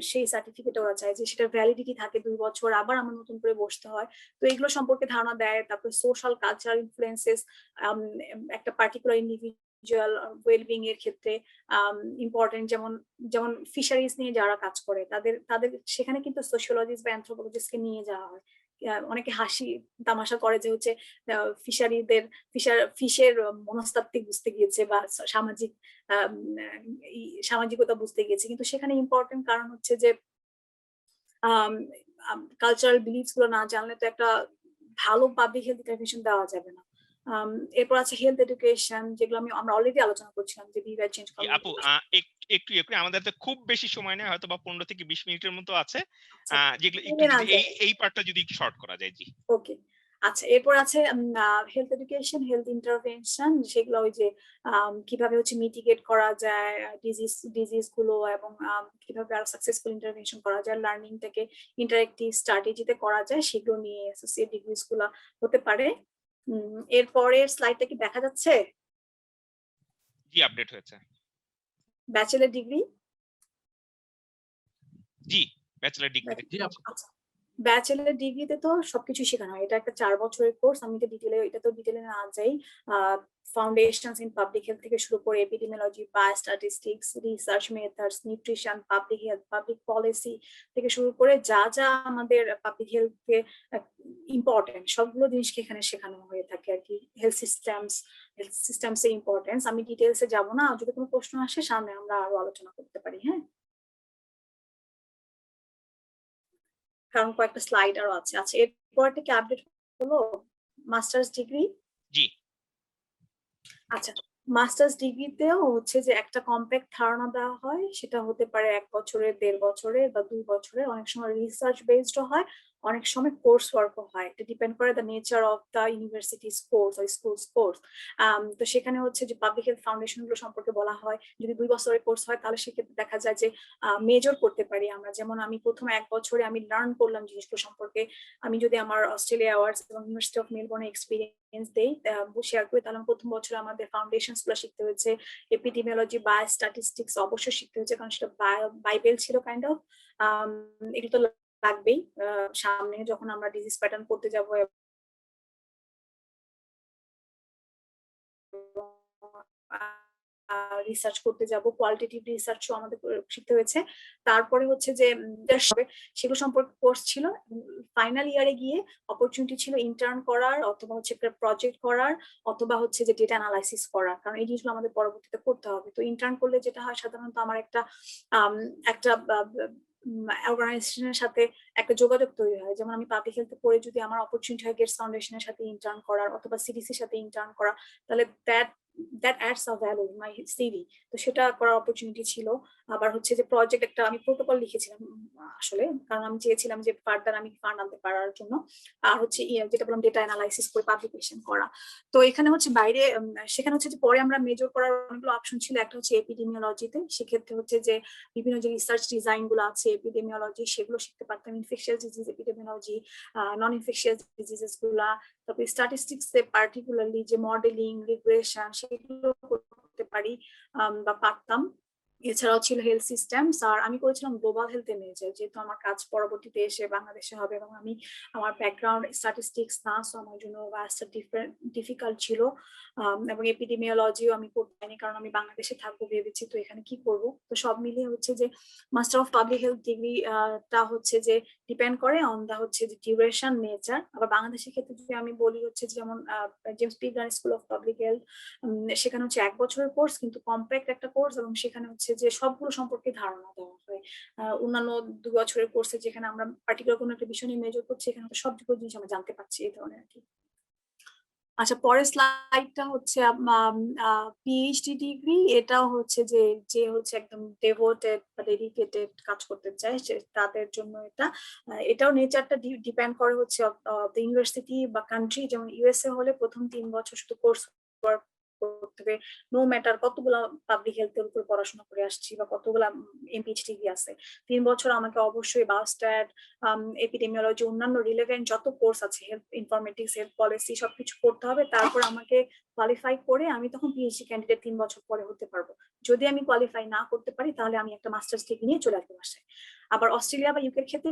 সেই সার্টিফিকেট ওরা চায় যে সেটা ভ্যালিডিটি থাকে 2 বছর, আবার আমার নতুন করে বসতে হয়। তো এগুলো সম্পর্কে ধারণা দেয়। তারপর সোশ্যাল কালচারাল ইনফ্লুয়েন্সেস একটা পার্টিকুলার ইন্ডিভিজুয়াল ওয়েলবিং এর ক্ষেত্রে ইম্পর্টেন্ট, যেমন ফিশারিজ নিয়ে যারা কাজ করে তাদের সেখানে কিন্তু সোশিওলজিস্ট বা অ্যানথ্রোপোলজিস্টকে নিয়ে যাওয়া হয়। অনেকে হাসি তামাশা করে যে হচ্ছে ফিশের মনস্তাত্ত্বিক বুঝতে গিয়েছে বা সামাজিকতা বুঝতে গিয়েছে, কিন্তু সেখানে ইম্পর্টেন্ট কারণ হচ্ছে যে কালচারাল বিলিফস গুলো না জানলে তো একটা ভালো পাবলিক হেলথ ইন্টারভেনশন দেওয়া যাবে না। এরপর আছে হেলথ এডুকেশন, যেগুলো আমরা অলরেডি আলোচনা করছিলাম যে বিহেভিয়ার চেঞ্জ আপু একটু আমাদের তো খুব বেশি সময় নেই, হয়তো বা 15 থেকে 20 মিনিটের মতো আছে, যেগুলো একটু যদি এই পার্টটা যদি একটু শর্ট করা যায়। জি ওকে। আচ্ছা, এরপর আছে হেলথ এডুকেশন, হেলথ ইন্টারভেনশন, সেগুলো ওই যে কিভাবে হচ্ছে মিটিগেট করা যায় ডিজিজ গুলো, এবং কিভাবে আরো সাকসেসফুল ইন্টারভেনশন করা যায়, লার্নিং থেকে ইন্টারেক্টিভ স্ট্র্যাটেজিতে করা যায়, সেগুলো নিয়ে অ্যাসোসিয়েট ডিগ্রিজ গুলো হতে পারে। এরপরের স্লাইডটা কি দেখা যাচ্ছে? জি আপডেট হয়েছে। ব্যাচেলর ডিগ্রি, জি ব্যাচেলর ডিগ্রি দেখতে পাচ্ছি। আচ্ছা, ব্যাচেলর ডিগ্রিতে তো সবকিছু শেখানো হয়, এটা একটা 4 বছরের কোর্স। আমি তো ডিটেলে না যাই, ফাউন্ডেশনস ইন পাবলিক হেলথ থেকে শুরু করে epidemiology, biostatistics, research methods, nutrition, public health, public policy থেকে শুরু করে যা আমাদের পাবলিক হেলথকে ইম্পর্টেন্ট সবগুলো জিনিসকে এখানে শেখানো হয়ে থাকে আর কি। হেলথ সিস্টেমস এর ইম্পর্টেন্স আমি ডিটেলসে যাব না, যদি কোনো প্রশ্ন আসে সামনে আমরা আরো আলোচনা করতে পারি। হ্যাঁ, কারণ কয়েকটা স্লাইড আরো আছে। আচ্ছা, এরপর থেকে আপডেট হলো মাস্টার্স ডিগ্রি। জি আচ্ছা, মাস্টার্স ডিগ্রিতেও হচ্ছে যে একটা কম্প্যাক্ট ধারণা দেওয়া হয়, সেটা হতে পারে 1 বছরের, 1.5 বছরের বা 2 বছরের, অনেক সময় রিসার্চ বেসড হয়, অনেক সময় কোর্স ওয়ার্কও হয়। এটা ডিপেন্ড করে the nature of the universities course বা স্কুলস কোর্স। তো সেখানে হচ্ছে যে পাবলিক হেলথ ফাউন্ডেশন গুলো সম্পর্কে বলা হয়। যদি 2 বছরের কোর্স হয় তাহলে সেক্ষেত্রে দেখা যায় যে মেজর করতে পারি আমরা। যেমন আমি প্রথম 1 বছরে আমি লার্ন করলাম জিনিসগুলো সম্পর্কে। আমি যদি আমার অস্ট্রেলিয়া আওয়ার্স এবং ইউনিভার্সিটি অফ মেলবোর্নে এক্সপিরিয়েন্স দেই, শেয়ার করি, তাহলে প্রথম বছরে আমাদের ফাউন্ডেশনস গুলো শিখতে হয়েছে, এপিডেমিওলজি, বায়োস্ট্যাটিস্টিক্স অবশ্যই শিখতে হয়েছে, কারণ সেটা বাইবেল ছিল কাইন্ড অফ। এগুলো তো লাগবেই সামনে যখন আমরা ডিজিজ প্যাটার্ন করতে যাব। রিসার্চ করতে যাব, কোয়ালিটেটিভ রিসার্চও আমাদের শিখতে হয়েছে। তারপরে হচ্ছে যে সেগুলো সম্পর্কে কোর্স ছিল। ফাইনাল ইয়ারে গিয়ে অপরচুনিটি ছিল ইন্টার্ন করার, অথবা হচ্ছে একটা প্রজেক্ট করার, অথবা হচ্ছে যে ডেটা অ্যানালাইসিস করার, কারণ এই জিনিসগুলো আমাদের পরবর্তীতে করতে হবে। তো ইন্টার্ন করলে যেটা হয়, সাধারণত আমার একটা অর্গানাইজেশনের সাথে একটা যোগাযোগ তৈরি হয়। যেমন আমি পাবলিক হেলথে পড়ে যদি আমার অপরচুনিটি হয় গেটস ফাউন্ডেশনের সাথে ইন্টার্ন করার, অথবা সিডিসির সাথে ইন্টার্ন করা, তাহলে that adds a value in my CV। তো সেটা করার অপরচুনিটি ছিল। আবার হচ্ছে যে প্রজেক্ট একটা আমি প্রোটোকল লিখেছিলাম আসলে, কারণ আমি চেয়েছিলাম যে ফার্দার আমি ফান্ড আনতে পারার জন্য। আর হচ্ছে যেটা বললাম ডেটা অ্যানালাইসিস করে পাবলিকেশন করা। তো এখানে হচ্ছে বাইরে সেখানে হচ্ছে যে পরে আমরা মেজর করার অনেকগুলো অপশন ছিল। একটা হচ্ছে এপিডেমিওলজিতে, সেক্ষেত্রে হচ্ছে যে বিভিন্ন যে রিসার্চ ডিজাইন গুলো আছে এপিডেমিওলজি, সেগুলো শিখতে পারতাম। ইনফেকশিয়াস ডিজিজ এপিডেমিওলজি, নন ইনফেকশিয়াস ডিজিজেস গুলা, তারপরে স্ট্যাটিস্টিক্স এ পার্টিকুলারলি যে মডেলিং, রিগ্রেশন, সেগুলো করতে পারি বা পারতাম। এছাড়াও ছিল হেলথ সিস্টেমস, আর আমি করেছিলাম গ্লোবাল হেলথে মেজর, যেহেতু আমার কাজ পরবর্তীতে এসে বাংলাদেশে হবে, এবং আমার ব্যাকগ্রাউন্ড স্ট্যাটিস্টিক্স না, সো আমার জন্য ডিফিকাল্ট ছিল। এবং এপিডেমিওলজিও আমি করতে পারিনি, কারণ আমি বাংলাদেশে থাকবো ভেবেছি, তো এখানে কি করব। তো সব মিলিয়ে হচ্ছে যে মাস্টার অফ পাবলিক হেলথ ডিগ্রিটা হচ্ছে যে ডিপেন্ড করে অন দা হচ্ছে যে ডিউরেশন, নেচার। আবার বাংলাদেশের ক্ষেত্রে যদি আমি বলি হচ্ছে যেমন James P Grant school of public health, সেখানে হচ্ছে 1 বছরের কোর্স, কিন্তু কম্প্যাক্ট একটা কোর্স, এবং সেখানে হচ্ছে যে সবগুলো সম্পর্কে ধারণা দেওয়া হয়। অন্যান্য 2 বছরের কোর্সে যেখানে আমরা পার্টিকুলার কোনো একটা বিষয় নিয়ে মেজর করছি, এখানে তো সবগুলো জিনিস আমরা জানতে পারছি, এই ধরনের আর কি। আচ্ছা, পরের স্লাইডটা হচ্ছে পিএইচডি ডিগ্রি। এটাও হচ্ছে যে হচ্ছে একদম ডেভোটেড বা ডেডিকেটেড কাজ করতে চায় তাদের জন্য এটাও নেচারটা ডিপেন্ড করে হচ্ছে ইউনিভার্সিটি বা কান্ট্রি। যেমন ইউএসএ হলে প্রথম 3 বছর শুধু কোর্স করতে হবে, নো ম্যাটার কতগুলা পাবলিক হেলথের উপর পড়াশোনা করে আসছি বা কতগুলা এমপিএইচডি ডিগ্রি আছে। 3 বছর আমাকে অবশ্যই বায়োস্ট্যাট, এপিডেমিওলজি, অন্যান্য রিলেভেন্ট যত কোর্স আছে, হেলথ ইনফরমেটিক্স, হেলথ পলিসি সবকিছু করতে হবে। তারপর আমাকে কোয়ালিফাই করে আমি তখন পিএইচডি ক্যান্ডিডেট 3 বছর পরে হতে পারবো। যদি আমি কোয়ালিফাই না করতে পারি তাহলে আমি একটা মাস্টার্স ডিগ্রি নিয়ে চলে আসবো বাসায়। আবার অস্ট্রেলিয়া বা ইউকের ক্ষেত্রে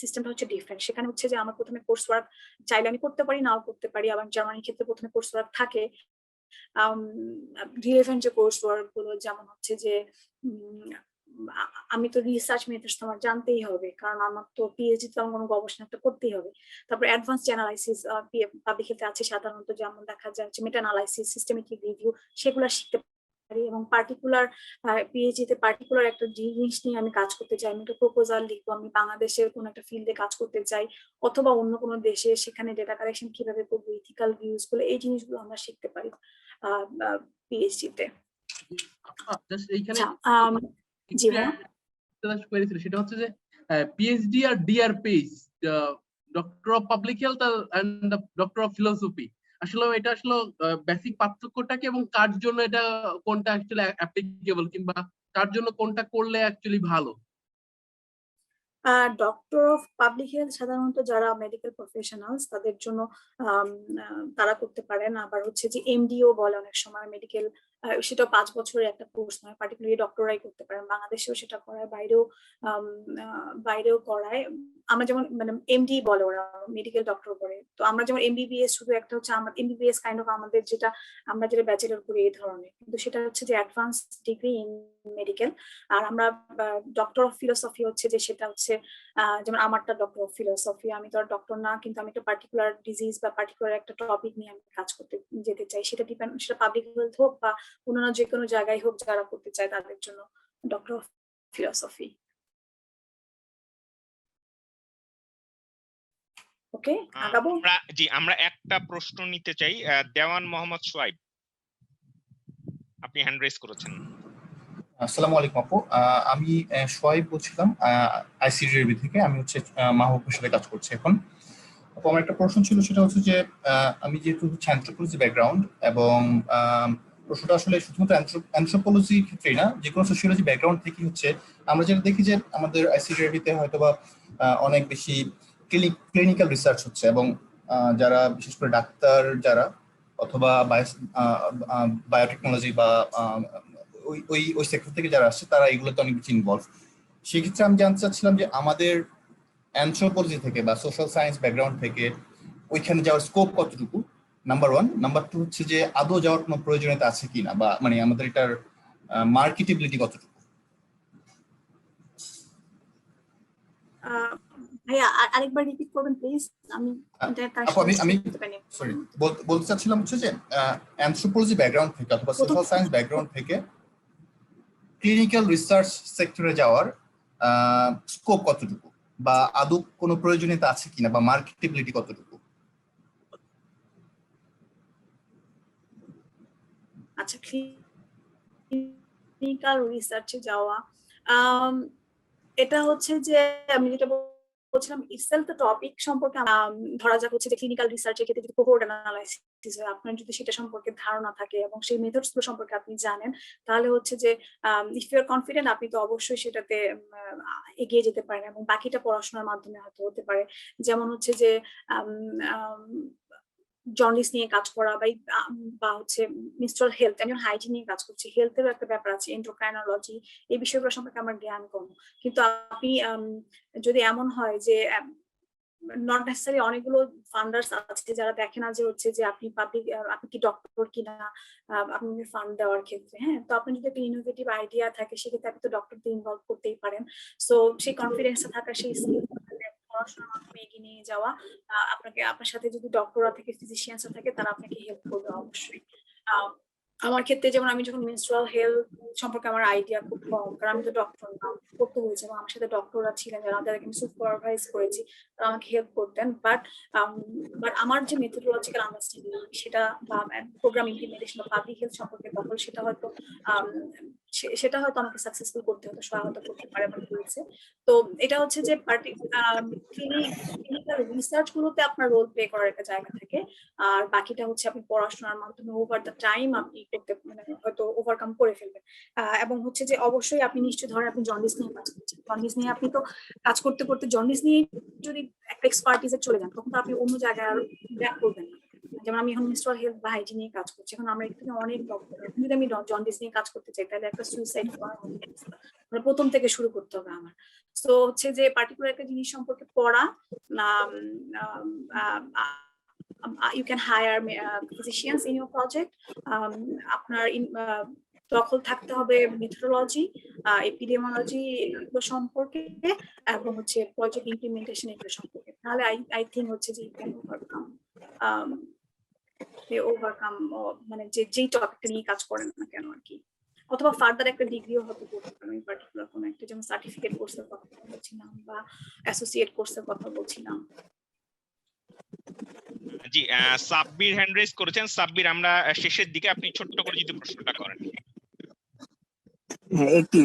সিস্টেমটা হচ্ছে ডিফারেন্ট। সেখানে হচ্ছে যে আমার প্রথমে কোর্স ওয়ার্ক চাইলে আমি করতে পারি, নাও করতে পারি। আবার জার্মানির ক্ষেত্রে প্রথমে কোর্স ওয়ার্ক থাকে, রিলেভেন্ট যে কোর্স ওয়ার্ক গুলো, যেমন হচ্ছে যে আমি তো রিসার্চ মেথডস আমার জানতেই হবে, কারণ আমার তো পিএইচডি তো কোনো গবেষণা একটা করতেই হবে। তারপর অ্যাডভান্স অ্যানালাইসিস পাবলিক হেলথে আছে সাধারণত, যেমন দেখা যায় মেটা অ্যানালাইসিস, সিস্টেমেটিক রিভিউ, সেগুলো শিখতে পারি। এবং পার্টিকুলার পিএইচডি তে পার্টিকুলার একটা জিনিস নিয়ে আমি কাজ করতে চাই, আমি একটা প্রপোজাল লিখবো, আমি বাংলাদেশের কোনো একটা ফিল্ডে কাজ করতে চাই অথবা অন্য কোনো দেশে, সেখানে ডেটা কালেকশন কিভাবে করবো, ইথিক্যাল ভিউজ গুলো, এই জিনিসগুলো আমরা শিখতে পারি পিএইচডি তে। জাস্ট এইখানে জি ভাইয়া, সেটা হচ্ছে যে পিএইচডি আর ডিআর পেজ, doctor of public health and doctor of philosophy, আসলে এটা আসলে বেসিক পার্থক্যটা কি এবং কার জন্য এটা, কোনটা অ্যাকচুয়ালি অ্যাপ্লিকেবল কিংবা কার জন্য কোনটা করলে অ্যাকচুয়ালি ভালো? ডক্টর অফ পাবলিক হেলথ সাধারণত যারা মেডিকেল প্রফেশনালস তাদের জন্য তারা করতে পারেন। আবার হচ্ছে যে এমডিও বলে অনেক সময় মেডিকেল, সেটা 5 বছরের একটা কোর্স নয়, পার্টিকুলারলি ডক্টরাই করতে পারেন। বাংলাদেশেও সেটা করায়, বাইরেও করায়। আমরা যেমন মানে এমডি বলে ওরা, মেডিকেল ডক্টর করে। তো আমরা যেমন এমবিবিএস, শুধু একটা হচ্ছে আমার এমবিবিএস কাইন্ড অফ আমাদের আমরা যেটা ব্যাচেলর করি এই ধরনের, কিন্তু সেটা হচ্ছে যে অ্যাডভান্স ডিগ্রি ইন মেডিকেল। আর আমরা ডক্টর অফ ফিলোসফি হচ্ছে যে সেটা হচ্ছে যেমন আমারটা ডক্টর অফ ফিলোসফি, আমি তো আর ডক্টর না, কিন্তু আমি একটা পার্টিকুলার ডিজিজ বা পার্টিকুলার একটা টপিক নিয়ে আমি কাজ করতে যেতে চাই। সেটা পাবলিক হেলথ হোক বা অন্যান্য যে কোনো জায়গায় হোক, যারা করতে চায় তাদের জন্য ডক্টর অফ ফিলোসফি। ওকে, আগাবো। আমরা একটা প্রশ্ন নিতে চাই। দেওয়ান মোহাম্মদ সোয়াইব, আপনি হ্যান্ড রেজ করেছেন। আসসালামু আলাইকুম আপু, আমি সোয়াইব বলছিলাম আইসিডিআরবি থেকে। আমি হচ্ছে মাহবুবের সাথে কাজ করছি এখন। আপু, আমার একটা প্রশ্ন ছিল, সেটা হচ্ছে যে আমি যেহেতু অ্যানথ্রোপোলজি ব্যাকগ্রাউন্ড, এবং প্রশ্নটা আসলে শুধুমাত্র অ্যানথ্রোপোলজির ক্ষেত্রেই না, যে কোনো সোশিওলজি ব্যাকগ্রাউন্ড থেকে হচ্ছে আমরা যেটা দেখি যে আমাদের আইসিডিআরবিতে হয়তোবা অনেক বেশি ক্লিনিক্যাল রিসার্চ হচ্ছে, এবং যারা বিশেষ করে ডাক্তার যারা অথবা বায়োটেকনোলজি বা ওই সেক্টর থেকে যারা আসছে, তারা এগুলোতে অনেক বেশি ইনভলভ। সেক্ষেত্রে আমি জানতে চাচ্ছিলাম যে আমাদের অ্যানথ্রোপোলজি থেকে বা সোশ্যাল সায়েন্স ব্যাকগ্রাউন্ড থেকে ওইখানে যাওয়ার স্কোপ কতটুকু, নাম্বার 1। নাম্বার 2 হচ্ছে যে আদৌ যাওয়ার কোনো প্রয়োজনীয়তা আছে কিনা, বা মানে আমাদের এটার মার্কেটেবিলিটি কতটুকু। ভাইয়া আরেকবার রিপিট করবেন প্লিজ, আমি সরি বলতে চাচ্ছিলাম হচ্ছে যে অ্যানথ্রোপোলজি ব্যাকগ্রাউন্ড থেকে অথবা সোশ্যাল সায়েন্স ব্যাকগ্রাউন্ড থেকে ক্লিনিক্যাল রিসার্চ সেক্টরে যাওয়ার স্কোপ কতটুকু, বা আদৌ কোনো প্রয়োজনীয়তা আছে কিনা, বা মার্কেটেবিলিটি কতটুকু। আচ্ছা, ক্লিনিক্যাল রিসার্চে যাওয়া, এটা হচ্ছে যে আমি যেটা বলছিলাম, ইটসেলফ দ্য টপিক সম্পর্কে ধরা যাক হচ্ছে যে ক্লিনিক্যাল রিসার্চের ক্ষেত্রে যদি কোহোর্ট অ্যানালাইসিস হয়, আপনার যদি সেটা সম্পর্কে ধারণা থাকে এবং সেই মেথডস গুলো সম্পর্কে আপনি জানেন, তাহলে হচ্ছে যে ইফ ইউ আর কনফিডেন্ট, আপনি তো অবশ্যই সেটাতে এগিয়ে যেতে পারেন, এবং বাকিটা পড়াশোনার মাধ্যমে হয়তো হতে পারে। যেমন হচ্ছে যে জন্ডিস নিয়ে কাজ করা বা হচ্ছে মিনস্ট্রুয়াল হেলথ, আমি হাইজিন নিয়ে কাজ করছি, হেলথেরও একটা ব্যাপার আছে, এন্ডোক্রাইনোলজি, এই বিষয়গুলো সম্পর্কে আমার জ্ঞান কম। কিন্তু আপনি যদি এমন হয় যে নট নেসেসারি, অনেকগুলো ফান্ডার্স আছে যারা দেখে না যে হচ্ছে যে আপনি কি ডক্টর কিনা আপনি ফান্ড দেওয়ার ক্ষেত্রে। হ্যাঁ, তো আপনার যদি একটা ইনোভেটিভ আইডিয়া থাকে, সেক্ষেত্রে আপনি তো ডক্টরদের ইনভলভ করতেই পারেন। সো সেই কনফিডেন্সটা থাকা, সেই পড়াশোনার মাধ্যমে এগিয়ে নিয়ে যাওয়া, আপনার সাথে যদি ডক্টররা থেকে, ফিজিশিয়ানস থাকে, তারা আপনাকে হেল্প করবে অবশ্যই। আমার ক্ষেত্রে যেমন আমি যখন মেনস্ট্রুয়াল হেলথ সম্পর্কে আমার আইডিয়া খুব কম, কারণ আমি তো ডক্টর না, করতে হয়েছে, এবং আমার সাথে ডক্টররা ছিলেন যাদেরকে আমি সুপারভাইজ করেছি, তারা আমাকে হেল্প করতেন। বাট আমার যে মেথোডোলজিক্যাল আন্ডারস্ট্যান্ডিং সেটা বা প্রোগ্রাম ইমপ্লিমেন্টেশন বা পাবলিক হেলথ সম্পর্কে দখল, সেটা হয়তো আমাকে সাকসেসফুল করতে হতো, সহায়তা করতে পারে বা করেছে। তো এটা হচ্ছে যে ক্লিনিক্যাল রিসার্চ গুলোতে আপনার রোল প্লে করার একটা জায়গা থাকে, আর বাকিটা হচ্ছে আপনি পড়াশোনার মাধ্যমে ওভার দ্য টাইম আপনি করতে মানে হয়তো ওভারকাম করে ফেলবেন। এবং হচ্ছে যে অবশ্যই আপনি নিশ্চয়ই ধরেন আপনি জন্ডিস নিয়ে কাজ করছেন, জন্ডিস নিয়ে আপনি তো কাজ করতে করতে জন্ডিস নিয়ে যদি একটা এক্সপার্টিসে চলে যান, তখন তো আপনি অন্য জায়গায় আর ব্যাক করবেন না। যেমন আমি এখন মেনস্ট্রুয়াল হেলথ বা হাইজিন নিয়ে কাজ করছি, এখন আমরা এখানে অনেক ডক্টর, এখন যদি আমি জন্ডিস নিয়ে কাজ করতে চাই তাহলে একটা সুইসাইড করার অবস্থা, মানে প্রথম থেকে শুরু করতে হবে আমার। তো হচ্ছে যে পার্টিকুলার একটা জিনিস সম্পর্কে পড়া, you can hire physicians in your project, আপনার দখল থাকতে হবে মেথোডোলজি, এপিডেমিওলজি এগুলো সম্পর্কে, এবং হচ্ছে প্রজেক্ট ইমপ্লিমেন্টেশন এগুলো সম্পর্কে। তাহলে আই থিঙ্ক হচ্ছে যে ইউ ক্যান ওভারকাম মানে যেই টপিকটা নিয়ে কাজ করেন না কেন আর কি, অথবা ফার্দার একটা ডিগ্রিও হয়তো করতে পারেন আমি পার্টিকুলার কোনো একটা, যেমন সার্টিফিকেট কোর্সের কথা বলছিলাম বা অ্যাসোসিয়েট কোর্সের কথা বলছিলাম। জি, সাব্বির হ্যান্ড রেজ করেছেন। সাব্বির, আমরা শেষের দিকে, আপনি ছোট্ট করে যদি প্রশ্নটা করেন। হ্যাঁ, একটু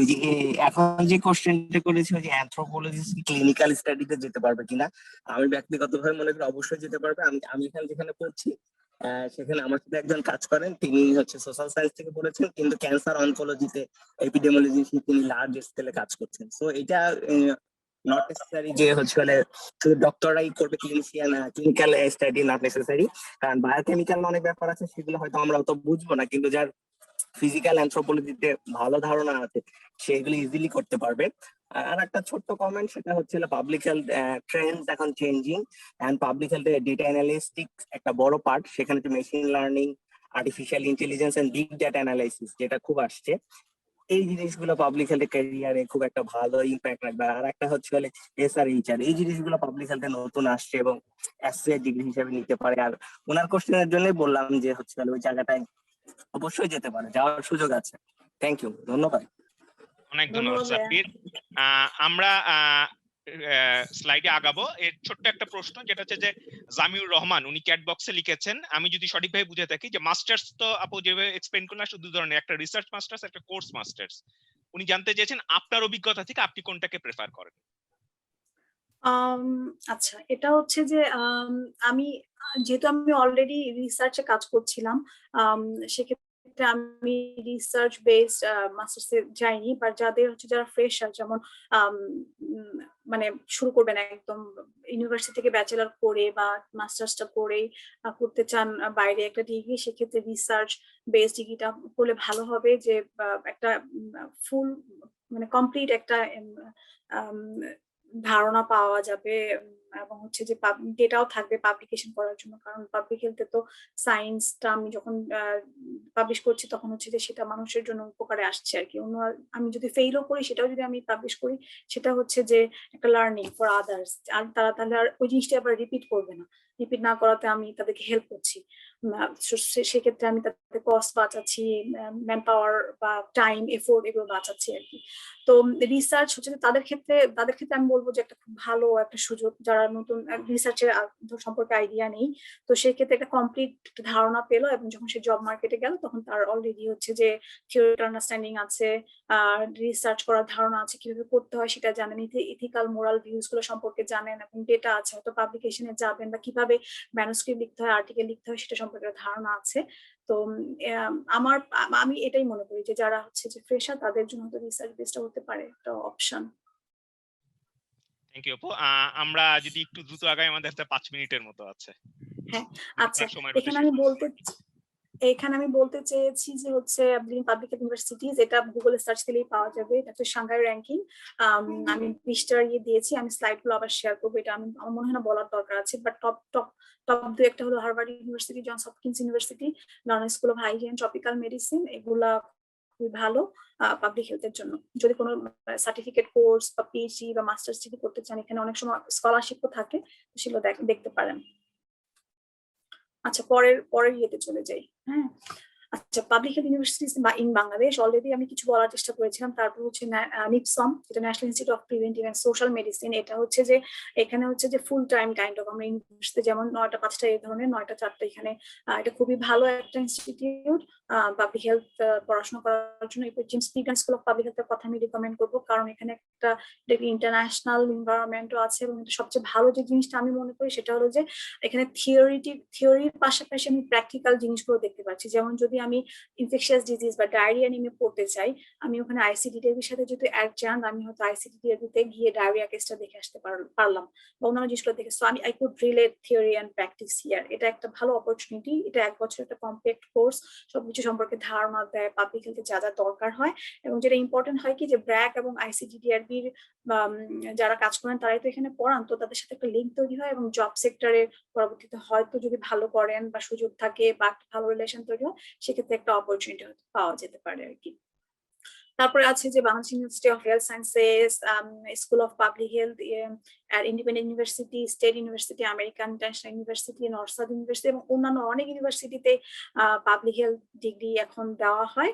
এখন যে কোশ্চেনটা করেছিল যে অ্যানথ্রোপোলজিস্ট ক্লিনিক্যাল স্টাডিতে যেতে পারবে কিনা, আমি ব্যক্তিগতভাবে মনে করি অবশ্যই যেতে পারবে। আমি এখানে যেখানে পড়ছি সেখানে আমার সাথে একজন কাজ করেন, তিনি হচ্ছে সোশ্যাল সায়েন্স থেকে পড়েছেন, কিন্তু ক্যান্সার অনকোলজিতে এপিডেমিওলজি তিনি লার্জ স্কেলে কাজ করছেন। সো এটা নট নেসেসারি যে হচ্ছে শুধু ডক্টররাই করবে ক্লিনিক্যাল স্টাডি, নট নেসেসারি, কারণ বায়োকেমিক্যাল অনেক ব্যাপার আছে সেগুলো হয়তো আমরা অত বুঝবো না, কিন্তু যার ফিজিক্যাল অ্যানথ্রোপোলজিতে ভালো ধারণা আছে সেগুলো ইজিলি করতে পারবে। আর একটা ছোট্ট কমেন্ট, সেটা হচ্ছে পাবলিক হেলথ ট্রেন্ডস এখন changing, and public health data analytics একটা বড় পার্ট, সেখানে machine learning, artificial intelligence and big data analysis যেটা খুব আসছে, এই জিনিসগুলো পাবলিক হেলথ ক্যারিয়ারে খুব একটা ভালো ইম্প্যাক্ট রাখবে। আর একটা হচ্ছে SRHR, এই জিনিসগুলো পাবলিক হেলথে নতুন আসছে এবং অ্যাসোসিয়েট ডিগ্রি হিসেবে নিতে পারে। আর ওনার কোশ্চেনের জন্যই বললাম যে হচ্ছে ওই জায়গাটায় অবশ্যই যেতে পারে, যাওয়ার সুযোগ আছে। থ্যাংক ইউ, ধন্যবাদ। অনেক ধন্যবাদ সাব্বির। আমরা স্লাইডে আগাবো। এর ছোট্ট একটা প্রশ্ন, যেটা হচ্ছে যে জামিউর রহমান, উনি চ্যাট বক্সে লিখেছেন, আমি যদি সঠিকভাবে বুঝে থাকি, যে মাস্টার্স তো আপু যেভাবে এক্সপ্লেইন করলেন আসলে দু ধরনের, একটা রিসার্চ মাস্টার্স, একটা কোর্স মাস্টার্স। উনি জানতে চেয়েছেন আপনার অভিজ্ঞতা থেকে আপনি কোনটাকে প্রেফার করেন। আচ্ছা, এটা হচ্ছে যে আমি যেহেতু আমি অলরেডি রিসার্চে কাজ করছিলাম, সেক্ষেত্রে আমি রিসার্চ বেসড মাস্টার্সে যাইনি, বা যাদের হচ্ছে যারা ফ্রেশার, যেমন মানে শুরু করবেন একদম ইউনিভার্সিটি থেকে ব্যাচেলর করে বা মাস্টার্সটা করেই করতে চান বাইরে একটা ডিগ্রি, সেক্ষেত্রে রিসার্চ বেসড ডিগ্রিটা করলে ভালো হবে, যে একটা ফুল মানে কমপ্লিট একটা ধারণা পাওয়া যাবে, এবং হচ্ছে যে ডেটাও থাকবে পাবলিকেশন করার জন্য। কারণ পাবলিক হেলথে তো সায়েন্সটা আমি যখন পাবলিশ করছি তখন হচ্ছে যে সেটা মানুষের জন্য উপকারে আসছে আর কি। অন্য আমি যদি ফেইলও করি সেটাও যদি আমি পাবলিশ করি, সেটা হচ্ছে যে একটা লার্নিং ফর আদার্স, আর তারা তাহলে আর ওই জিনিসটা আবার রিপিট করবে না। রিপিট না করাতে আমি তাদেরকে হেল্প করছি, সেক্ষেত্রে আমি তাদের কস্ট বাঁচাচ্ছি, ম্যান পাওয়ার বা টাইম এফোর্ট এগুলো বাঁচাচ্ছি আর কি। তো রিসার্চ হচ্ছে তাদের ক্ষেত্রে আমি বলবো যে একটা খুব ভালো একটা সুযোগ, যারা নতুন রিসার্চের সম্পর্কে আইডিয়া নেই, তো সেক্ষেত্রে একটা কমপ্লিট ধারণা পেলো, এবং যখন সে জব মার্কেটে গেল তখন তার অলরেডি হচ্ছে যে থিওরিটিক্যাল আন্ডারস্ট্যান্ডিং আছে, রিসার্চ করার ধারণা আছে, কিভাবে করতে হয় সেটা জানেন, ইথিক্যাল মোরাল ভিউজ গুলো সম্পর্কে জানেন, এবং ডেটা আছে, হয়তো পাবলিকেশনে যাবেন বা কিভাবে ম্যানুস্ক্রিপ্ট লিখতে হয়, আর্টিকেল লিখতে হয় সেটা সম্পর্কে ধারণা আছে। তো আমি এটাই মনে করি যে যারা হচ্ছে যে ফ্রেশার তাদের জন্য তো রিসার্চ বেসটা হতে পারে একটা অপশন। থ্যাংক ইউ আপু। আমরা যদি একটু দ্রুত আগাই, আমাদের হাতে 5 মিনিটের মতো আছে। হ্যাঁ, আচ্ছা, এখানে আমি বলতে চেয়েছি যে হচ্ছে পাবলিক ইউনিভার্সিটিজ, এটা গুগলে সার্চ দিলেই পাওয়া যাবে। এটা হচ্ছে সাংহাই র্যাঙ্কিং, আমি 20টা দিয়েছি, আমি স্লাইড গুলো আবার শেয়ার করবো, এটা আমার মনে হয় না বলার দরকার আছে, বাট টপ দু একটা হলো Harvard University, Johns Hopkins University, Lawrence school of hygiene, tropical medicine, এগুলা খুবই ভালো পাবলিক হেলথের জন্য। যদি কোনো সার্টিফিকেট কোর্স বা পিএইচডি বা মাস্টার্স ডিগ্রি করতে চান, এখানে অনেক সময় স্কলারশিপও থাকে, সেগুলো দেখতে পারেন। আচ্ছা, পরের ইয়েতে চলে যাই। হ্যাঁ, আচ্ছা, পাবলিক হেলথ ইউনিভার্সিটিজ বা ইন বাংলাদেশ অলরেডি আমি কিছু বলার চেষ্টা করেছিলাম। তারপর হচ্ছে নিপসম, যেটা national institute of preventive and social medicine. এটা হচ্ছে যে এখানে হচ্ছে যে ফুল টাইম কাইন্ড অফ, আমরা ইউনিভার্সিটি যেমন 9টা 5টা এই ধরনের, 9টা 4টা এখানে। এটা খুবই ভালো একটা ইনস্টিটিউট পাবলিক হেলথ পড়াশোনা করার জন্য। এরপর James P Grant school of public হেলথের কথা আমি রিকমেন্ড করবো, কারণ এখানে একটা ইন্টারন্যাশনাল এনভায়রনমেন্টও আছে। এবং সবচেয়ে ভালো যে জিনিসটা আমি মনে করি সেটা হলো যে এখানে থিওরির পাশাপাশি আমি প্র্যাকটিক্যাল জিনিসগুলো দেখতে পাচ্ছি। যেমন যদি আমি ইনফেকশিয়াস ডিজিজ বা ডায়রিয়া নিয়ে পড়তে চাই, আমি ওখানে আইসিডিডিআর সাথে যদি অ্যাডজান্ট, আমি হয়তো আইসিডিডিআর গিয়ে ডায়রিয়া কেসটা দেখে আসতে পারলাম বা অন্যান্য জিনিসগুলো দেখে। So I could relate theory and practice here. এটা একটা ভালো অপরচুনিটি। এটা 1 বছর একটা কমপ্লিট কোর্স, সবকিছু সম্পর্কে ধারণা দেয়, পাবলিক হেলথে যা যা দরকার হয়। এবং যেটা ইম্পর্টেন্ট হয় কি, যে ব্র্যাক এবং আইসিডিডিআরবির যারা কাজ করেন তারাই তো এখানে পড়ান, তো তাদের সাথে একটা লিঙ্ক তৈরি হয় এবং জব সেক্টরে পরবর্তীতে হয়তো যদি ভালো করেন বা সুযোগ থাকে বা একটা ভালো রিলেশন তৈরি হয়, সেক্ষেত্রে একটা অপরচুনিটি পাওয়া যেতে পারে আর কি। তারপরে আছে যে Bangladesh university of health sciences, school of public health, independent university, state university, American international university, north south university এবং অন্যান্য অনেক ইউনিভার্সিটিতে পাবলিক হেলথ ডিগ্রি এখন দেওয়া হয়।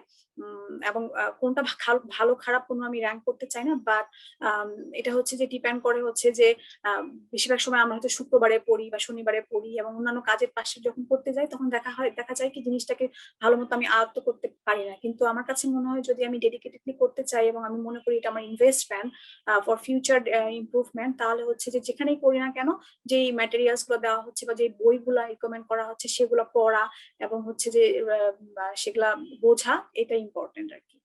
এবং কোনটা ভালো খারাপ কোনো আমি র্যাঙ্ক করতে চাই না, বাট এটা হচ্ছে যে ডিপেন্ড করে হচ্ছে যে বেশিরভাগ সময় আমরা হয়তো শুক্রবারে পড়ি বা শনিবারে পড়ি এবং অন্যান্য কাজের পাশে যখন পড়তে যাই তখন দেখা যায় কি জিনিসটাকে ভালো মতো আমি আয়ত্ত করতে পারি না। কিন্তু আমার কাছে মনে হয় যদি আমি ডেডিকেটেডলি করতে চাই এবং আমি মনে করি এটা আমার ইনভেস্টমেন্ট ফর ফিউচার ইমপ্রুভমেন্ট, তাহলে হচ্ছে যে যেখানেই করি না কেন, যে ম্যাটেরিয়ালস গুলো দেওয়া হচ্ছে বা যে বইগুলা রিকমেন্ড করা হচ্ছে সেগুলো পড়া এবং হচ্ছে যে সেগুলা বোঝা, এটা ইম্পর্টেন্ট আর কি।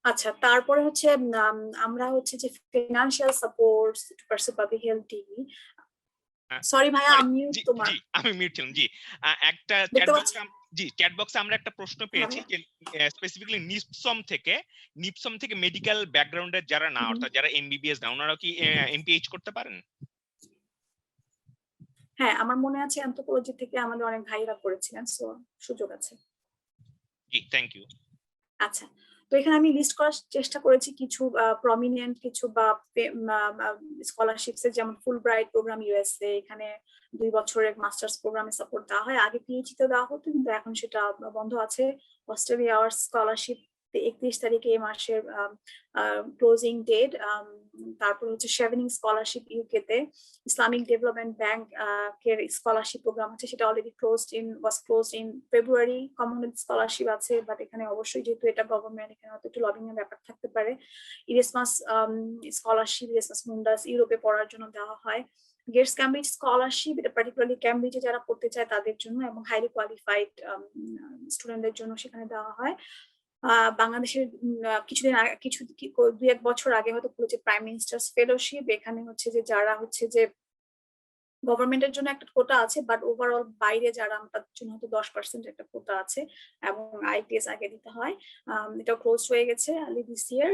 আচ্ছা, তারপরে হচ্ছে আমরা হচ্ছে যে financial support to পারসু public health degree. Sorry ভাইয়া, মিউট তোমার। জি, আমি মিউট ছিলাম। জি, একটা চ্যাট বক্সে আমরা একটা প্রশ্ন পেয়েছি যে স্পেসিফিক্যালি নিপসম থেকে মেডিকেল ব্যাকগ্রাউন্ডের যারা না, অর্থাৎ যারা এমবিবিএস না, ওনারা কি এমপিএইচ করতে পারেন? হ্যাঁ, আমার মনে আছে অ্যানথ্রোপোলজি থেকে আমাদের অনেক ভাইরা করেছিলেন, সো সুযোগ আছে। জি, থ্যাংক ইউ। আচ্ছা, তো এখানে আমি লিস্ট করার চেষ্টা করেছি কিছু প্রমিনেন্ট কিছু বা স্কলারশিপস, যেমন ফুল ব্রাইট প্রোগ্রাম ইউএসএ, এখানে 2 বছরের মাস্টার্স প্রোগ্রামে সাপোর্ট দেওয়া হয়। আগে পিএইচডি তে দেওয়া হতো, কিন্তু এখন সেটা বন্ধ আছে। অস্ট্রেলিয়া আওয়ার্স স্কলারশিপ 31 তারিখে এই মাসের ক্লোজিং ডেট। তারপর হচ্ছে শেভেনিং স্কলারশিপ ইউকে তে, ইসলামিক ডেভেলপমেন্ট ব্যাংক এর স্কলারশিপ প্রোগ্রাম আছে, সেটা already closed in February. Commonwealth scholarship আছে, বাট এখানে অবশ্যই যেহেতু এটা গভর্নমেন্ট, এখানে হয়তো একটু লবিং এর ব্যাপার থাকতে পারে। ইরেসমাস স্কলারশিপ, ইরেসমাস মুন্ডাস ইউরোপে পড়ার জন্য দেওয়া হয়। গেটস ক্যামব্রিজ স্কলারশিপ, এটা পার্টিকুলারলি ক্যামব্রিজে যারা পড়তে চায় তাদের জন্য এবং হাইলি কোয়ালিফাইড স্টুডেন্টদের জন্য সেখানে দেওয়া হয়। বাংলাদেশের কিছুদিন আগে, 2-1 বছর আগে হয়তো খুলেছে প্রাইম মিনিস্টার্স ফেলোশিপ। এখানে হচ্ছে যে যারা হচ্ছে যে গভর্নমেন্টের জন্য একটা কোটা আছে, বাট ওভারঅল বাইরে যারা, তাদের জন্য হয়তো 10% একটা কোটা আছে এবং আইপিএস আগে দিতে হয়। এটা ক্লোজ হয়ে গেছে আর্লি দিস ইয়ার।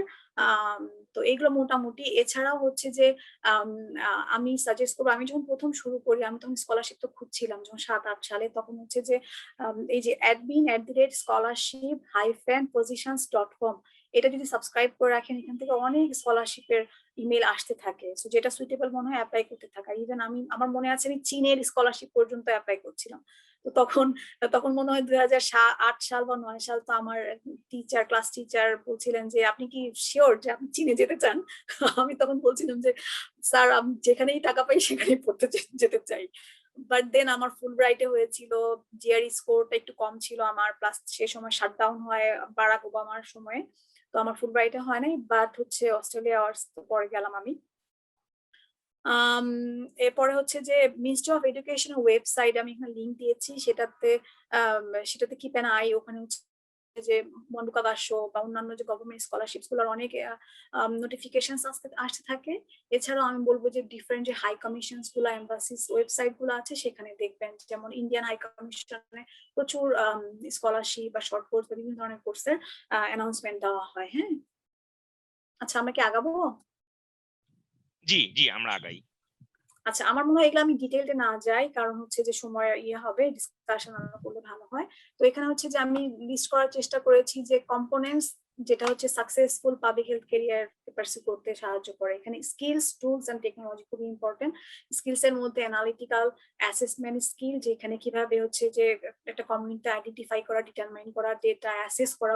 তো এইগুলো মোটামুটি। এছাড়াও হচ্ছে যে আমি সাজেস্ট করবো, আমি যখন প্রথম শুরু করি, আমি তখন স্কলারশিপ তো খুঁজছিলাম যখন 7-8 সালে, তখন হচ্ছে যে এই যে admin@scholarship-positions.com, এটা যদি সাবস্ক্রাইব করে রাখেন, এখান থেকে অনেক স্কলারশিপের ইমেল আসতে থাকে। সো যেটা সুইটেবল মনে হয় অ্যাপ্লাই করতে থাকা। ইভেন আমার মনে আছে আমি চীনের স্কলারশিপ পর্যন্ত অ্যাপ্লাই করছিলাম। তো তখন মনে হয় 2008 সাল বা 9 সাল, তো আমার ক্লাস টিচার বলছিলেন যে আপনি কি শিওর যে আপনি চীনে যেতে চান? আমি তখন বলছিলাম যে স্যার, আমি যেখানেই টাকা পাই সেখানেই পড়তে যেতে চাই। বাট দেন আমার ফুল ব্রাইটে হয়েছিল, জিআরই স্কোরটা একটু কম ছিল আমার, প্লাস সে সময় শাটডাউন হয় বারাক ওবামার সময়ে, তো আমার ফুল ব্রাইটে হয় নাই। বাট হচ্ছে অস্ট্রেলিয়া আওয়ার্স পরে গেলাম আমি। এরপরে হচ্ছে যে মিনিস্ট্রি অফ এডুকেশন ওয়েবসাইট, আমি এখানে লিঙ্ক দিয়েছি, সেটাতে কিপ অ্যান আই। ওখানে হচ্ছে যে মন্ডুকাগাসো বা অন্যান্য যে গভর্নমেন্ট স্কলারশিপস গুলোর অনেক নোটিফিকেশন আসতে থাকে। এছাড়াও আমি বলবো যে ডিফারেন্ট যে হাই কমিশনস গুলো, এম্বাসিস ওয়েবসাইট গুলো আছে, সেখানে দেখবেন যেমন ইন্ডিয়ান হাই কমিশনে প্রচুর স্কলারশিপ বা শর্ট কোর্স বা বিভিন্ন ধরনের কোর্সের অ্যানাউন্সমেন্ট দেওয়া হয়। হ্যাঁ, আচ্ছা, আমরা কি আগাবো? জি, জি, আমরা আগাই। আচ্ছা, আমার মনে হয় এগুলো আমি ডিটেইলে না যাই, কারণ হচ্ছে যে সময় হবে, ডিসকাশন করলে ভালো হয়। তো এখানে হচ্ছে যে আমি লিস্ট করার চেষ্টা করেছি যে কম্পোনেন্টস যেটা হচ্ছে successful public health career pursue করতে সাহায্য করে। এখানে স্কিলস, টুলস এন্ড টেকনোলজি খুবই ইম্পর্টেন্ট। স্কিলস এর মধ্যে অ্যানালিটিক্যাল অ্যাসেসমেন্ট স্কিল, যেখানে কিভাবে হচ্ছে যে একটা কমিউনিটি আইডেন্টিফাই করা, ডিটারমাইন করা, ডেটা অ্যাসেস করা,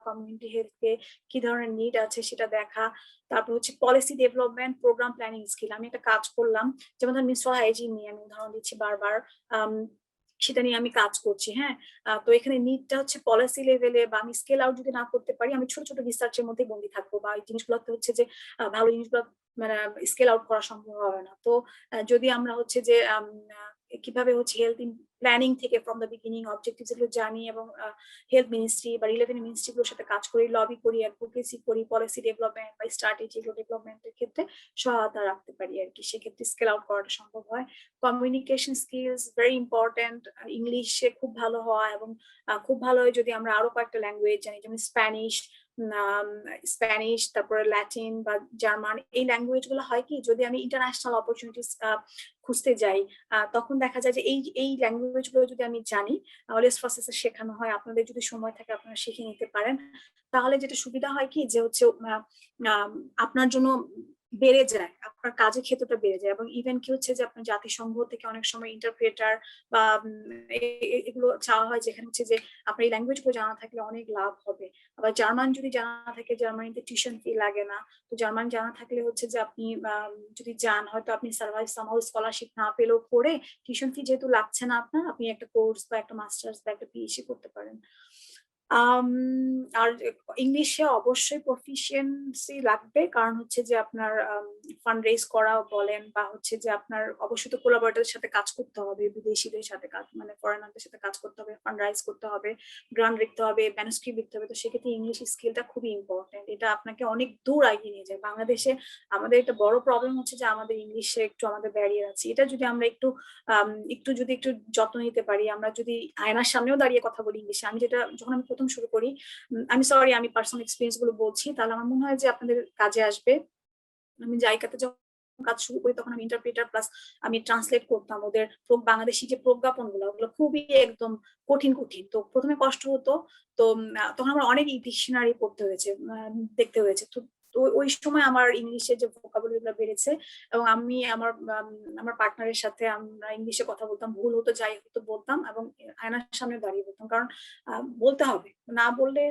কমিউনিটি হেলথকে কি ধরনের নিড আছে সেটা দেখা। তারপর হচ্ছে policy development, programme planning skill. আমি একটা কাজ করলাম, যেমন ধর মিনস্ট্রুয়াল হাইজিন নিয়ে আমি উদাহরণ দিচ্ছি বারবার, সেটা নিয়ে আমি কাজ করছি। হ্যাঁ, তো এখানে নিডটা হচ্ছে পলিসি লেভেলে, বা আমি স্কেল আউট যদি না করতে পারি, আমি ছোট ছোট রিসার্চের মধ্যে বন্দী থাকবো, বা এই জিনিসগুলোতে হচ্ছে যে ভালো জিনিসগুলো মানে স্কেল আউট করা সম্ভব হবে না। তো যদি আমরা হচ্ছে যে কিভাবে হচ্ছে হেলথ প্ল্যানিং থেকে ফ্রম দ্য বিগিনিং অবজেক্টিভস এগুলো জানি, এবং হেলথ মিনিস্ট্রি বা রিলেভেন্ট মিনিস্ট্রিগুলোর সাথে কাজ করি, লবি করি, অ্যাডভোকেসি করি, পলিসি ডেভেলপমেন্ট বা স্ট্র্যাটেজি ডেভেলপমেন্টের ক্ষেত্রে সহায়তা রাখতে পারি আর কি, সেক্ষেত্রে স্কেল আউট করাটা সম্ভব হয়। Communication skills very important. ইংলিশে খুব ভালো হওয়া, এবং খুব ভালো হয় যদি আমরা আরো কয়েকটা ল্যাঙ্গুয়েজ জানি, যেমন স্প্যানিশ, তারপরে ল্যাটিন বা জার্মান। এই ল্যাঙ্গুয়েজ গুলো হয় কি, যদি আমি ইন্টারন্যাশনাল অপরচুনিটিস খুঁজতে যাই, তখন দেখা যায় যে এই ল্যাঙ্গুয়েজ গুলো যদি আমি জানি, অলওয়েজ প্রসেসে শেখানো হয়, আপনাদের যদি সময় থাকে আপনারা শিখে নিতে পারেন। তাহলে যেটা সুবিধা হয় কি, যে হচ্ছে আপনার জন্য বেড়ে যায়, আপনার কাজের ক্ষেত্রটা বেড়ে যায়। এবং ইভেন কি হচ্ছে যে আপনার জাতিসংঘ থেকে অনেক সময় ইন্টারপ্রেটার বা এগুলো চাওয়া হয়, যেখানে হচ্ছে যে আপনার এই ল্যাঙ্গুয়েজ গুলো জানা থাকলে অনেক লাভ হবে। আবার জার্মান যদি জানা থাকে, জার্মানিতে টিউশন ফি লাগে না। তো জার্মান জানা থাকলে হচ্ছে যে আপনি যদি যান, হয়তো আপনি সার্ভাইভ সামহাউ স্কলারশিপ না পেলেও করে, টিউশন ফি যেহেতু লাগছে না আপনার, আপনি একটা কোর্স বা একটা মাস্টার্স বা একটা পিএইচডি করতে পারেন। আর ইংলিশে অবশ্যই প্রফিসিয়েন্সি লাগবে, কারণ হচ্ছে যে আপনার ফান্ড রেজ করা বলেন, বা হচ্ছে যে আপনার অবশ্যই তো কোলাবরেটরদের সাথে কাজ করতে হবে, বিদেশিদের সাথে কাজ, মানে ফরেনারদের সাথে কাজ করতে হবে, ফান্ড রাইজ করতে হবে, গ্রান্ট লিখতে হবে, ম্যানুস্ক্রিপ্ট লিখতে হবে। তো সেক্ষেত্রে ইংলিশ স্কিলটা খুবই ইম্পর্টেন্ট, এটা আপনাকে অনেক দূর এগিয়ে নিয়ে যায়। বাংলাদেশে আমাদের একটা বড় প্রবলেম হচ্ছে যে আমাদের ইংলিশে একটু আমাদের ব্যারিয়ার আছে। এটা যদি আমরা একটু যত্ন নিতে পারি, আমরা যদি আয়নার সামনেও দাঁড়িয়ে কথা বলি ইংলিশে, আমি যেটা যখন আমি প্রথম শুরু করি, আমি সরি আমি পার্সোনাল এক্সপিরিয়েন্স গুলো বলছি, তাহলে আমার মনে হয় যে আপনাদের কাজে আসবে। আমি জায়গাতে যখন কাজ শুরু করি, তখন আমি ইন্টারপ্রেটার প্লাস আমি ট্রান্সলেট করতাম ওদের বাংলাদেশি যে প্রজ্ঞাপন গুলো, ওগুলো খুবই একদম কঠিন। তো প্রথমে কষ্ট হতো। তো তখন আমার অনেক ডিকশনারি পড়তে হয়েছে, দেখতে হয়েছে। তো ওই সময় আমার ইংলিশের যে ভোকাবুলারি গুলো বেড়েছে, এবং আমি আমার পার্টনারের সাথে আমরা ইংলিশে কথা বলতাম, ভুল হতো যাই হতো বলতাম, এবং আয়নার সামনে দাঁড়িয়ে বলতাম, কারণ বলতে হবে, না বললে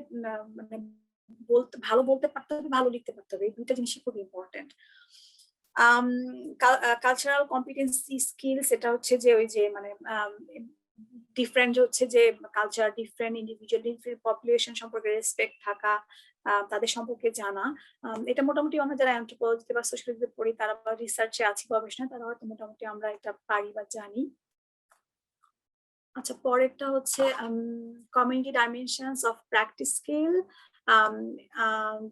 মানে ভালো বলতে পারতে হবে, ভালো লিখতে পারতে হবে, এই দুইটা জিনিসই খুব ইম্পর্টেন্ট। কালচারাল কম্পিটেন্সি স্কিলস, এটা হচ্ছে যে ওই যে মানে ডিফারেন্ট হচ্ছে যে culture, different individual, different population সম্পর্কে রেসপেক্ট থাকা, তাদের সম্পর্কে জানা। এটা মোটামুটি আমরা যারা অ্যানথ্রোপোলজিতে বা সোশ্যালজিতে পড়ি, তারা বা রিসার্চে আছি, গবেষণা, তারা হয়তো মোটামুটি আমরা এটা পারি বা জানি। আচ্ছা, পরেরটা হচ্ছে community dimensions of practice skill,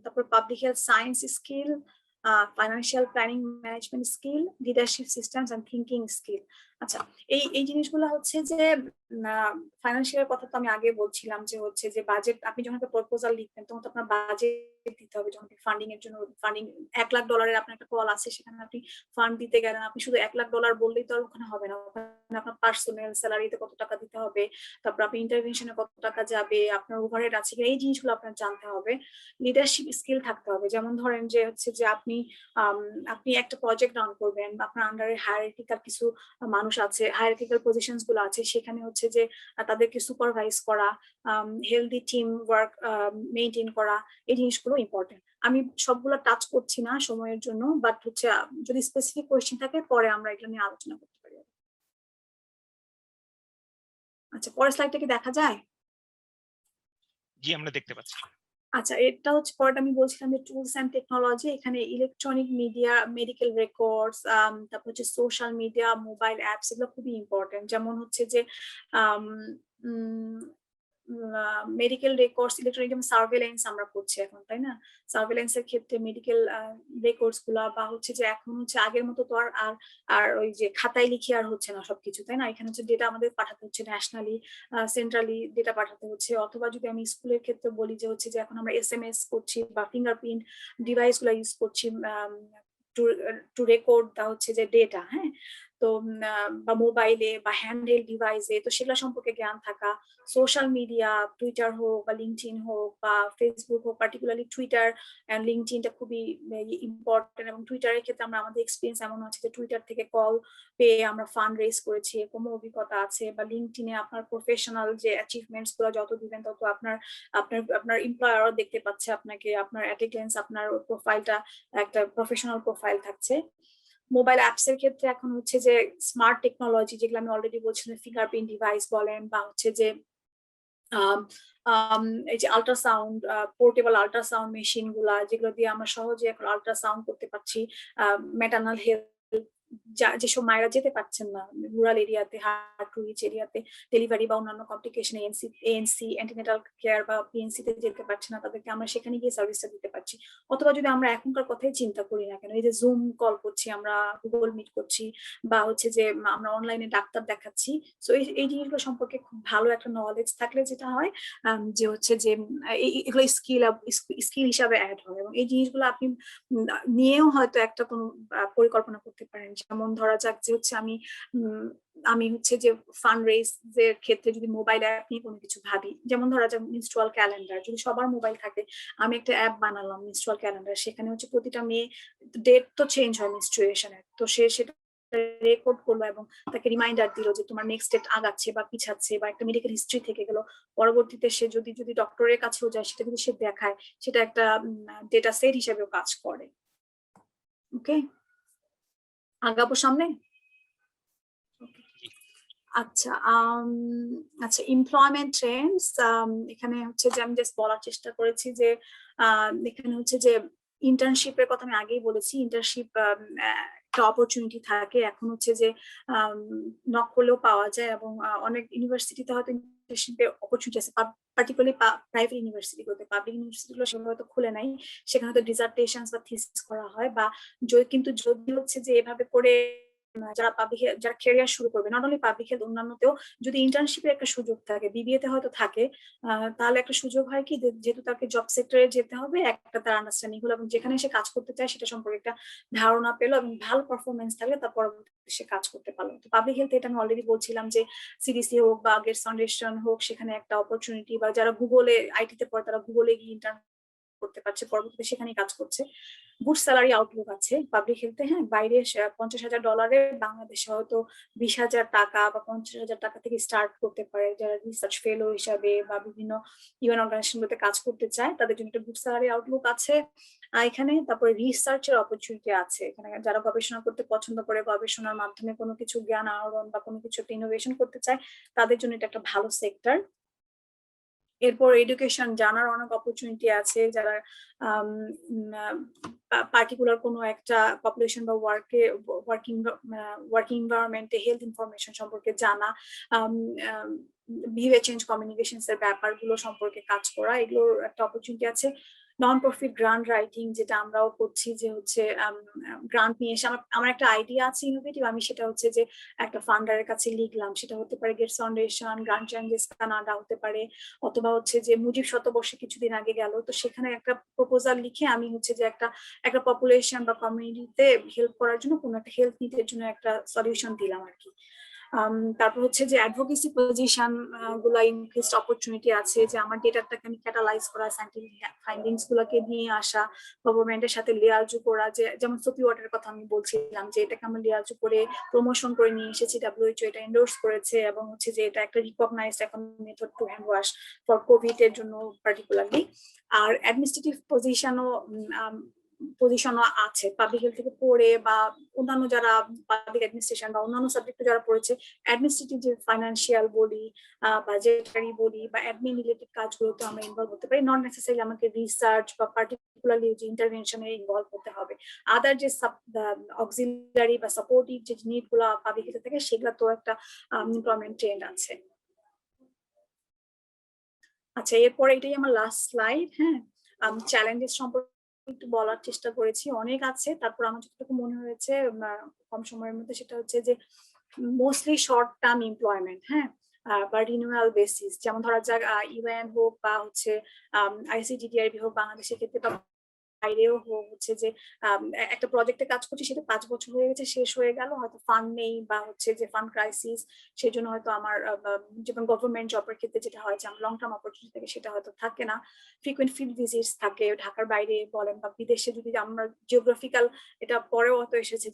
তারপর public health science skill, financial planning management skill, leadership systems and thinking skill. আচ্ছা, এই জিনিসগুলো হচ্ছে যে ফাইন্যান্সিয়াল কথা তো আমি আগে বলছিলাম, যে হচ্ছে যে বাজেট, আপনি যখন একটা প্রপোজাল লিখবেন তখন তো আপনার বাজেট দিতে হবে। যখন ফান্ডিং এর জন্য, ফান্ডিং $1 লাখ আপনার একটা কল আছে, সেখানে আপনি ফান্ড দিতে গেলেন, আপনি শুধু $1 লাখ বললেই তো আর ওখানে হবে না। ওখানে আপনার পার্সোনাল স্যালারিতে কত টাকা দিতে হবে, তারপর আপনি ইন্টারভেনশনে কত টাকা যাবে, আপনার ওভারহেড আছে কিনা, এই জিনিসগুলো আপনার জানতে হবে। লিডারশিপ স্কিল থাকতে হবে, যেমন ধরেন যে হচ্ছে যে আপনি একটা প্রজেক্ট রান করবেন, আপনার আন্ডারে হায়ারার্কিক্যাল কিছু মানুষ আছে, হায়ারার্কিক্যাল পজিশনস গুলো আছে, সেখানে হচ্ছে যে তাদেরকে সুপারভাইজ করা, হেলদি টিম ওয়ার্ক মেইনটেইন করা, এই জিনিসগুলো ইম্পর্টেন্ট। আমি সবগুলো টাচ করছি না সময়ের জন্য, বাট হচ্ছে যদি স্পেসিফিক কোয়েশ্চেন থাকে পরে আমরা এগুলো নিয়ে আলোচনা করতে পারি। আচ্ছা, পরের স্লাইডটা কি দেখা যায়? জি, আমরা দেখতে পাচ্ছি। আচ্ছা, এটা হচ্ছে পরেরটা আমি বলছিলাম যে টুলস এন্ড টেকনোলজি। এখানে ইলেকট্রনিক মিডিয়া, মেডিকেল রেকর্ডস, তারপর হচ্ছে সোশ্যাল মিডিয়া, মোবাইল অ্যাপস, এগুলো খুবই ইম্পর্টেন্ট। যেমন হচ্ছে যে মেডিকেল রেকর্ডস, ইলেকট্রনিক, যেমন সার্ভেলেন্স আমরা করছি এখন, তাই না? সার্ভেলেন্সের ক্ষেত্রে মেডিকেল রেকর্ডস গুলা, বা হচ্ছে যে এখন হচ্ছে আগের মতো তো আর ওই যে খাতায় লিখে আর হচ্ছে না সবকিছু, তাই না? এখানে হচ্ছে ডেটা আমাদের পাঠাতে হচ্ছে ন্যাশনালি, সেন্ট্রালি ডেটা পাঠাতে হচ্ছে। অথবা যদি আমি স্কুলের ক্ষেত্রে বলি, যে হচ্ছে যে এখন আমরা SMS করছি বা ফিঙ্গারপ্রিন্ট ডিভাইস গুলা ইউজ করছি টু রেকর্ড হচ্ছে যে ডেটা। হ্যাঁ, তো বা মোবাইলে বা হ্যান্ডহেল্ড ডিভাইসে, তো সেগুলো সম্পর্কে জ্ঞান থাকা, সোশ্যাল মিডিয়া, টুইটার হোক বা লিঙ্কডইন হোক বা ফেসবুক হোক, পার্টিকুলারলি টুইটার অ্যান্ড লিঙ্কডইনটা খুবই ইম্পর্টেন্ট। এবং টুইটারের ক্ষেত্রে আমাদের এক্সপিরিয়েন্স এমন আছে যে টুইটার থেকে কল পেয়ে আমরা ফান্ড রেজ করেছি, এরকম অভিজ্ঞতা আছে। বা লিঙ্কডইনে আপনার প্রফেশনাল যে অ্যাচিভমেন্টস গুলো যত দিবেন তত আপনার এমপ্লয়ারও দেখতে পাচ্ছে আপনাকে, আপনার অ্যাট এ গ্ল্যান্স আপনার প্রোফাইলটা একটা প্রফেশনাল প্রোফাইল থাকছে। মোবাইল অ্যাপস এর ক্ষেত্রে এখন হচ্ছে যে স্মার্ট টেকনোলজি, যেগুলো আমি অলরেডি বলছিলাম, ফিঙ্গারপ্রিন্ট ডিভাইস বলেন বা হচ্ছে যে এই যে আল্ট্রাসাউন্ড, পোর্টেবল আল্ট্রাসাউন্ড মেশিন গুলা, যেগুলো দিয়ে আমরা সহজে এখন আল্ট্রাসাউন্ড করতে পারছি। ম্যাটার্নাল হেলথ, যেসব মায়েরা যেতে পারছেন না রুরাল এরিয়াতে, হার্ড টু রিচ এরিয়াতে ডেলিভারি বা অন্যান্য কমপ্লিকেশন, এএনসি অ্যান্টিনেটাল কেয়ার বা পিএনসি তে যেতে পারছে না, তাদেরকে আমরা সেখানে গিয়ে সার্ভিসটা দিতে পারছি। অথবা যদি আমরা এখনকার কথাই চিন্তা করি না কেন, এই যে জুম কল করছি আমরা, গুগল মিট করছি, বা হচ্ছে যে আমরা অনলাইনে ডাক্তার দেখাচ্ছি, সো এই জিনিসগুলো সম্পর্কে খুব ভালো একটা নলেজ থাকলে যেটা হয় যে হচ্ছে যে এগুলো স্কিল হিসাবে অ্যাড হয়। এবং এই জিনিসগুলো আপনি নিয়েও হয়তো একটা কোনো পরিকল্পনা করতে পারেন। যেমন ধরা যাক যে হচ্ছে আমি হচ্ছে যে ফান্ড রেজ এর ক্ষেত্রে যদি মোবাইল অ্যাপ নিয়ে কোনো কিছু ভাবি, যেমন ধরা যাক মিনস্ট্রুয়াল ক্যালেন্ডার, যদি সবার মোবাইল থাকে, আমি একটা অ্যাপ বানালাম মিনস্ট্রুয়াল ক্যালেন্ডার, সেখানে হচ্ছে প্রতিটা মেয়ে ডেট তো চেঞ্জ হয় মেনস্ট্রুয়েশনের, তো সেটা রেকর্ড করলো এবং তাকে রিমাইন্ডার দিল যে তোমার নেক্সট ডেট আগাচ্ছে বা পিছাচ্ছে, বা একটা মেডিকেল হিস্ট্রি থেকে গেল। পরবর্তীতে সে যদি ডক্টরের কাছেও যায়, সেটা যদি সে দেখায়, সেটা একটা ডেটা সেট হিসেবেও কাজ করে। ওকে, আগাবো সামনে। আচ্ছা, আচ্ছা, এমপ্লয়মেন্ট ট্রেন্ডস, এখানে হচ্ছে যে আমি জাস্ট বলার চেষ্টা করেছি যে এখানে হচ্ছে যে ইন্টার্নশিপের কথা আমি আগেই বলেছি। ইন্টার্নশিপ একটা অপরচুনিটি থাকে, এখন হচ্ছে যে নক করলেও পাওয়া যায়, এবং অনেক ইউনিভার্সিটিতে হয়তো ইন্টার্নশিপের অপরচুনিটি আছে, পার্টিকুলারলি প্রাইভেট ইউনিভার্সিটিগুলোতে। পাবলিক ইউনিভার্সিটিগুলো সেভাবে হয়তো খুলে নাই, সেখানে হয়তো ডিসার্টেশন বা থিসিস করা হয়। বা কিন্তু যদি হচ্ছে যে এভাবে করে যারা যারা ক্যারিয়ার শুরু করবে, নট অনলি পাবলিক হেলথ, অন্যান্যতেও যদি ইন্টার্নশিপের একটা সুযোগ থাকে, বিবিএ তে হয়তো থাকে, তাহলে একটা সুযোগ হয় কি, যেহেতু তাকে জব সেক্টরে যেতে হবে, একটা তার আন্ডারস্ট্যান্ডিং হলো, এবং যেখানে সে কাজ করতে চায় সেটা সম্পর্কে একটা ধারণা পেলো, এবং ভালো পারফরমেন্স থাকলে তার পরবর্তীতে সে কাজ করতে পারলো। তো পাবলিক হেলথ, এটা আমি অলরেডি বলছিলাম যে সিডিসি হোক বা গেটস ফাউন্ডেশন হোক, সেখানে একটা অপরচুনিটি, বা যারা গুগলে আইটিতে পড়ে তারা গুগলে গিয়ে ইন্টার্ন করতে পারছে, পরবর্তীতে সেখানেই কাজ করছে। গুড স্যালারি আউটলুক আছে পাবলিক হেলথে। হ্যাঁ, বাইরে $50,000, বাংলাদেশে হয়তো $20,000 বা $50,000 থেকে স্টার্ট করতে পারে, যারা রিসার্চ ফেলো হিসাবে বা বিভিন্ন ইউএন অর্গানাইজেশনগুলোতে কাজ করতে চায়, তাদের জন্য একটা গুড স্যালারি আউটলুক আছে এখানে। তারপরে রিসার্চের অপরচুনিটি আছে এখানে, যারা গবেষণা করতে পছন্দ করে, গবেষণার মাধ্যমে কোনো কিছু জ্ঞান আহরণ বা কোনো কিছু একটা ইনোভেশন করতে চায়, তাদের জন্য এটা একটা ভালো সেক্টর। এরপর এডুকেশন জানার অনেক অপরচুনিটি আছে, যারা পার্টিকুলার কোনো একটা পপুলেশন বা ওয়ার্কিং এনভায়রনমেন্টে হেলথ ইনফরমেশন সম্পর্কে জানা, বিহেভিয়ার চেঞ্জ কমিউনিকেশনস এর ব্যাপারগুলো সম্পর্কে কাজ করা, এগুলোর একটা অপরচুনিটি আছে। নন প্রফিট গ্রান্ট রাইটিং, যেটা আমরাও করছি, যে হচ্ছে গ্রান্ট নিয়ে এসে আমার একটা আইডিয়া আছে ইনোভেটিভ, আমি সেটা হচ্ছে যে একটা ফান্ডারের কাছে লিখলাম, সেটা হতে পারে Gates foundation, grant changes Canada হতে পারে, অথবা হচ্ছে যে মুজিব শতবর্ষে কিছুদিন আগে গেল, তো সেখানে একটা প্রপোজাল লিখে আমি হচ্ছে যে একটা পপুলেশন বা কমিউনিটিতে হেল্প করার জন্য, কোনো একটা হেলথ নিডের জন্য একটা সলিউশন দিলাম আর কি। তারপর হচ্ছে যে অ্যাডভোকেসি পজিশন গুলা ইনক্রিজড অপরচুনিটি আছে, যে আমার ডেটাটাকে আমি ক্যাটালাইজ করা, সায়েন্টিফিক ফাইন্ডিংস গুলাকে নিয়ে আসা, গভর্নমেন্টের সাথে লিয়াজু করা, যে যেমন সোপি ওয়াটারের কথা আমি বলছিলাম, যে এটাকে আমরা লিয়াজু করে প্রমোশন করে নিয়ে এসেছি, WHO এটা এন্ডোর্স করেছে, এবং হচ্ছে যে এটা একটা রিকগনাইজড এখন method to hand wash for Covid এর জন্য পার্টিকুলারলি। আর অ্যাডমিনিস্ট্রেটিভ পজিশনও আছে পাবলিক হেলথ থেকে পড়ে, বা অন্যান্য যারা পাবলিক অ্যাডমিনিস্ট্রেশন বা অন্যান্য সাবজেক্টে যারা পড়েছে, অ্যাডমিনিস্ট্রেটিভ যে ফাইন্যান্সিয়াল বলি, বাজেটারি বলি, বা অ্যাডমিন রিলেটেড কাজগুলোতে আমরা ইনভলভ হতে পারি। নট নেসেসারিলি আমাকে রিসার্চ বা পার্টিকুলারলি যে ইন্টারভেনশনে ইনভলভ হতে হবে। আদার যে অক্সিলারি বা সাপোর্টিভ যে নিড গুলা পাবলিক হেলথ থেকে, সেগুলো তো একটা এমপ্লয়মেন্ট ট্রেন্ড আছে। আচ্ছা, এরপরে এটাই আমার লাস্ট স্লাইড। হ্যাঁ, চ্যালেঞ্জেস সম্পর্কে একটু বলার চেষ্টা করেছি, অনেক আছে, তারপর আমার যতটুকু মনে হয়েছে কম সময়ের মধ্যে, সেটা হচ্ছে যে মোস্টলি শর্ট টার্ম এমপ্লয়মেন্ট, হ্যাঁ, বা রিনিউয়াল বেসিস, যেমন ধরা যাক ইউএন হোক বা হচ্ছে ICDDRB হোক বাংলাদেশের ক্ষেত্রে, বা বাইরেও হচ্ছে যে একটা প্রজেক্টে কাজ করছি, সেটা 5 বছর হয়ে গেছে, শেষ হয়ে গেল, হয়তো ফান্ড নেই বা হচ্ছে যে ফান্ড ক্রাইসিস, সেই জন্য হয়তো আমার যেমন গভর্নমেন্ট জবের ক্ষেত্রে যেটা হয় যে আমার লং টার্ম অপরচুনিটি থাকে সেটা হয়তো থাকে না, ফ্রিকুয়েন্ট ফিল্ড ভিজিটস থাকে ঢাকার বাইরে বলেন বা বিদেশে, যদি আমরা জিওগ্রাফিক্যাল এটা পরেও হয়তো এসেছে,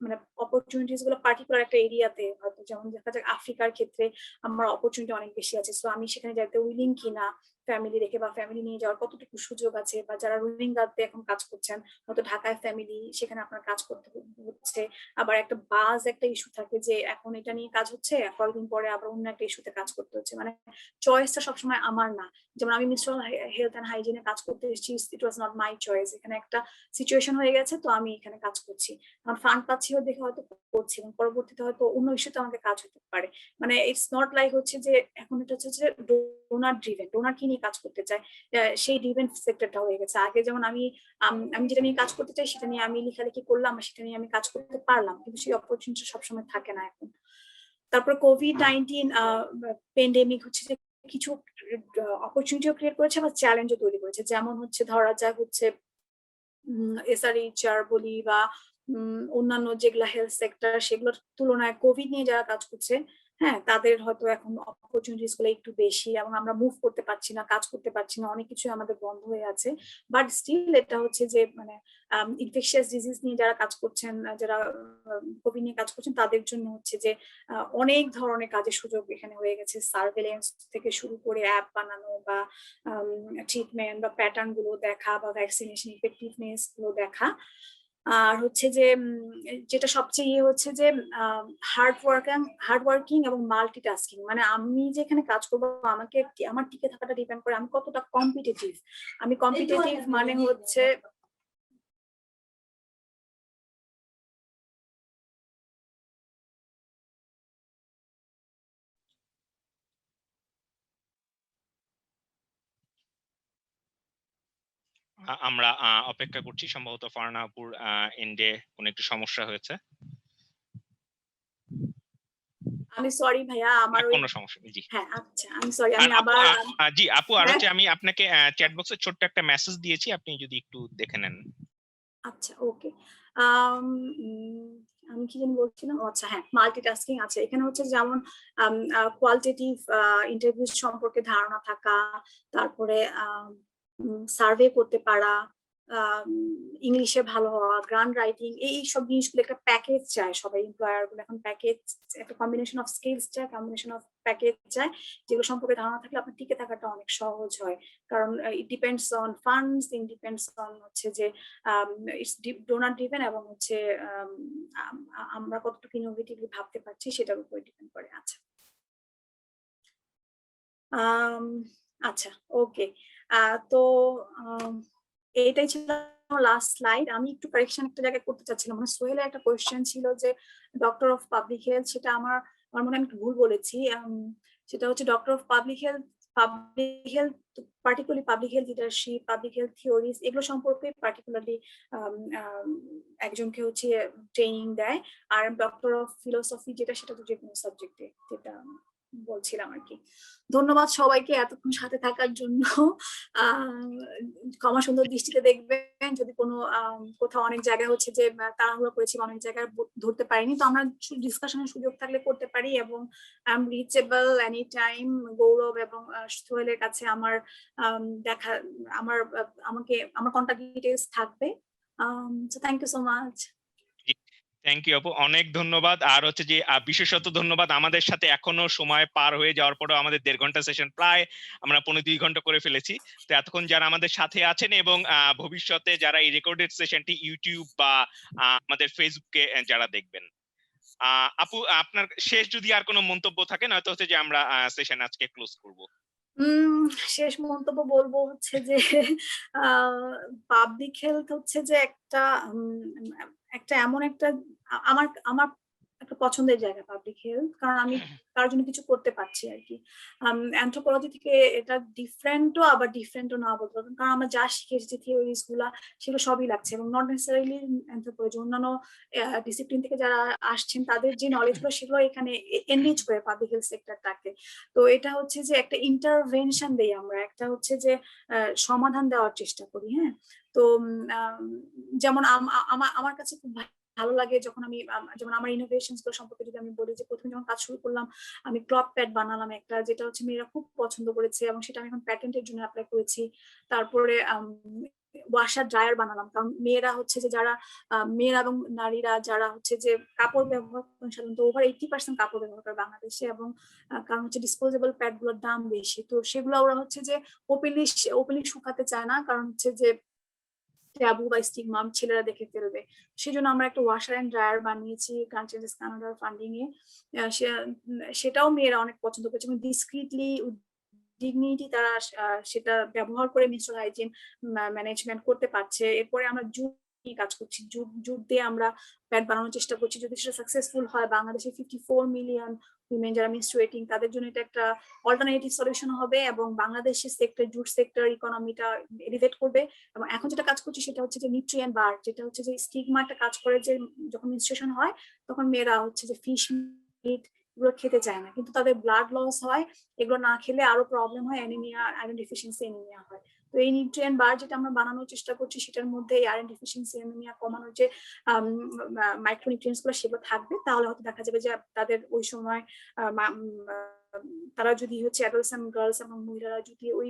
মানে অপরচুনিটিস গুলো পার্টিকুলার একটা এরিয়াতে, হয়তো যেমন দেখা যায় আফ্রিকার ক্ষেত্রে আমার অপরচুনিটি অনেক বেশি আছে, সো আমি সেখানে যেতে উইলিং কিনা, ফ্যামিলি রেখে বা ফ্যামিলি নিয়ে যাওয়ার কতটুকু সুযোগ আছে, বা যারা রোহিঙ্গাতে এখন কাজ করছেন, হয়তো ঢাকায় ফ্যামিলি, সেখানে আপনার কাজ করতে হচ্ছে, আবার একটা একটা ইস্যু থাকে যে এখন এটা নিয়ে কাজ হচ্ছে, কয়েকদিন পরে আবার অন্য একটা ইস্যুতে কাজ করতে হচ্ছে, মানে চয়েসটা সবসময় আমার না। যেমন আমি মিনিস্ট্রি হেলথ অ্যান্ড হাইজিনে কাজ করতে এসেছি, ইট ওয়াজ নট মাই চয়েস, এখানে একটা সিচুয়েশন হয়ে গেছে, তো আমি এখানে কাজ করছি, কারণ ফান্ড পাচ্ছিও দেখে হয়তো করছি, এবং পরবর্তীতে হয়তো অন্য ইস্যুতে আমাকে কাজ হতে পারে। মানে ইটস নট লাইক হচ্ছে যে এখন এটা হচ্ছে যে ডোনার ড্রিভেন, ডোনার কি নিয়ে কাজ করতে চায় সেই ড্রিভেন সেক্টরটা হয়ে গেছে। আগে যেমন আমি যেটা নিয়ে কাজ করতে চাই সেটা নিয়ে আমি লেখালেখি করলাম, সেটা নিয়ে আমি কাজ করতে পারলাম, কিন্তু সেই অপরচুনিটি সবসময় থাকে না এখন। তারপর কোভিড-19 প্যান্ডেমিক হচ্ছে যে কিছু অপরচুনিটিও ক্রিয়েট করেছে, আবার চ্যালেঞ্জও তৈরি করেছে। যেমন হচ্ছে ধরা যাক হচ্ছে SRHR বলি বা অন্যান্য যেগুলা হেলথ সেক্টর, সেগুলোর তুলনায় কোভিড নিয়ে যারা কাজ করছে, হ্যাঁ, তাদের হয়তো এখন অপরচুনিটিস গুলো একটু বেশি, এবং আমরা মুভ করতে পারছি না, কাজ করতে পারছি না, অনেক কিছু আমাদের বন্ধ হয়ে আছে। বাট স্টিল এটা হচ্ছে যে মানে ইনফেকশিয়াস ডিজিজ নিয়ে যারা কাজ করছেন, যারা কোভিড নিয়ে কাজ করছেন, তাদের জন্য হচ্ছে যে অনেক ধরনের কাজের সুযোগ এখানে হয়ে গেছে, সার্ভেলেন্স থেকে শুরু করে অ্যাপ বানানো বা ট্রিটমেন্ট বা প্যাটার্ন গুলো দেখা বা ভ্যাকসিনেশন ইফেক্টিভনেস গুলো দেখা। আর হচ্ছে যে যেটা সবচেয়ে হচ্ছে যে হার্ড ওয়ার্কিং এবং মাল্টিটাস্কিং, মানে আমি যেখানে কাজ করবো আমাকে আমার টিকে থাকাটা ডিপেন্ড করে আমি কতটা কম্পিটিটিভ। আমি কম্পিটিটিভ মানে হচ্ছে আমরা অপেক্ষা করছি, সম্ভবত ফারহানা আপুর এন্ডে কোনো একটু সমস্যা হয়েছে। আমি সরি ভাইয়া, আমার কোনো সমস্যা নেই। জি হ্যাঁ, আচ্ছা, আমি সরি, আমি আবার জি আপু, আর হচ্ছে আমি আপনাকে চ্যাট বক্সে ছোট্ট একটা মেসেজ দিয়েছি, আপনি যদি একটু দেখে নেন। আচ্ছা, ওকে। আমি কি জানি বলছিলাম, আচ্ছা হ্যাঁ, মাল্টিটাস্কিং আছে এখানে, হচ্ছে যেমন কোয়ালিটেটিভ ইন্টারভিউ সম্পর্কে ধারণা থাকা, তারপরে সার্ভে করতে পারা, ইংলিশে ভালো হওয়া, গ্রান্ট রাইটিং, এই সব জিনিসগুলো একটা প্যাকেজ চায় সবাই, এমপ্লয়ার গুলো এখন প্যাকেজ, একটা কম্বিনেশন অফ স্কিলস চায়, কম্বিনেশন অফ প্যাকেজ চায়, যেগুলো সম্পর্কে ধারণা থাকলে আপনার টিকে থাকাটা অনেক সহজ হয়, কারণ it depends on funds, it depends on হচ্ছে যে ইটস ডোনার ড্রিভেন, এবং হচ্ছে আমরা কতটুকু ইনোভেটিভলি ভাবতে পারছি সেটার উপর ডিপেন্ড করে। আচ্ছা আচ্ছা, ওকে। তো এটাই ছিল লাস্ট স্লাইড। আমি একটু কারেকশন একটা জায়গায় করতে চাচ্ছিলাম, মানে সোহেলের একটা কোয়েশ্চেন ছিল যে ডক্টর অফ পাবলিক হেলথ, সেটা আমার মনে আমি ভুল বলেছি, সেটা হচ্ছে doctor of public health particularly public health leadership, public health theories, এগুলো সম্পর্কে পার্টিকুলারলি একজনকে হচ্ছে ট্রেনিং দেয়। আর ডক্টর অফ ফিলোসফি যেটা, সেটা তো যে কোনো সাবজেক্টে, যেটা বলছিলাম আর কি। ধন্যবাদ সবাইকে এতক্ষণ সাথে থাকার জন্য। ক্ষমা সুন্দর দৃষ্টিতে দেখবেন যদি কোনো কোথাও অনেক জায়গায় হচ্ছে যে তাড়াহুড়ো করেছি, অনেক জায়গায় ধরতে পারিনি, তো আমরা ডিসকাশনের সুযোগ থাকলে করতে পারি, এবং I am reachable any time. Gaurav এবং সোহেলের কাছে আমার দেখা আমার কন্টাক্ট ডিটেইলস থাকবে। So thank you so much. Thank you আপু, অনেক ধন্যবাদ। আর হচ্ছে যে বিশেষত ধন্যবাদ আমাদের সাথে এখনো সময় পার হয়ে যাওয়ার পরেও আমাদের 1.5 ঘন্টা সেশন প্রায় আমরা 2.5 ঘন্টা করে ফেলেছি। তো এতক্ষণ যারা আমাদের সাথে আছেন, এবং ভবিষ্যতে যারা এই রেকর্ডেড সেশনটি ইউটিউব বা আমাদের ফেসবুকে যারা দেখবেন, আপু আপনার শেষ যদি আর কোনো মন্তব্য থাকে, নয়তো হচ্ছে যে আমরা সেশন আজকে ক্লোজ করব। শেষ মন্তব্য বলবো হচ্ছে যে পাবলিক হেলথ হচ্ছে যে একটা এমন একটা আমার আমার একটা পছন্দের জায়গা পাবলিক হেলথ, কারণ আমি তার জন্য কিছু করতে পারছি আর কি। অ্যানথ্রোপোলজি থেকে এটা ডিফারেন্টও, আবার ডিফারেন্টও না বলতে পারবেন, কারণ আমরা যা শিখে এসেছি থিওরিজ গুলা, সেগুলো সবই লাগছে, এবং নট নেসেসারিলি অ্যানথ্রোপোলজি, অন্যান্য ডিসিপ্লিন থেকে যারা আসছেন তাদের যে নলেজ গুলো, সেগুলো এখানে এনরিচ করে পাবলিক হেলথ সেক্টরটাকে। তো এটা হচ্ছে যে একটা ইন্টারভেনশন দেই আমরা, একটা হচ্ছে যে সমাধান দেওয়ার চেষ্টা করি। হ্যাঁ, তো যেমন আমার কাছে খুব ভালো লাগে যখন আমি যেমন আমার ইনোভেশনস গুলো সম্পর্কে যদি আমি বলি, যে প্রথমে যখন কাজ শুরু করলাম আমি ক্লথ প্যাড বানালাম একটা, যেটা হচ্ছে মেয়েরা খুব পছন্দ করেছে এবং সেটা আমি এখন প্যাটেন্টের জন্য অ্যাপ্লাই করেছি। তারপরে ওয়াশার ড্রায়ার বানালাম, কারণ মেয়েরা হচ্ছে যে যারা মেয়েরা এবং নারীরা যারা হচ্ছে যে কাপড় ব্যবহার করেন, সাধারণত ওভার 80% কাপড় ব্যবহার করে বাংলাদেশে, এবং কারণ হচ্ছে ডিসপোজেবল প্যাড গুলোর দাম বেশি, তো সেগুলো ওরা হচ্ছে যে ওপেনলি শুকাতে চায় না, কারণ হচ্ছে যে ট্যাবু বা স্টিগমা ছেলেরা দেখে ফেলবে। সেজন্য আমরা একটা ওয়াশার এন্ড ড্রায়ার বানিয়েছি কনসিয়াস কানাডার ফান্ডিং এ। সেটাও মেয়েরা অনেক পছন্দ করেছে এবং ডিসক্রিটলি ডিগনিটি তারা সেটা ব্যবহার করে মেনস্ট্রুয়াল হাইজিন ম্যানেজমেন্ট করতে পারছে। এরপরে আমরা জুট নিয়ে কাজ করছি, জুট দিয়ে আমরা প্যাড বানানোর চেষ্টা করছি। যদি সেটা সাকসেসফুল হয়, বাংলাদেশে 54 মিলিয়ন উইমেন যারা মেনস্ট্রুয়েটিং তাদের জন্য এটা একটা অল্টারনেটিভ সলিউশন হবে এবং বাংলাদেশের সেক্টর জুট সেক্টর ইকোনমিটা এলিভেট করবে। এবং এখন যেটা কাজ করছি সেটা হচ্ছে যে নিউট্রিয়েন্ট বার, যেটা হচ্ছে যে স্টিগমা একটা কাজ করে যে যখন মেনস্ট্রুয়েশন হয় তখন মেয়েরা হচ্ছে যে ফিশ মিট এগুলো খেতে চায় না, কিন্তু তাদের ব্লাড লস হয়, এগুলো না খেলে আরো প্রবলেম হয়, অ্যানিমিয়া, আয়রন ডেফিসিয়েন্সি অ্যানিমিয়া হয়। তো এই নিউট্রিয়েন্ট বার যেটা আমরা বানানোর চেষ্টা করছি সেটার মধ্যে আয়রন ডেফিসিয়েন্সি অ্যানিমিয়া কমানোর যে মাইক্রোনিউট্রিয়েন্টস গুলো সেগুলো থাকবে, তাহলে হয়তো দেখা যাবে যে তাদের ওই সময় তারা যদি হচ্ছে অ্যাডোলেসেন্ট গার্লস এবং মহিলারা যদি ওই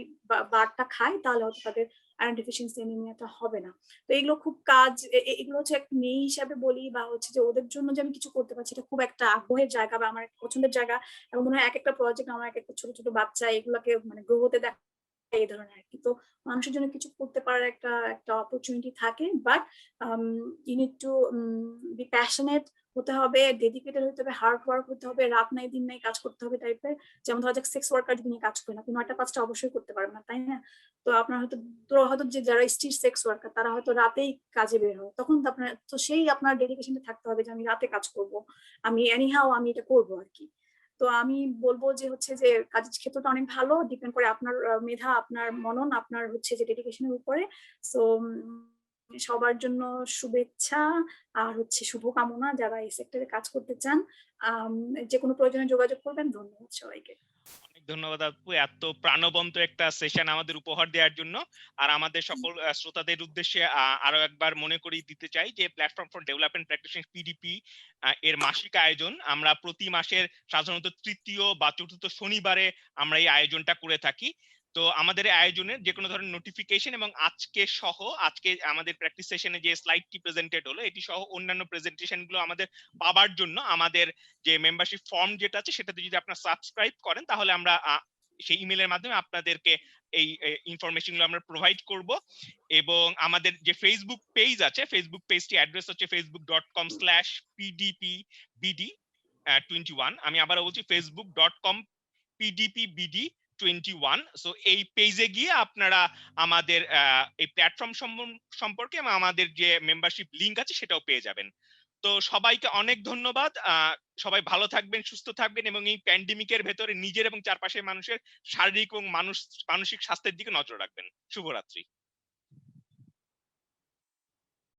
বারটা খায় তাহলে হয়তো তাদের আয়রন ডেফিসিয়েন্সি অ্যানিমিয়াটা হবে না। তো এগুলো খুব কাজ, এগুলো হচ্ছে একটা মেয়ে হিসাবে বলি বা হচ্ছে যে ওদের জন্য যে আমি কিছু করতে পারছি, এটা খুব একটা আগ্রহের জায়গা বা আমার পছন্দের জায়গা। এবং মনে হয় এক একটা প্রজেক্ট আমার এক একটা ছোট ছোট বাচ্চা এগুলোকে মানে গ্রো হতে দেখা এই ধরনের আর কি। তো মানুষের জন্য কিছু করতে পারার একটা অপরচুনিটি থাকে, but you need to be passionate হতে হবে, ডেডিকেটেড হতে হবে, হার্ড ওয়ার্ক হতে হবে, রাত নাই দিন নাই কাজ করতে হবে টাইপের। যেমন ধরা যাক সেক্স ওয়ার্কার যদি নিয়ে কাজ করে না, আপনি 9টা 5টা অবশ্যই করতে পারবেন না, তাই না? তো আপনার হয়তো যে যারা স্ট্রিট সেক্স ওয়ার্কার তারা হয়তো রাতেই কাজে বের হয়, তখন তো আপনার তো সেই আপনার ডেডিকেশনটা থাকতে হবে যে আমি রাতে কাজ করব, আমি এনিহাও আমি এটা করবো আর কি। তো আমি বলবো যে হচ্ছে যে কাজের ক্ষেত্রটা অনেক ভালো, ডিপেন্ড করে আপনার মেধা, আপনার মনন, আপনার হচ্ছে যে ডেডিকেশনের উপরে। সো সবার জন্য শুভেচ্ছা আর হচ্ছে শুভকামনা যারা এই সেক্টরে কাজ করতে চান। যে কোনো প্রয়োজনে যোগাযোগ করবেন। ধন্যবাদ সবাইকে। অনেক ধন্যবাদ আপু এত প্রাণবন্ত একটা সেশন আমাদের উপহার দেওয়ার জন্য। আর আমাদের সকল শ্রোতাদের উদ্দেশ্যে আরো একবার মনে করিয়ে দিতে চাই যে platform for development practitioners PDP এর মাসিক আয়োজন আমরা প্রতি মাসের সাধারণত তৃতীয় বা চতুর্থ শনিবারে আমরা এই আয়োজনটা করে থাকি। তো আমাদের এই আয়োজনের যে কোনো ধরনের নোটিফিকেশন এবং আজকে আমাদের প্র্যাকটিস সেশনে যে স্লাইডটি প্রেজেন্টেড হলো এটি সহ অন্যান্য প্রেজেন্টেশন গুলো আমাদের পাবার জন্য আমাদের যে মেম্বারশিপ ফর্ম যেটা আছে সেটাতে যদি আপনারা সাবস্ক্রাইব করেন তাহলে আমরা সেই ইমেলের মাধ্যমে আপনাদেরকে এই ইনফরমেশন গুলো আমরা প্রোভাইড করব। এবং আমাদের যে ফেসবুক পেজ আছে, ফেসবুক পেজটি অ্যাড্রেস হচ্ছে facebook.com/pdpbd21। আমি আবার বলছি facebook.com/pdpbd21। সো এই পেজে গিয়ে আপনারা আমাদের এই প্ল্যাটফর্ম সম্পর্কে এবং আমাদের যে মেম্বারশিপ লিংক আছে সেটাও পেয়ে যাবেন। তো সবাইকে অনেক ধন্যবাদ। সবাই ভালো থাকবেন, সুস্থ থাকবেন এবং এই প্যান্ডেমিকের ভেতরে নিজের এবং চারপাশের মানুষের শারীরিক এবং মানসিক স্বাস্থ্যের দিকে নজর রাখবেন। শুভরাত্রি।